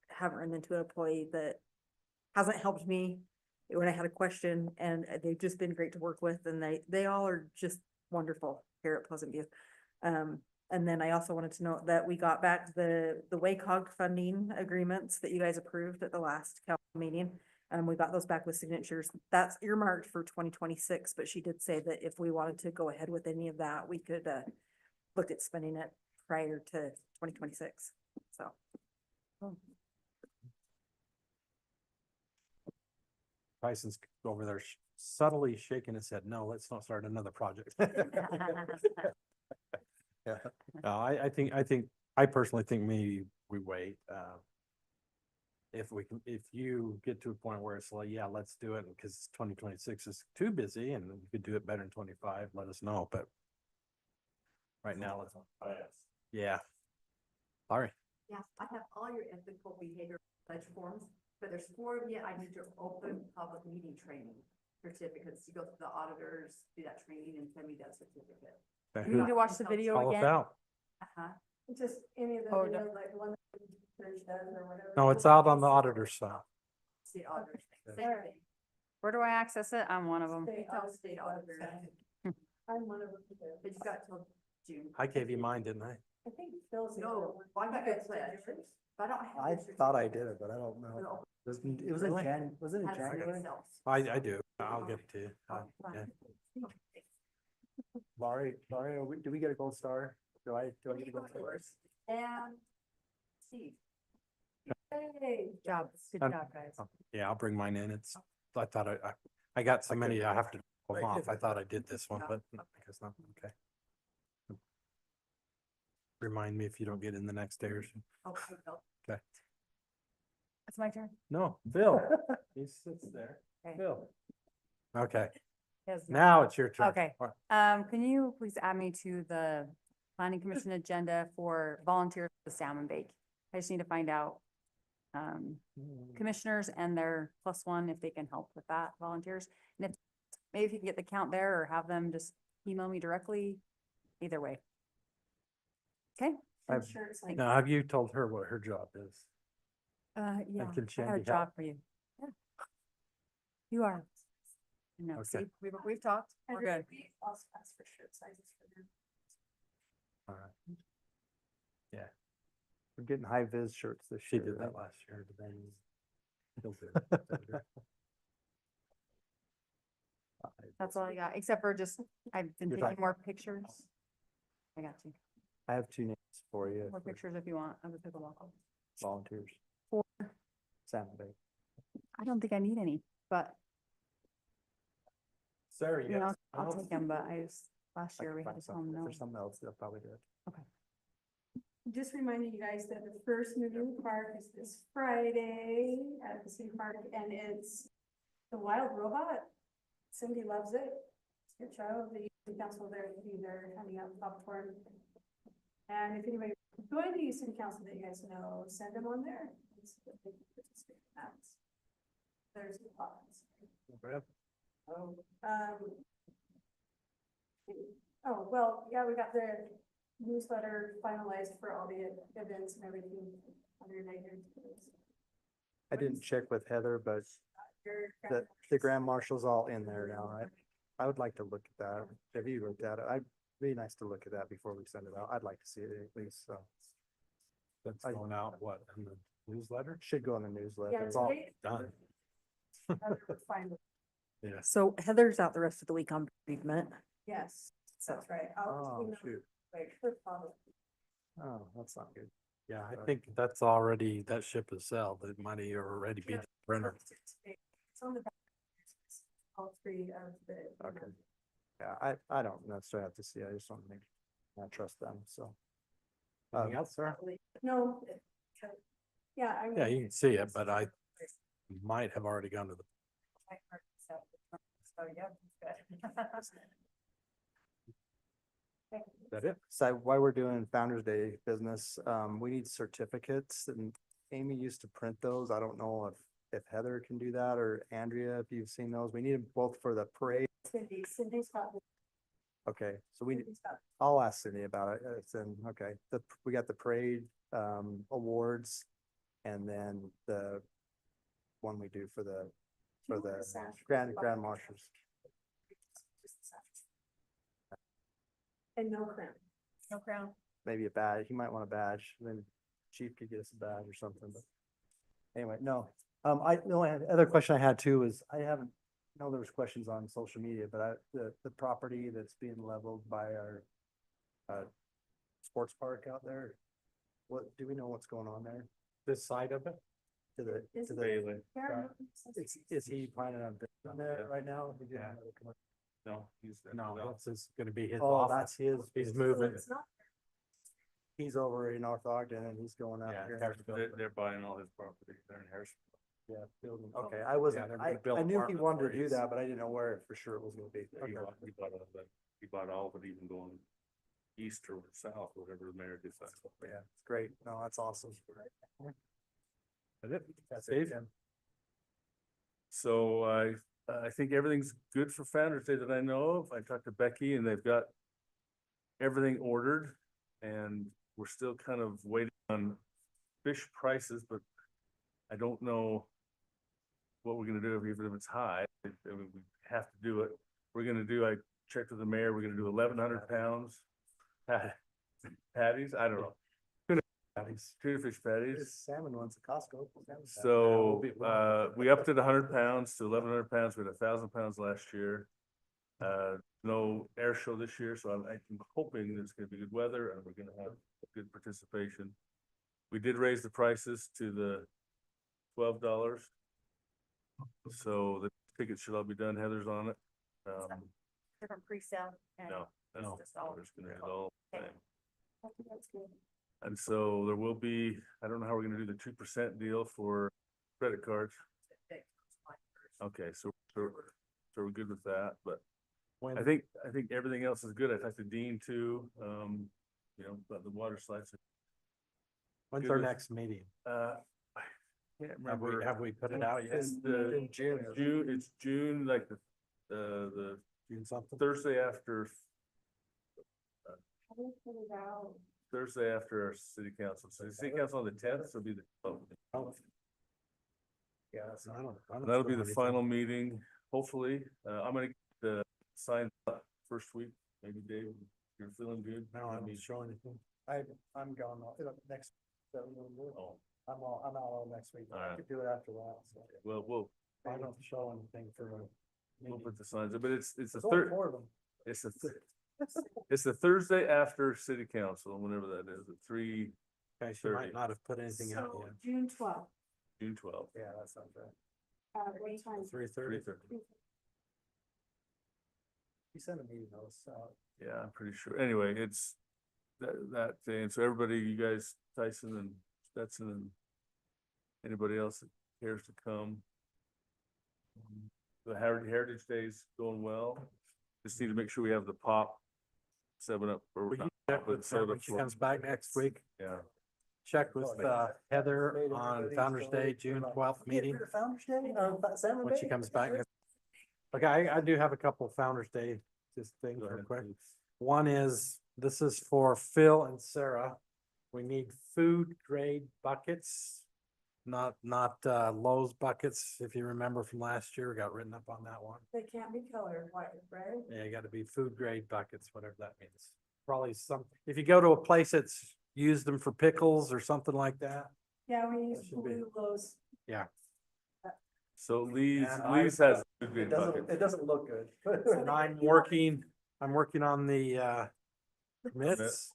haven't run into an employee that hasn't helped me when I had a question, and they've just been great to work with, and they all are just wonderful here at Pleasant View. And then I also wanted to note that we got back the WACOG funding agreements that you guys approved at the last council meeting. We got those back with signatures. That's earmarked for 2026, but she did say that if we wanted to go ahead with any of that, we could look at spending it prior to 2026, so. Tyson's over there subtly shaking his head. No, let's not start another project. Yeah. No, I personally think maybe we wait. If you get to a point where it's like, yeah, let's do it because 2026 is too busy and you could do it better in 25, let us know, but right now. Yeah. Sorry. Yes, I have all your ethical behavior pledge forms, but there's 4 of you. I need your open public meeting training certificates to go to the auditors, do that training and send me that certificate. You need to watch the video Call us again. out. Uh-huh. Just any of the, Oh, videos, like one that Trish does or whatever. No, it's out on the auditor's side. State auditors. Okay. Same thing. Where do I access it? I'm one of them. State Tell audit state auditors. I'm one of them. too. But you got till June. I gave you mine, didn't I? I think Phil's. No, well, I got your pledge, but I don't have. I your thought I certificate. did it, but I don't know. No. It was in Really? wasn't it Has January? yourself. I do. I'll give it to you. Yeah. Laurie, do we get a gold star? Do I get a gold star? Yours. And Steve. Hey. Good job. Good Um, job, guys. Yeah, I'll bring mine in. I thought I got so many, I have to pull them off. I thought I did this one, but I guess not. Okay. Remind me if you don't get in the next day or so. Okay, no. It's my turn. No, Bill. He sits there. Okay. Bill. Okay, Yes, now it's your turn. Okay. Can you please add me to the planning commission agenda for volunteers for the salmon bake? I just need to find out commissioners and their +1 if they can help with that, volunteers. And if, maybe if you can get the count there or have them just email me directly, either way. Okay? I'm sure it's like. Now, have you told her what her job is? Yeah, can I Shandy have a help? job for you. Yeah. You are. No, Okay. see, we've talked, we're good. We also ask for shirt sizes for them. All right. We're getting high vis shirts this She year. did that right? last year. but then he'll do it. That's all I got, except for just, I've been You're taking talking- more pictures. I got you. I have 2 names for you. More for pictures if you want of the pickleball. Volunteers. 4. Salmon Bay. I don't think I need any, but Sarah, I you mean, got I'll take them, but I just, last I year can we had find to tell them something. If no. there's something else, they'll probably do it. Just reminding you guys that the first moving park is this Friday at the city park, and it's the Wild Robot. Cindy loves it. It's your child, the youth council there will be there handing out popcorn. And if anybody join the city council that you guys know, send them on there. It's a big participant in that. There's the pods. Oh, well, yeah, we got the newsletter finalized for all the events and everything under negative. I didn't check with Heather, but the grand marshal's all in there now, right? I would like to look at that. Have you looked at it? I'd be nice to look at that before we send it out. I'd like to see it at least, so. That's going out, what, in the newsletter? Should go in the newsletter. Yeah, It's all Done. Fine. Yeah. So Heather's out the rest of the week on bereavement. Yes, that's right. Oh, shoot. Like, her father. Oh, that's not good. Yeah, I think that's already, that ship has sailed. The money already be rendered. It's on the back. All 3 of the. Okay. Yeah, I don't necessarily have to see. I just want to make, I trust them, so. Anything else, sir? No. Yeah, I. Yeah, you can see it, but I might have already gone to the, So, yeah, is that it? So while we're doing Founder's Day business, we need certificates and Amy used to print those. I don't know if Heather can do that or Andrea, if you've seen those. We need them both for the parade. Cindy's got. Okay, so Cindy's got. I'll ask Cindy about it. It's in, okay, we got the parade, awards. And then the one we do for the grand marshals. And no crown. no crown. Maybe a badge. He might want a badge, and then chief could get us a badge or something, but. Anyway, no, other question I had too is, I know there was questions on social media, but the property that's being leveled by our. Sports park out there, do we know what's going on there? This side of it? To the, Is to it- the, is he planning on building there right now? He did Yeah. another commercial. No, he's. No, this is gonna be his Oh, office. that's his. He's moving. It's not. He's over in North Ogden and he's going out Yeah, here. They're buying all his property. They're in Harrison. Yeah, building. Okay, I wasn't, they're gonna I build knew he apartment wanted to do places. that, but I didn't know where for sure it was gonna be. He Okay. bought all of it. He bought all of it, even going east or south, whatever the mayor decides. Yeah, it's great. No, that's awesome. That's it. That's Dave? it, Tim. So I think everything's good for Founder's Day that I know of. I talked to Becky and they've got everything ordered and we're still kind of waiting on fish prices, but I don't know what we're gonna do even if it's high. I mean, we have to do it. We're gonna do, I checked with the mayor, we're gonna do 1,100 pounds patties. I don't know. Patties. Tuna fish patties. There's salmon ones at Costco. So, we upped it 100 pounds to 1,100 pounds. We had 1,000 pounds last year. No air show this year, so I'm hoping there's gonna be good weather and we're gonna have good participation. We did raise the prices to the $12. So the tickets should all be done. Heather's on it. Different pre-sale. No, No. Just all- we're just gonna hit all the Okay. same. And so there will be, I don't know how we're gonna do the 2% deal for credit cards. Okay, so we're good with that, but When, I think everything else is good. I talked to Dean too, you know, about the water slides. when's good our with- next meeting? I can't remember. Have we put it out yet? It's the In June. it's June, like the June something? Thursday after our city council. So the city council on the 10th, so it'll be the 12th. Yeah, I don't. That'll be the final meeting, hopefully. I'm gonna get the sign up first week, maybe Dave, if you're feeling good. No, I don't show anything. I'm gone next. Oh, I'm out all next week. All right. I could do it after that. So. well, I don't show anything for a we'll meeting. put the signs up, but it's the There's only third, 4 of them. it's the Thursday after city council, whenever that is, at 3, Okay, she might 30. not have put anything out So yet. June 12th, June 12th. Yeah, that sounds right. what time? 3:30. 3:30. You sent a meeting notice out. Yeah, I'm pretty sure. Anyway, it's that day. And so everybody, you guys, Tyson and Stetson and anybody else that cares to come. The Heritage Day's going well. Just need to make sure we have the pop 7-Up or Will you not check pop, but with her soda when she for- comes back next week? Yeah. Check with Heather on Founder's Day, June 12th meeting, Founder's Day, Salmon when she comes back. Okay, I do have a couple of Founder's Day just things Go real ahead, quick. please. One is, this is for Phil and Sarah. We need food grade buckets, not Lowe's buckets. If you remember from last year, got written up on that one. They can't be colored white, right? Yeah, you gotta be food grade buckets, whatever that means. Probably some, if you go to a place that's used them for pickles or something like that. Yeah, we use should be- blue Lowe's. So Lee's And has a good bucket. It doesn't look good. And I'm working on the mitts.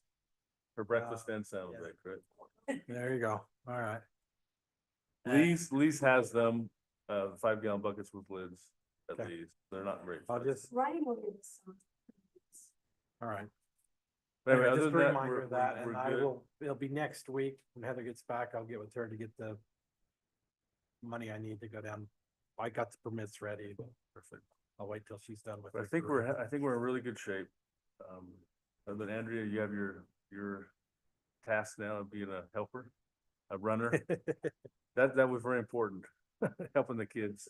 For breakfast and salad, yeah. right? There you go. All right. Lee's has them, 5-gallon buckets with lids at Okay. Lee's. They're not very. I'll expensive. just, Ryan will get some. all right. But anyway, Anyway, other just a than that, reminder of that, and we're I good. will, it'll be next week when Heather gets back. I'll get with her to get the money I need to go down. I got the permits ready. Perfect. I'll wait till she's done with But her. I think we're in really good shape. Other than Andrea, you have your task now of being a helper, a runner. That was very important, helping the kids.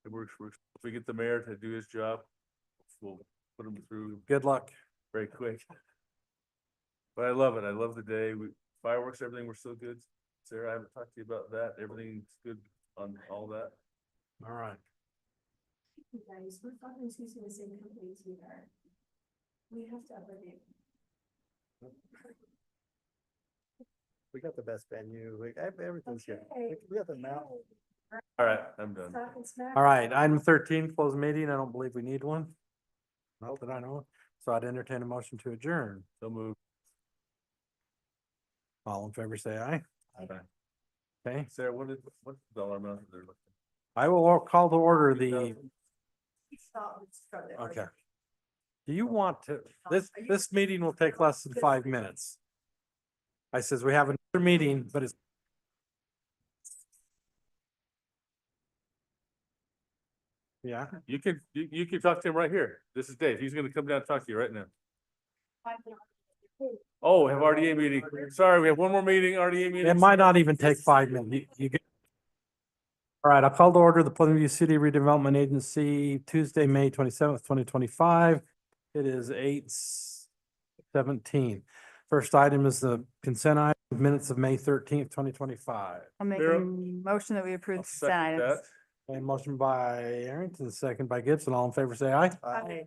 It works. If we get the mayor to do his job, we'll put him through Good luck. very quick. But I love it. I love the day. Fireworks, everything, we're so good. Sarah, I haven't talked to you about that. Everything's good on all that. All right. You guys, we're talking using the same companies we are. We have to upgrade it. We got the best venue. Everything's good. Okay. We got the mountain. All right, I'm done. Talking smack. All right, item 13, closed meeting. I don't believe we need one. Not that I know of. So I'd entertain a motion to adjourn. So move. All in favor, say aye. Bye. Okay, Sarah, what's the dollar amount that they're looking? I will call to order the, Stop, let's start there. okay. Do you want to, this meeting will take less than 5 minutes. I says we have another meeting, but it's. Yeah, You can talk to him right here. This is Dave. He's gonna come down and talk to you right now. Oh, have RDA meeting. Sorry, we have one more meeting, RDA meeting. It might not even take 5 minutes. You get. All right, I'll call to order the Pleasant View City Redevelopment Agency, Tuesday, May 27th, 2025. It is 8:17. First item is the consent item, minutes of May 13th, 2025. I'll make a Vera? motion that we approve I'll the consent second items. that. Okay, motion by Arrington, second by Gibson. All in favor, say aye. Aye.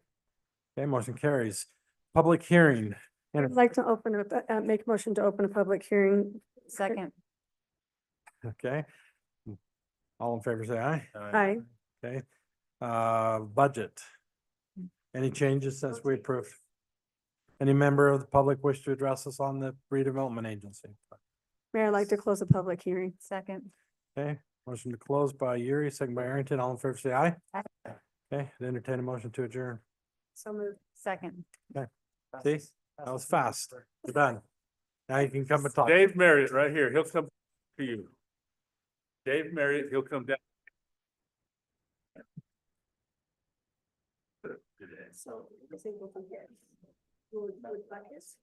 Okay, motion carries. Public hearing. I'd like to open make a motion to open a public hearing. Second, Okay. All in favor, say aye. Aye. Okay. Budget. Any changes since we approved? Any member of the public wish to address us on the redevelopment agency? Mayor, I'd like to close a public hearing. second, Okay, motion to close by Yuri, second by Arrington. All in favor, say aye. Aye. Okay, entertain a motion to adjourn. So moved. second. See, that was fast. We're done. Now you can come and talk. Dave Marriott, right here. He'll come to you. Dave Marriott, he'll come down. So, I think we'll compare. We'll vote by this,